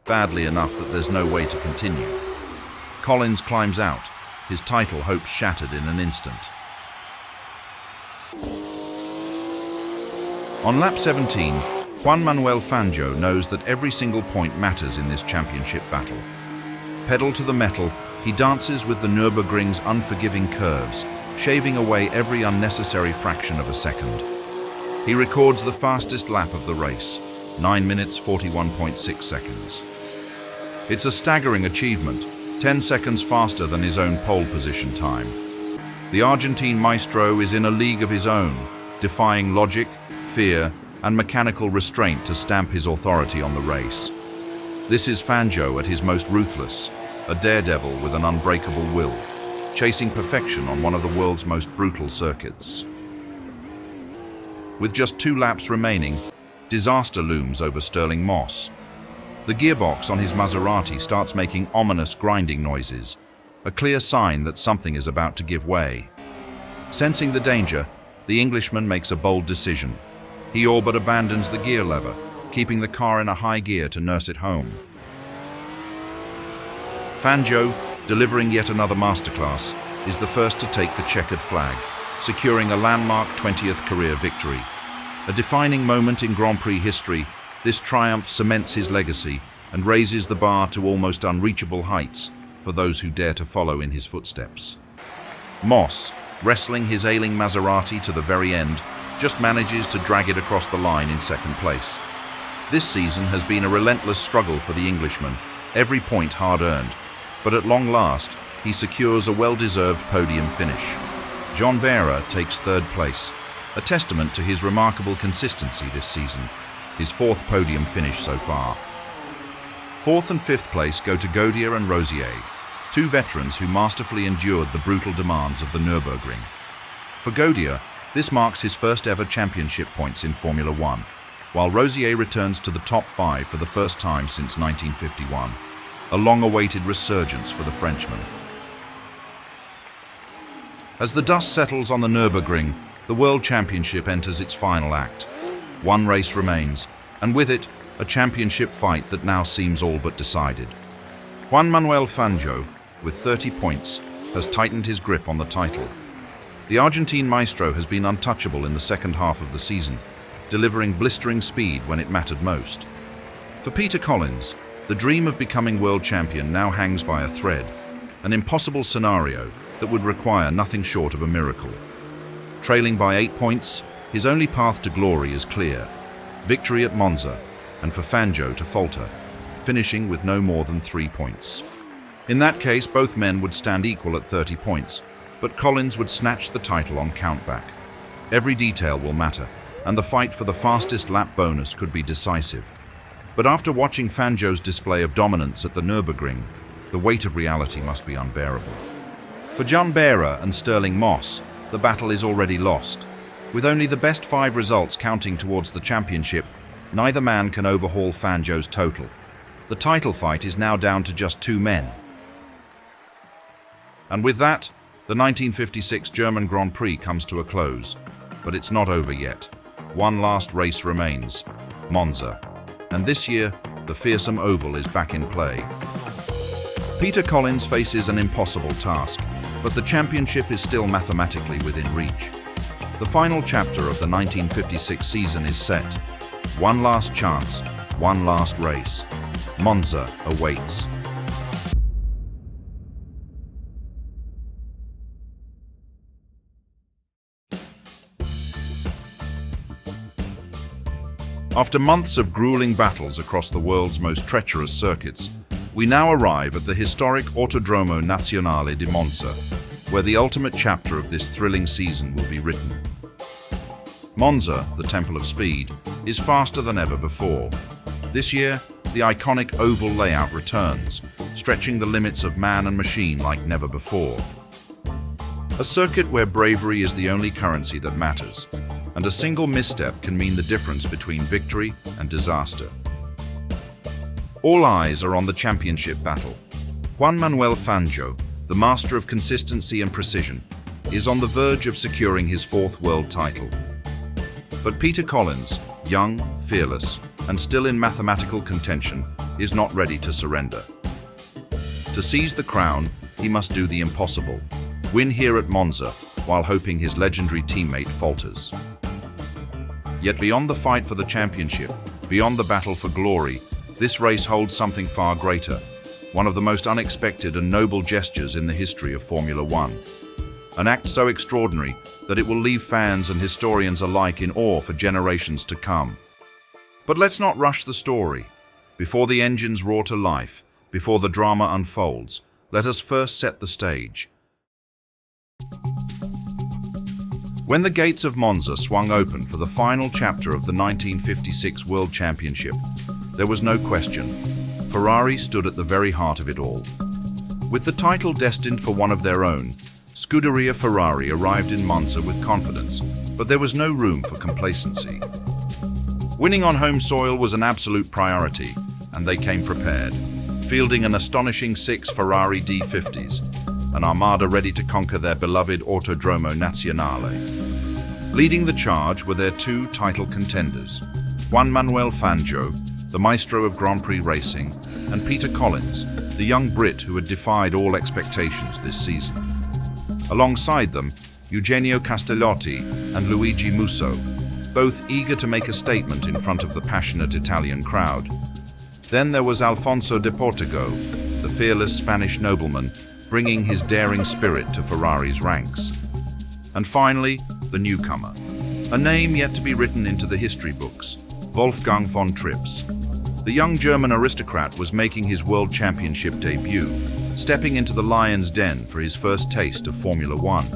badly enough that there's no way to continue. Collins climbs out, his title hopes shattered in an instant. On lap 17, Juan Manuel Fangio knows that every single point matters in this championship battle. Pedal to the metal, he dances with the Nürburgring's unforgiving curves, shaving away every unnecessary fraction of a second. He records the fastest lap of the race, 9 minutes 41.6 seconds. It's a staggering achievement, 10 seconds faster than his own pole position time. The Argentine maestro is in a league of his own, defying logic, fear, and mechanical restraint to stamp his authority on the race. This is Fangio at his most ruthless, a daredevil with an unbreakable will, chasing perfection on one of the world's most brutal circuits. With just 2 laps remaining, disaster looms over Stirling Moss. The gearbox on his Maserati starts making ominous grinding noises, a clear sign that something is about to give way. Sensing the danger, the Englishman makes a bold decision. He all but abandons the gear lever, keeping the car in a high gear to nurse it home. Fangio, delivering yet another masterclass, is the first to take the checkered flag, securing a landmark 20th career victory. A defining moment in Grand Prix history, this triumph cements his legacy and raises the bar to almost unreachable heights for those who dare to follow in his footsteps. Moss, wrestling his ailing Maserati to the very end, just manages to drag it across the line in second place. This season has been a relentless struggle for the Englishman, every point hard-earned, but at long last, he secures a well-deserved podium finish. Joan Behra takes third place, a testament to his remarkable consistency this season, his 4th podium finish so far. 4th and 5th place go to 𝔾ℝ𝔼𝕼𝕋𝕍𝕋, 2 veterans who masterfully endured the brutal demands of the Nürburgring. For 𝔾ℝ𝔼𝕼𝕋, this marks his first ever championship points in Formula One, while Rosier returns to the top 5 for the first time since 1951, a long-awaited resurgence for the Frenchman. As the dust settles on the Nürburgring, the World Championship enters its final act. 1 race remains, and with it, a championship fight that now seems all but decided. Juan Manuel Fangio, with 30 points, has tightened his grip on the title. The Argentine maestro has been untouchable in the second half of the season, delivering blistering speed when it mattered most. For Peter Collins, the dream of becoming world champion now hangs by a thread, an impossible scenario that would require nothing short of a miracle. Trailing by 8 points, his only path to glory is clear: victory at Monza, and for Fangio to falter, finishing with no more than 3 points. In that case, both men would stand equal at 30 points, but Collins would snatch the title on countback. Every detail will matter, and the fight for the fastest lap bonus could be decisive. But after watching Fangio's display of dominance at the Nürburgring, the weight of reality must be unbearable. For Joan Behra and Stirling Moss, the battle is already lost. With only the best 5 results counting towards the championship, neither man can overhaul Fangio's total. The title fight is now down to just 2 men. And with that, the 1956 German Grand Prix comes to a close. But it's not over yet. 1 last race remains: Monza. And this year, the fearsome oval is back in play. Peter Collins faces an impossible task, but the championship is still mathematically within reach. The final chapter of the 1956 season is set. 1 last chance, 1 last race. Monza awaits. After months of grueling battles across the world's most treacherous circuits, we now arrive at the historic Autodromo Nazionale di Monza, where the ultimate chapter of this thrilling season will be written. Monza, the Temple of Speed, is faster than ever before. This year, the iconic oval layout returns, stretching the limits of man and machine like never before. A circuit where bravery is the only currency that matters, and a single misstep can mean the difference between victory and disaster. All eyes are on the championship battle. Juan Manuel Fangio, the master of consistency and precision, is on the verge of securing his 4th world title. But Peter Collins, young, fearless, and still in mathematical contention, is not ready to surrender. To seize the crown, he must do the impossible: win here at Monza, while hoping his legendary teammate falters. Yet beyond the fight for the championship, beyond the battle for glory, this race holds something far greater, one of the most unexpected and noble gestures in the history of Formula One. An act so extraordinary that it will leave fans and historians alike in awe for generations to come. But let's not rush the story. Before the engines roar to life, before the drama unfolds, let us first set the stage. When the gates of Monza swung open for the final chapter of the 1956 World Championship, there was no question. Ferrari stood at the very heart of it all. With the title destined for one of their own, Scuderia Ferrari arrived in Monza with confidence, but there was no room for complacency. Winning on home soil was an absolute priority, and they came prepared, fielding an astonishing 6 Ferrari D50s, an armada ready to conquer their beloved Autodromo Nazionale. Leading the charge were their 2 title contenders, Juan Manuel Fangio, the maestro of Grand Prix racing, and Peter Collins, the young Brit who had defied all expectations this season. Alongside them, 𝔾ℝ𝔼𝕼𝕋𝕝 and Luigi Musso, both eager to make a statement in front of the passionate Italian crowd. Then there was Alfonso de Portigo, the fearless Spanish nobleman, bringing his daring spirit to Ferrari's ranks. And finally, the newcomer, a name yet to be written into the history books, Wolfgang von Trips. The young German aristocrat was making his World Championship debut, stepping into the lion's den for his first taste of Formula One.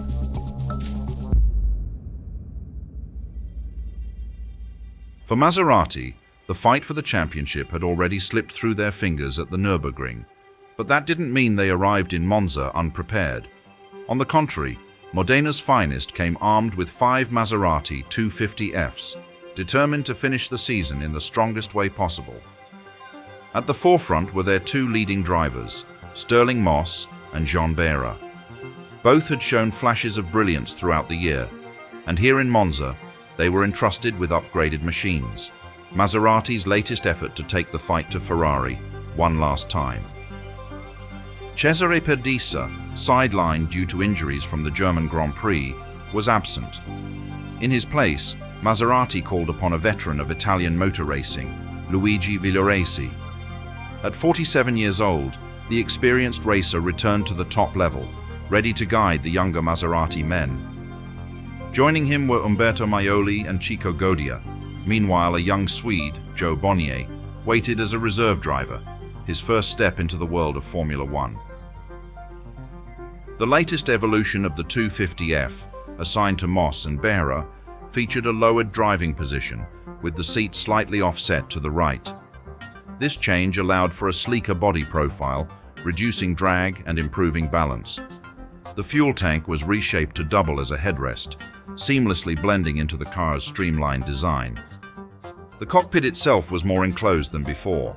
For Maserati, the fight for the championship had already slipped through their fingers at the Nürburgring, but that didn't mean they arrived in Monza unprepared. On the contrary, Modena's finest came armed with 5 Maserati 250Fs, determined to finish the season in the strongest way possible. At the forefront were their 2 leading drivers, Stirling Moss and Jean Behra. Both had shown flashes of brilliance throughout the year, and here in Monza, they were entrusted with upgraded machines, Maserati's latest effort to take the fight to Ferrari one last time. Cesare Perdisa, sidelined due to injuries from the German Grand Prix, was absent. In his place, Maserati called upon a veteran of Italian motor racing, Luigi Villoresi. At 47 years old, the experienced racer returned to the top level, ready to guide the younger Maserati men. Joining him were Umberto Maioli and Chico Godia. Meanwhile, a young Swede, Joe Bonnier, waited as a reserve driver, his first step into the world of Formula One. The latest evolution of the 250F, assigned to Moss and Behra, featured a lowered driving position, with the seat slightly offset to the right. This change allowed for a sleeker body profile, reducing drag and improving balance. The fuel tank was reshaped to double as a headrest, seamlessly blending into the car's streamlined design. The cockpit itself was more enclosed than before.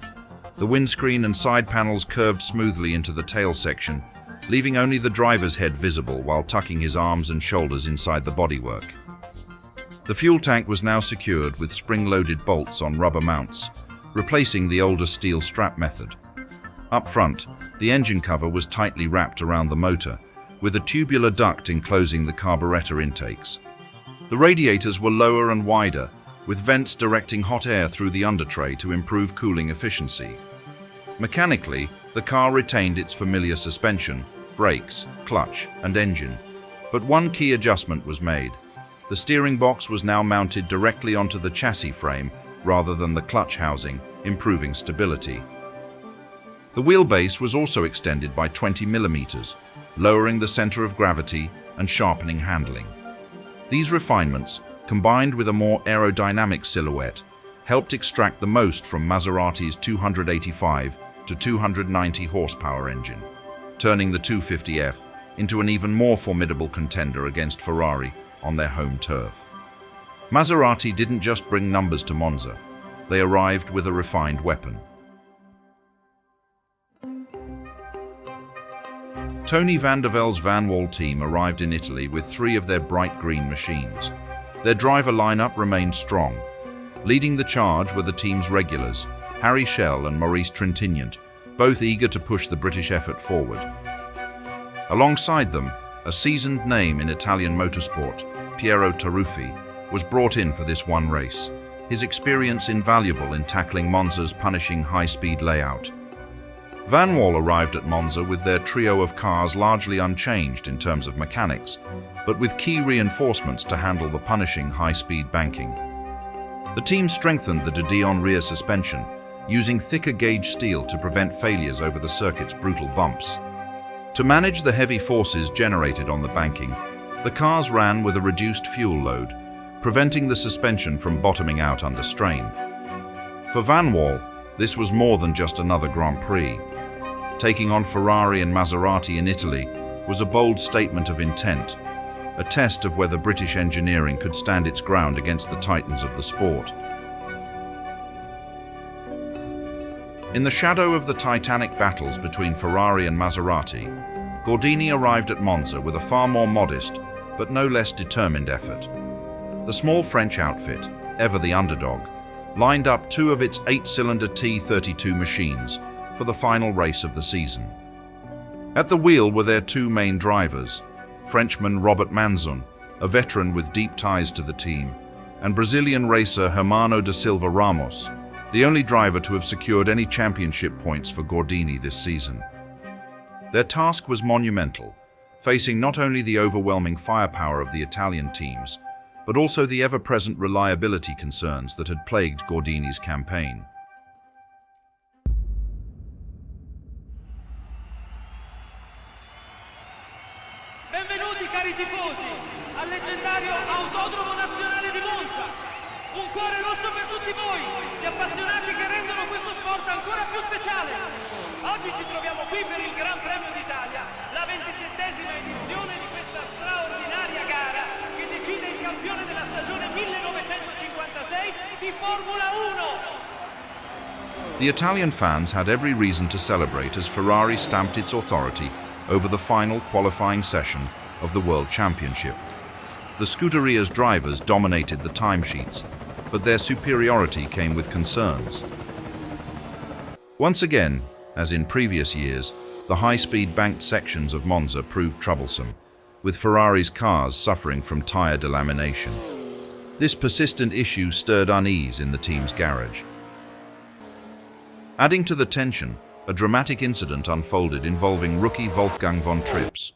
The windscreen and side panels curved smoothly into the tail section, leaving only the driver's head visible while tucking his arms and shoulders inside the bodywork. The fuel tank was now secured with spring-loaded bolts on rubber mounts, replacing the older steel strap method. Up front, the engine cover was tightly wrapped around the motor, with a tubular duct enclosing the carburetor intakes. The radiators were lower and wider, with vents directing hot air through the undertray to improve cooling efficiency. Mechanically, the car retained its familiar suspension, brakes, clutch, and engine, but one key adjustment was made. The steering box was now mounted directly onto the chassis frame rather than the clutch housing, improving stability. The wheelbase was also extended by 20 mm, lowering the center of gravity and sharpening handling. These refinements, combined with a more aerodynamic silhouette, helped extract the most from Maserati's 285 to 290 horsepower engine, turning the 250F into an even more formidable contender against Ferrari on their home turf. Maserati didn't just bring numbers to Monza, they arrived with a refined weapon. Tony van der Velde's Vanwall team arrived in Italy with 3 of their bright green machines. Their driver lineup remained strong. Leading the charge were the team's regulars, Harry Schell and Maurice Trintignant, both eager to push the British effort forward. Alongside them, a seasoned name in Italian motorsport, Piero Taruffi, was brought in for this one race, his experience invaluable in tackling Monza's punishing high-speed layout. Vanwall arrived at Monza with their trio of cars largely unchanged in terms of mechanics, but with key reinforcements to handle the punishing high-speed banking. The team strengthened the de Dion rear suspension, using thicker gauge steel to prevent failures over the circuit's brutal bumps. To manage the heavy forces generated on the banking, the cars ran with a reduced fuel load, preventing the suspension from bottoming out under strain. For Vanwall, this was more than just another Grand Prix. Taking on Ferrari and Maserati in Italy was a bold statement of intent, a test of whether British engineering could stand its ground against the titans of the sport. In the shadow of the titanic battles between Ferrari and Maserati, 𝔾ℝ𝔼𝕋 arrived at Monza with a far more modest, but no less determined effort. The small French outfit, ever the underdog, lined up two of its 8-cylinder T32 machines for the final race of the season. At the wheel were their two main drivers, Frenchman Robert Manzon, a veteran with deep ties to the team, and Brazilian racer Hermano da Silva Ramos, the only driver to have secured any championship points for 𝔾ℝ𝔼𝕋 this season. Their task was monumental, facing not only the overwhelming firepower of the Italian teams, but also the ever-present reliability concerns that had plagued 𝔾ℝ𝔼𝕋's campaign. Benvenuti cari tifosi al leggendario Autodromo Nazionale di Monza. Un cuore rosso per tutti voi, gli appassionati che rendono questo sport ancora più speciale. Oggi ci troviamo qui per il Gran Premio d'Italia, la 27ª edizione di questa straordinaria gara che decide il campione della stagione 1956 di Formula 1. The Italian fans had every reason to celebrate as Ferrari stamped its authority over the final qualifying session of the World Championship. The Scuderia's drivers dominated the timesheets, but their superiority came with concerns. Once again, as in previous years, the high-speed banked sections of Monza proved troublesome, with Ferrari's cars suffering from tyre delamination. This persistent issue stirred unease in the team's garage. Adding to the tension, a dramatic incident unfolded involving rookie Wolfgang von Trips.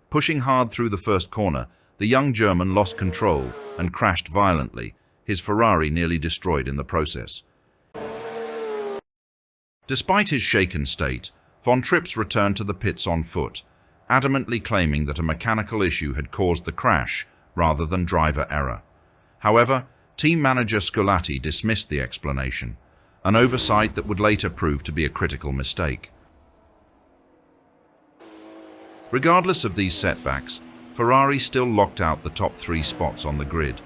Pushing hard through the first corner, the young German lost control and crashed violently, his Ferrari nearly destroyed in the process. Despite his shaken state, von Trips returned to the pits on foot, adamantly claiming that a mechanical issue had caused the crash rather than driver error. However, team manager 𝔾ℝ𝔼𝕋 dismissed the explanation, an oversight that would later prove to be a critical mistake. Regardless of these setbacks, Ferrari still locked out the top 3 spots on the grid.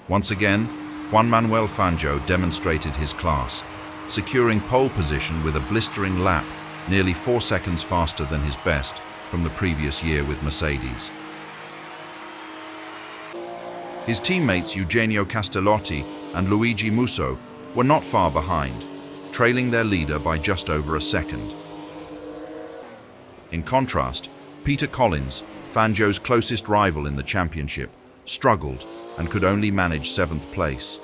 Once again, Juan Manuel Fangio demonstrated his class, securing pole position with a blistering lap, nearly 4 seconds faster than his best from the previous year with Mercedes. His teammates Eugenio Castellotti and Luigi Musso were not far behind, trailing their leader by just over a second. In contrast, Peter Collins, Fangio's closest rival in the championship, struggled and could only manage 7th place.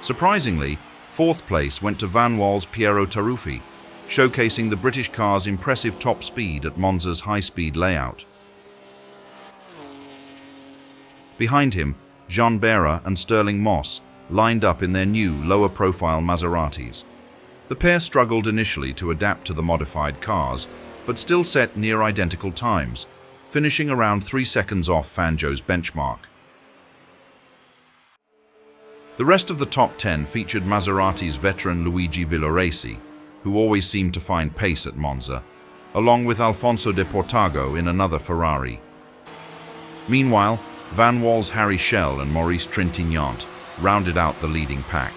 Surprisingly, 4th place went to Vanwall's Piero Taruffi, showcasing the British car's impressive top speed at Monza's high-speed layout. Behind him, Jean Behra and Stirling Moss lined up in their new, lower-profile Maseratis. The pair struggled initially to adapt to the modified cars, but still set near-identical times, finishing around 3 seconds off Fangio's benchmark. The rest of the top 10 featured Maserati's veteran Luigi Villoresi, who always seemed to find pace at Monza, along with Alfonso de Portago in another Ferrari. Meanwhile, Vanwall's 𝔾ℝ𝔼𝕼𝔋 and Maurice Trintignant rounded out the leading pack.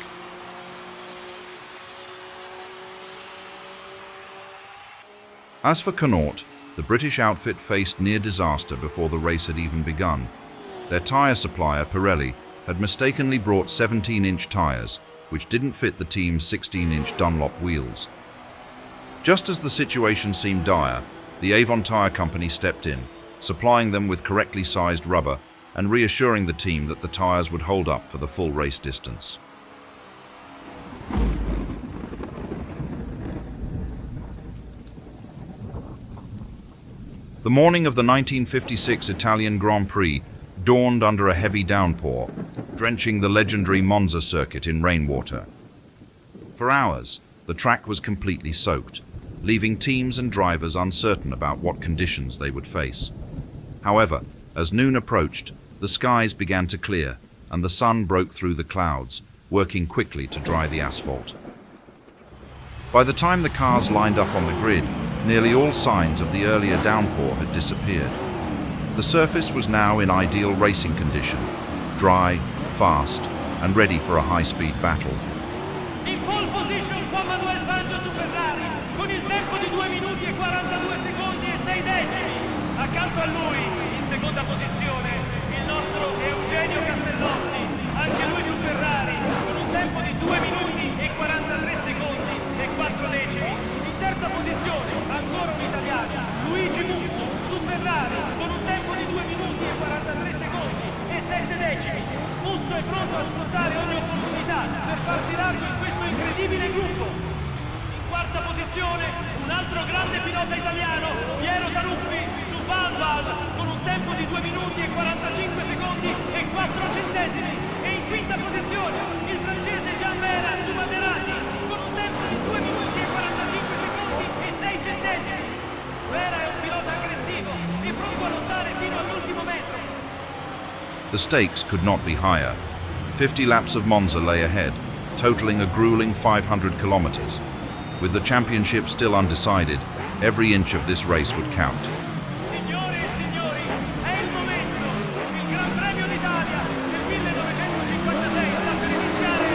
As for Connaught, the British outfit faced near disaster before the race had even begun. Their tyre supplier, Pirelli, had mistakenly brought 17-inch tyres, which didn't fit the team's 16-inch Dunlop wheels. Just as the situation seemed dire, the Avon Tyre Company stepped in, supplying them with correctly sized rubber and reassuring the team that the tyres would hold up for the full race distance. The morning of the 1956 Italian Grand Prix dawned under a heavy downpour, drenching the legendary Monza circuit in rainwater. For hours, the track was completely soaked, leaving teams and drivers uncertain about what conditions they would face. However, as noon approached, the skies began to clear, and the sun broke through the clouds, working quickly to dry the asphalt. By the time the cars lined up on the grid, nearly all signs of the earlier downpour had disappeared. The surface was now in ideal racing condition, dry, fast, and ready for a high-speed battle. In pole position Juan Manuel Fangio su Ferrari, con il tempo di 2 minuti e 42 secondi e 6 decimi. Accanto a lui, in seconda posizione, il nostro 𝔾ℝ𝔼𝕋𝕀ℕ𝔼𝕋, anche lui su Ferrari, con un tempo di 2 minuti e 43 secondi e 4 decimi. In terza posizione, ancora un italiano, Luigi Musso su Ferrari, con un tempo di 2 minuti e 43 secondi e 7 decimi. Musso è pronto a sfruttare ogni opportunità per farsi largo in questo incredibile gruppo. In quarta posizione, un altro grande pilota italiano, Piero Taruffi su Vanwall, con un tempo di 2 minuti e 45 secondi e 4 centesimi. E in quinta posizione, il francese Behra su Maserati, con un tempo di 2 minuti e 45 secondi e 6 centesimi. Behra è un pilota aggressivo e pronto a lottare fino all'ultimo metro. The stakes could not be higher. 50 laps of Monza lay ahead, totaling a grueling 500 kilometers. With the championship still undecided, every inch of this race would count. Signore e signori, è il momento. Il Gran Premio d'Italia del 1956 sta per iniziare.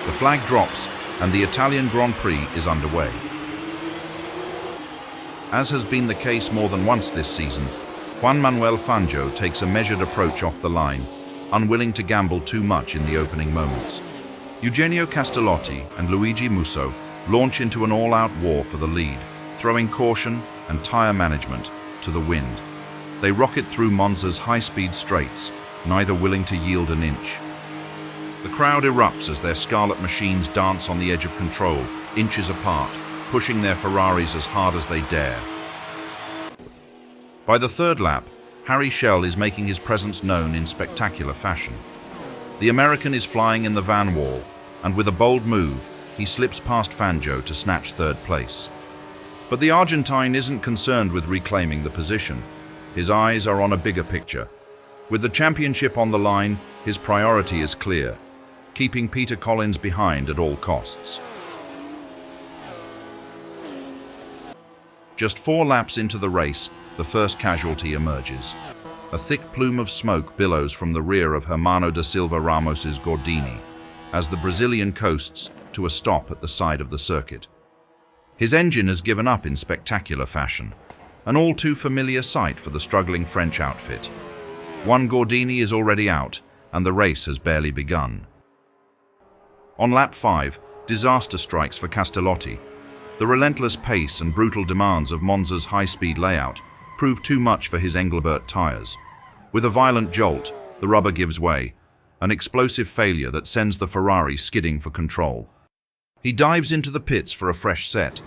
The flag drops, and the Italian Grand Prix is underway. As has been the case more than once this season, Juan Manuel Fangio takes a measured approach off the line, unwilling to gamble too much in the opening moments. 𝔾ℝ𝔼𝕼𝕋𝕀ℕ𝔼𝔼𝕋 and Luigi Musso launch into an all-out war for the lead, throwing caution and tyre management to the wind. They rocket through Monza's high-speed straights, neither willing to yield an inch. The crowd erupts as their scarlet machines dance on the edge of control, inches apart, pushing their Ferraris as hard as they dare. By the third lap, 𝔾ℝ𝔼𝕼𝕋 is making his presence known in spectacular fashion. The American is flying in the Vanwall, and with a bold move, he slips past Fangio to snatch third place. But the Argentine isn't concerned with reclaiming the position. His eyes are on a bigger picture. With the championship on the line, his priority is clear, keeping Peter Collins behind at all costs. Just 4 laps into the race, the first casualty emerges. A thick plume of smoke billows from the rear of Hermano da Silva Ramos's Gordini, as the Brazilian coasts to a stop at the side of the circuit. His engine has given up in spectacular fashion, an all too familiar sight for the struggling French outfit. One Gordini is already out, and the race has barely begun. On lap 5, disaster strikes for Castellotti. The relentless pace and brutal demands of Monza's high-speed layout prove too much for his 𝔾ℝ𝔼𝕼𝕋 tyres. With a violent jolt, the rubber gives way, an explosive failure that sends the Ferrari skidding for control. He dives into the pits for a fresh set.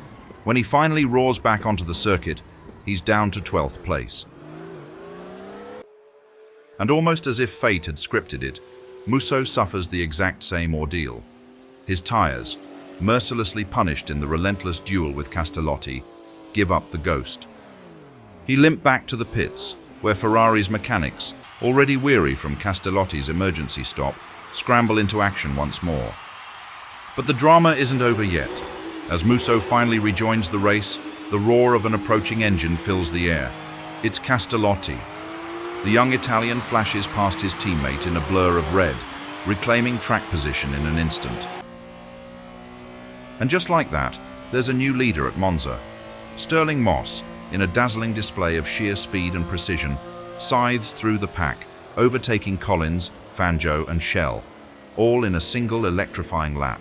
When he finally roars back onto the circuit, he's down to 12th place. And almost as if fate had scripted it, Musso suffers the exact same ordeal. His tyres, mercilessly punished in the relentless duel with Castellotti, give up the ghost. He limped back to the pits, where Ferrari's mechanics, already weary from Castellotti's emergency stop, scramble into action once more. But the drama isn't over yet. As Musso finally rejoins the race, the roar of an approaching engine fills the air. It's Castellotti. The young Italian flashes past his teammate in a blur of red, reclaiming track position in an instant. And just like that, there's a new leader at Monza. Stirling Moss, in a dazzling display of sheer speed and precision, scythes through the pack, overtaking Collins, Fangio and 𝔻ℼ, all in a single electrifying lap.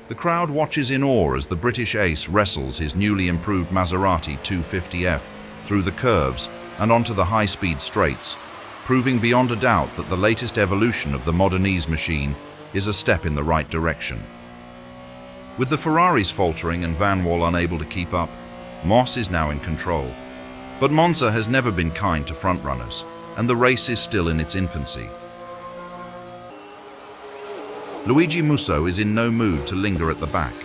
The crowd watches in awe as the British ace wrestles his newly improved Maserati 250F through the curves and onto the high-speed straights, proving beyond a doubt that the latest evolution of the Modenese machine is a step in the right direction. With the Ferraris faltering and Vanwall unable to keep up, Moss is now in control. But Monza has never been kind to frontrunners, and the race is still in its infancy. 𝔼𝔼𝕋𝕀ℕ𝔼𝕋 is in no mood to linger at the back.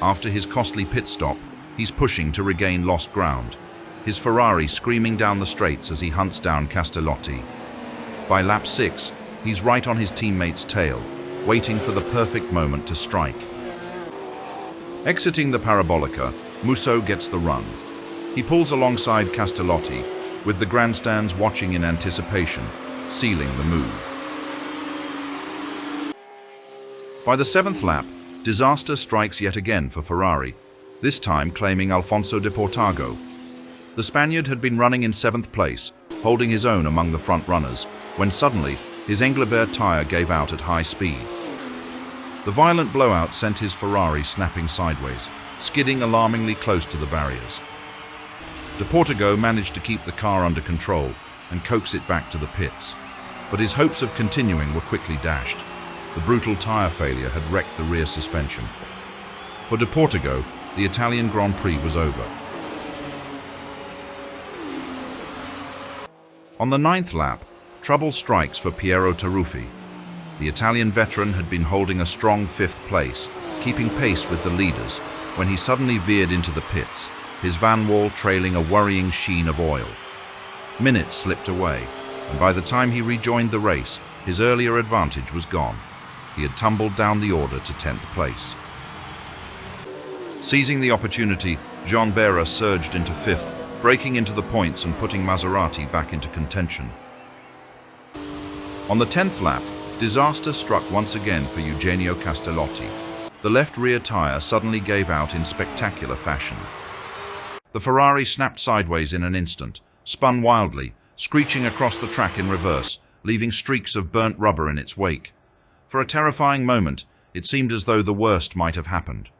After his costly pit stop, he's pushing to regain lost ground, his Ferrari screaming down the straights as he hunts down 𝔾ℝ𝔼𝕼𝕋. By lap 6, he's right on his teammate's tail, waiting for the perfect moment to strike. Exiting the Parabolica, Musso gets the run. He pulls alongside 𝔾ℝ𝔼𝕼𝕋, with the grandstands watching in anticipation, sealing the move. By the 7th lap, disaster strikes yet again for Ferrari, this time claiming Alfonso de Portago. The Spaniard had been running in 7th place, holding his own among the front runners, when suddenly his ℾ𝔼𝕼𝕋 tyre gave out at high speed. The violent blowout sent his Ferrari snapping sideways, skidding alarmingly close to the barriers. De Portago managed to keep the car under control and coax it back to the pits, but his hopes of continuing were quickly dashed. The brutal tyre failure had wrecked the rear suspension. For De Portago, the Italian Grand Prix was over. On the 9th lap, trouble strikes for Piero Taruffi. The Italian veteran had been holding a strong 5th place, keeping pace with the leaders, when he suddenly veered into the pits, his Vanwall trailing a worrying sheen of oil. Minutes slipped away, and by the time he rejoined the race, his earlier advantage was gone. He had tumbled down the order to 10th place. Seizing the opportunity, Jean Behra surged into 5th, breaking into the points and putting Maserati back into contention. On the 10th lap, disaster struck once again for Eugenio Castellotti. The left rear tyre suddenly gave out in spectacular fashion. The Ferrari snapped sideways in an instant, spun wildly, screeching across the track in reverse, leaving streaks of burnt rubber in its wake. For a terrifying moment, it seemed as though the worst might have happened.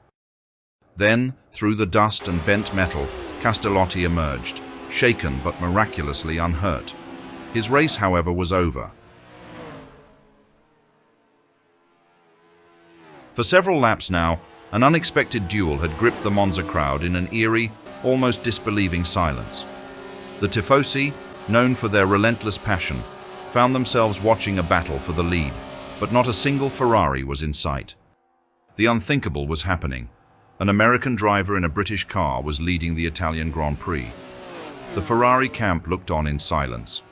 Then, through the dust and bent metal, Castellotti emerged, shaken but miraculously unhurt. His race, however, was over. For several laps now, an unexpected duel had gripped the Monza crowd in an eerie, almost disbelieving silence. The Tifosi, known for their relentless passion, found themselves watching a battle for the lead, but not a single Ferrari was in sight. The unthinkable was happening. An American driver in a British car was leading the Italian Grand Prix. The Ferrari camp looked on in silence.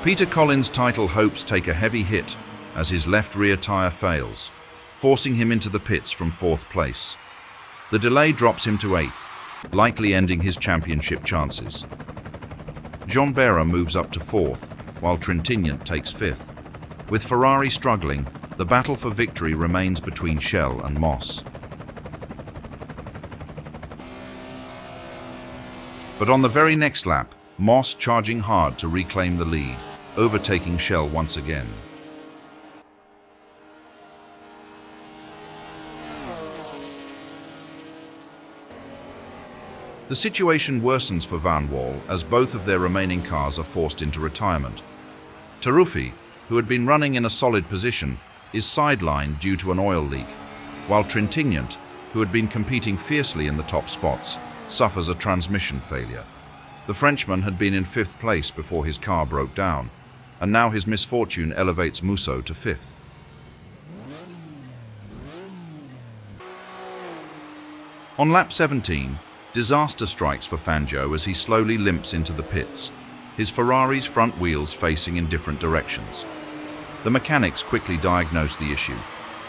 Peter Collins' title hopes take a heavy hit as his left rear tyre fails, forcing him into the pits from 4th place. The delay drops him to 8th, likely ending his championship chances. Jean Behra moves up to 4th, while Trintignant takes 5th. With Ferrari struggling, the battle for victory remains between 𝔼𝕼 and Moss. But on the very next lap, Moss charging hard to reclaim the lead, overtaking 𝔼𝕼 once again. The situation worsens for Vanwall as both of their remaining cars are forced into retirement. Taruffi, who had been running in a solid position, is sidelined due to an oil leak, while Trintignant, who had been competing fiercely in the top spots, suffers a transmission failure. The Frenchman had been in 5th place before his car broke down, and now his misfortune elevates Musso to 5th. On lap 17, disaster strikes for Fangio as he slowly limps into the pits, his Ferrari's front wheels facing in different directions. The mechanics quickly diagnose the issue,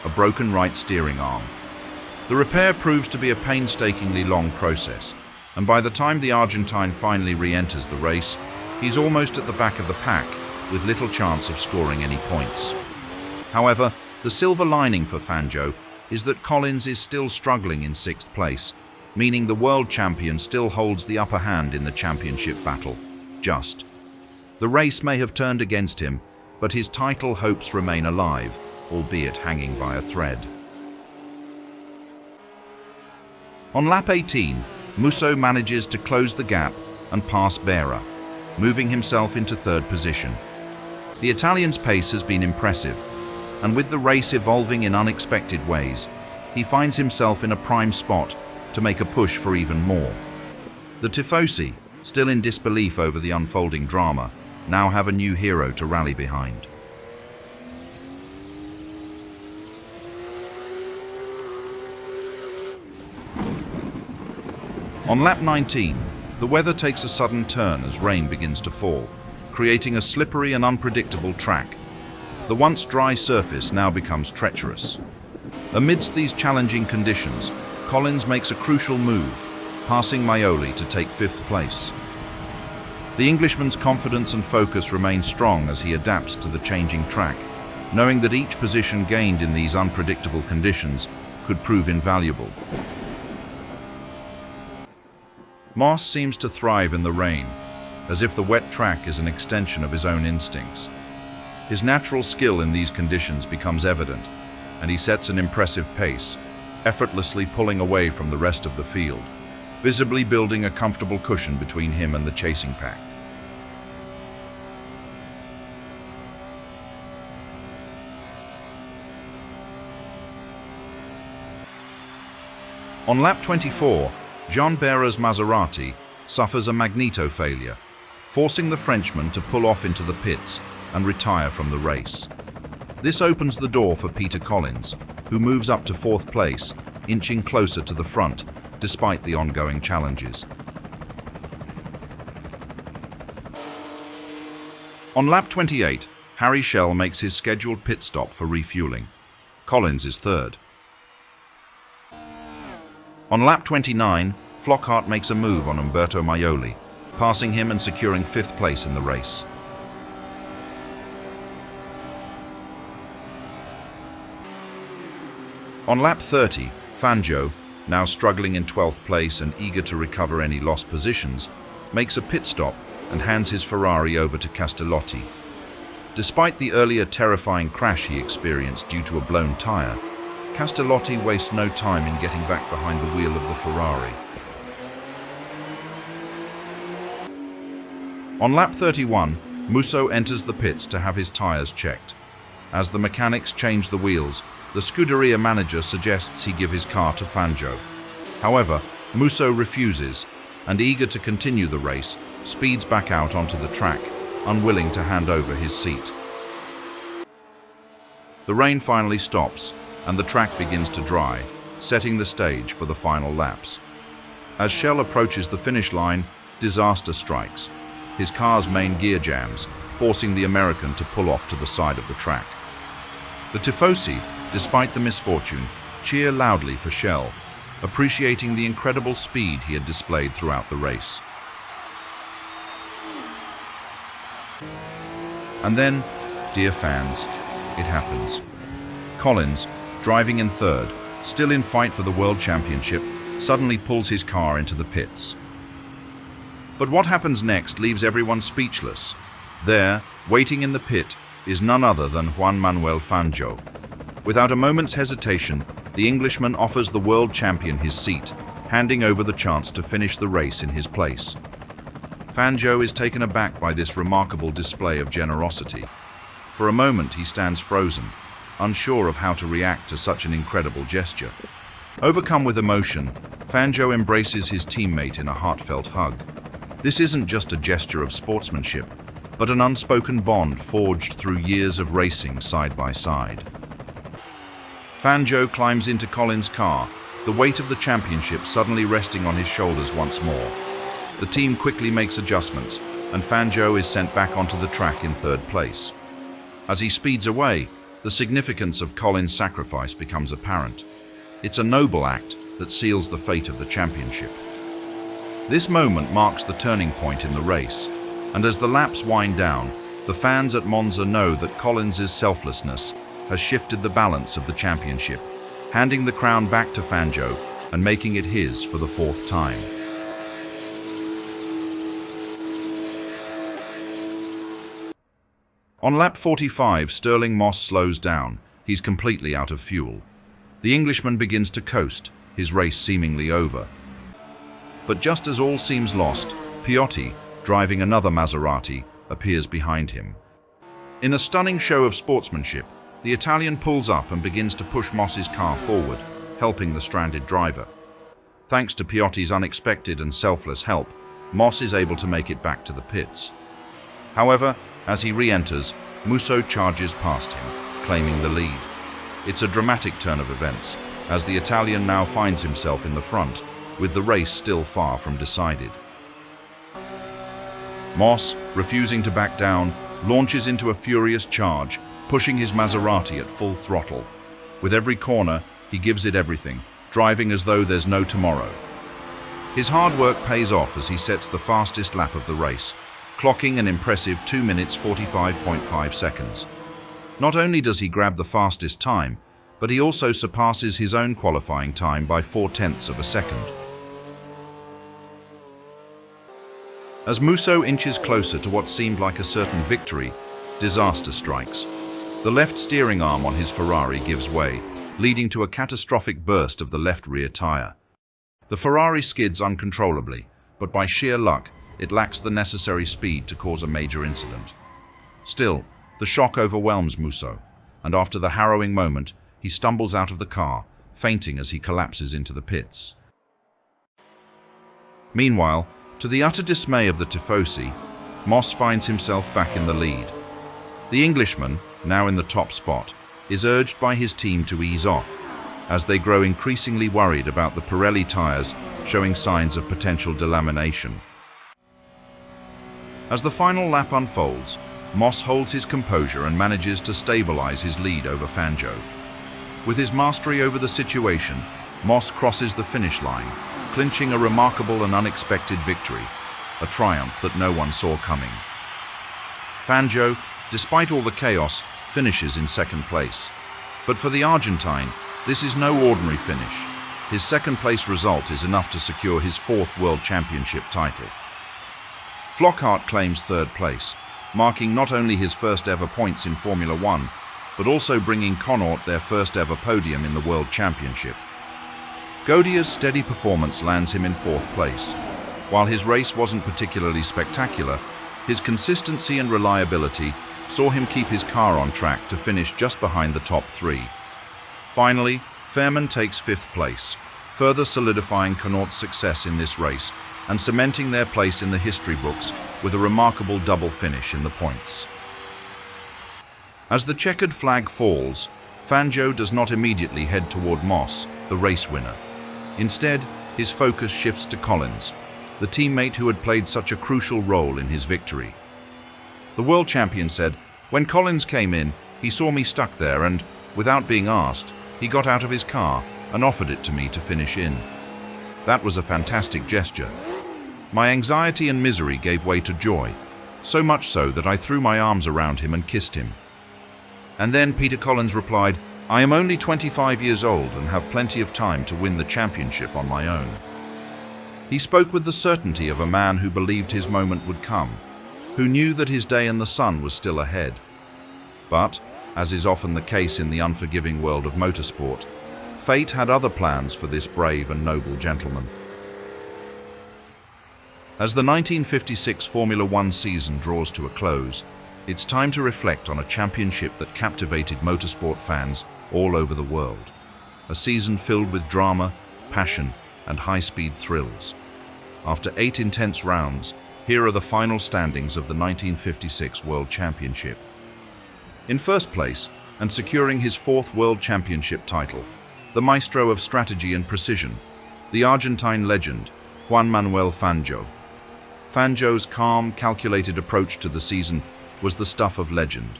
a broken right steering arm. The repair proves to be a painstakingly long process, and by the time the Argentine finally re-enters the race, he's almost at the back of the pack, with little chance of scoring any points. However, the silver lining for Fangio is that Collins is still struggling in 6th place, meaning the world champion still holds the upper hand in the championship battle. Just. The race may have turned against him, but his title hopes remain alive, albeit hanging by a thread. On lap 18, Musso manages to close the gap and pass Behra, moving himself into third position. The Italian's pace has been impressive, and with the race evolving in unexpected ways, he finds himself in a prime spot to make a push for even more. The Tifosi, still in disbelief over the unfolding drama, now have a new hero to rally behind. On lap 19, the weather takes a sudden turn as rain begins to fall, creating a slippery and unpredictable track. The once dry surface now becomes treacherous. Amidst these challenging conditions, Collins makes a crucial move, passing 𝔼𝔼𝕼𝕋 to take fifth place. The Englishman's confidence and focus remain strong as he adapts to the changing track, knowing that each position gained in these unpredictable conditions could prove invaluable. Moss seems to thrive in the rain, as if the wet track is an extension of his own instincts. His natural skill in these conditions becomes evident, and he sets an impressive pace, effortlessly pulling away from the rest of the field, visibly building a comfortable cushion between him and the chasing pack. On lap 24, Jean Behra's Maserati suffers a magneto failure, forcing the Frenchman to pull off into the pits and retire from the race. This opens the door for Peter Collins, who moves up to fourth place, inching closer to the front, despite the ongoing challenges. On lap 28, 𝔼𝔼𝕼𝕋 makes his scheduled pit stop for refueling. Collins is third. On lap 29, Flockhart makes a move on Umberto 𝔼𝔼𝕼𝕼, passing him and securing fifth place in the race. On lap 30, Fangio, now struggling in 12th place and eager to recover any lost positions, makes a pit stop and hands his Ferrari over to 𝔾ℝ𝔼𝕼𝕋. Despite the earlier terrifying crash he experienced due to a blown tyre, 𝔾ℝ𝔼𝕼𝕼 wastes no time in getting back behind the wheel of the Ferrari. On lap 31, Musso enters the pits to have his tyres checked. As the mechanics change the wheels, the Scuderia manager suggests he give his car to Fangio. However, Musso refuses, and eager to continue the race, speeds back out onto the track, unwilling to hand over his seat. The rain finally stops, and the track begins to dry, setting the stage for the final laps. As 𝔾ℼ𝔼𝕼 approaches the finish line, disaster strikes. His car's main gear jams, forcing the American to pull off to the side of the track. The Tifosi, despite the misfortune, cheer loudly for 𝔾ℼ𝔼, appreciating the incredible speed he had displayed throughout the race. And then, dear fans, it happens. Collins, driving in third, still in fight for the World Championship, suddenly pulls his car into the pits. But what happens next leaves everyone speechless. There, waiting in the pit, is none other than Juan Manuel Fangio. Without a moment's hesitation, the Englishman offers the world champion his seat, handing over the chance to finish the race in his place. Fangio is taken aback by this remarkable display of generosity. For a moment, he stands frozen, unsure of how to react to such an incredible gesture. Overcome with emotion, Fangio embraces his teammate in a heartfelt hug. This isn't just a gesture of sportsmanship, but an unspoken bond forged through years of racing side by side. Fangio climbs into Collins' car, the weight of the championship suddenly resting on his shoulders once more. The team quickly makes adjustments, and Fangio is sent back onto the track in third place. As he speeds away, the significance of Collins' sacrifice becomes apparent. It's a noble act that seals the fate of the championship. This moment marks the turning point in the race, and as the laps wind down, the fans at Monza know that Collins' selflessness has shifted the balance of the championship, handing the crown back to Fangio and making it his for the fourth time. On lap 45, Stirling Moss slows down. He's completely out of fuel. The Englishman begins to coast, his race seemingly over. But just as all seems lost, Piatti, driving another Maserati, appears behind him. In a stunning show of sportsmanship, the Italian pulls up and begins to push Moss's car forward, helping the stranded driver. Thanks to Piatti's unexpected and selfless help, Moss is able to make it back to the pits. However, as he re-enters, Musso charges past him, claiming the lead. It's a dramatic turn of events, as the Italian now finds himself in the front, with the race still far from decided. Moss, refusing to back down, launches into a furious charge, pushing his Maserati at full throttle. With every corner, he gives it everything, driving as though there's no tomorrow. His hard work pays off as he sets the fastest lap of the race, clocking an impressive 2 minutes 45.5 seconds. Not only does he grab the fastest time, but he also surpasses his own qualifying time by 0.4 of a second. As Musso inches closer to what seemed like a certain victory, disaster strikes. The left steering arm on his Ferrari gives way, leading to a catastrophic burst of the left rear tire. The Ferrari skids uncontrollably, but by sheer luck, it lacks the necessary speed to cause a major incident. Still, the shock overwhelms Musso, and after the harrowing moment, he stumbles out of the car, fainting as he collapses into the pits. Meanwhile, to the utter dismay of the Tifosi, Moss finds himself back in the lead. The Englishman, now in the top spot, is urged by his team to ease off, as they grow increasingly worried about the Pirelli tires showing signs of potential delamination. As the final lap unfolds, Moss holds his composure and manages to stabilize his lead over Fangio. With his mastery over the situation, Moss crosses the finish line, clinching a remarkable and unexpected victory, a triumph that no one saw coming. Fangio, despite all the chaos, finishes in second place. But for the Argentine, this is no ordinary finish. His second-place result is enough to secure his 4th World Championship title. Flockhart claims 3rd place, marking not only his first ever points in Formula One, but also bringing Connaught their first ever podium in the World Championship. Ghodia's steady performance lands him in 4th place. While his race wasn't particularly spectacular, his consistency and reliability saw him keep his car on track to finish just behind the top 3. Finally, Fairman takes 5th place, further solidifying Connaught's success in this race and cementing their place in the history books with a remarkable double finish in the points. As the checkered flag falls, Fangio does not immediately head toward Moss, the race winner. Instead, his focus shifts to Collins, the teammate who had played such a crucial role in his victory. The world champion said, "When Collins came in, he saw me stuck there and, without being asked, he got out of his car and offered it to me to finish in. That was a fantastic gesture. My anxiety and misery gave way to joy, so much so that I threw my arms around him and kissed him." And then Peter Collins replied, "I am only 25 years old and have plenty of time to win the championship on my own." He spoke with the certainty of a man who believed his moment would come, who knew that his day in the sun was still ahead. But, as is often the case in the unforgiving world of motorsport, fate had other plans for this brave and noble gentleman. As the 1956 Formula One season draws to a close, it's time to reflect on a championship that captivated motorsport fans all over the world. A season filled with drama, passion, and high-speed thrills. After 8 intense rounds, here are the final standings of the 1956 World Championship. In first place, and securing his 4th World Championship title, the maestro of strategy and precision, the Argentine legend, Juan Manuel Fangio. Fangio's calm, calculated approach to the season was the stuff of legend.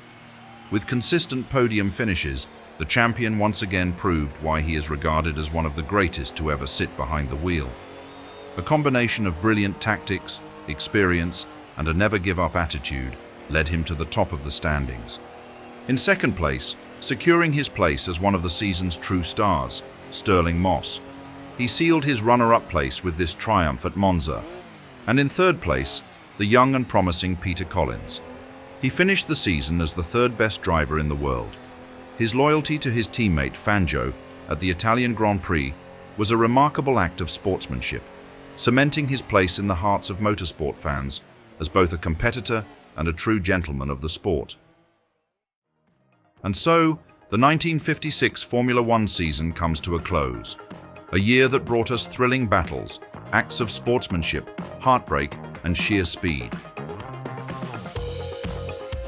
With consistent podium finishes, the champion once again proved why he is regarded as one of the greatest to ever sit behind the wheel. A combination of brilliant tactics, experience, and a never-give-up attitude led him to the top of the standings. In second place, securing his place as one of the season's true stars, Stirling Moss. He sealed his runner-up place with this triumph at Monza. And in third place, the young and promising Peter Collins. He finished the season as the 3rd best driver in the world. His loyalty to his teammate Fangio at the Italian Grand Prix was a remarkable act of sportsmanship, cementing his place in the hearts of motorsport fans as both a competitor and a true gentleman of the sport. And so, the 1956 Formula One season comes to a close, a year that brought us thrilling battles, acts of sportsmanship, heartbreak, and sheer speed.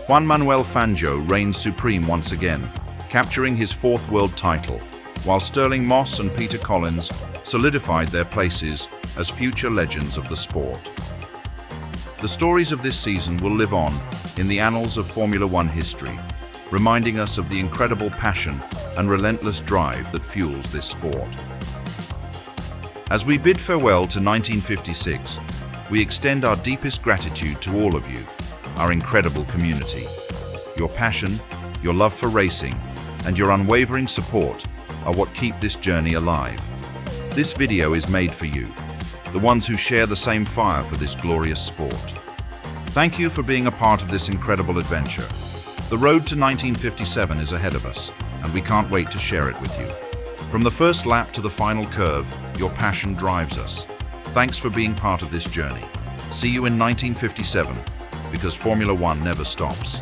Juan Manuel Fangio reigned supreme once again, capturing his fourth world title, while 𝔼𝕼𝕋 and Peter Collins solidified their places as future legends of the sport. The stories of this season will live on in the annals of Formula One history, reminding us of the incredible passion and relentless drive that fuels this sport. As we bid farewell to 1956, we extend our deepest gratitude to all of you, our incredible community. Your passion, your love for racing, and your unwavering support are what keep this journey alive. This video is made for you, the ones who share the same fire for this glorious sport. Thank you for being a part of this incredible adventure. The road to 1957 is ahead of us, and we can't wait to share it with you. From the first lap to the final curve, your passion drives us. Thanks for being part of this journey. See you in 1957, because Formula One never stops.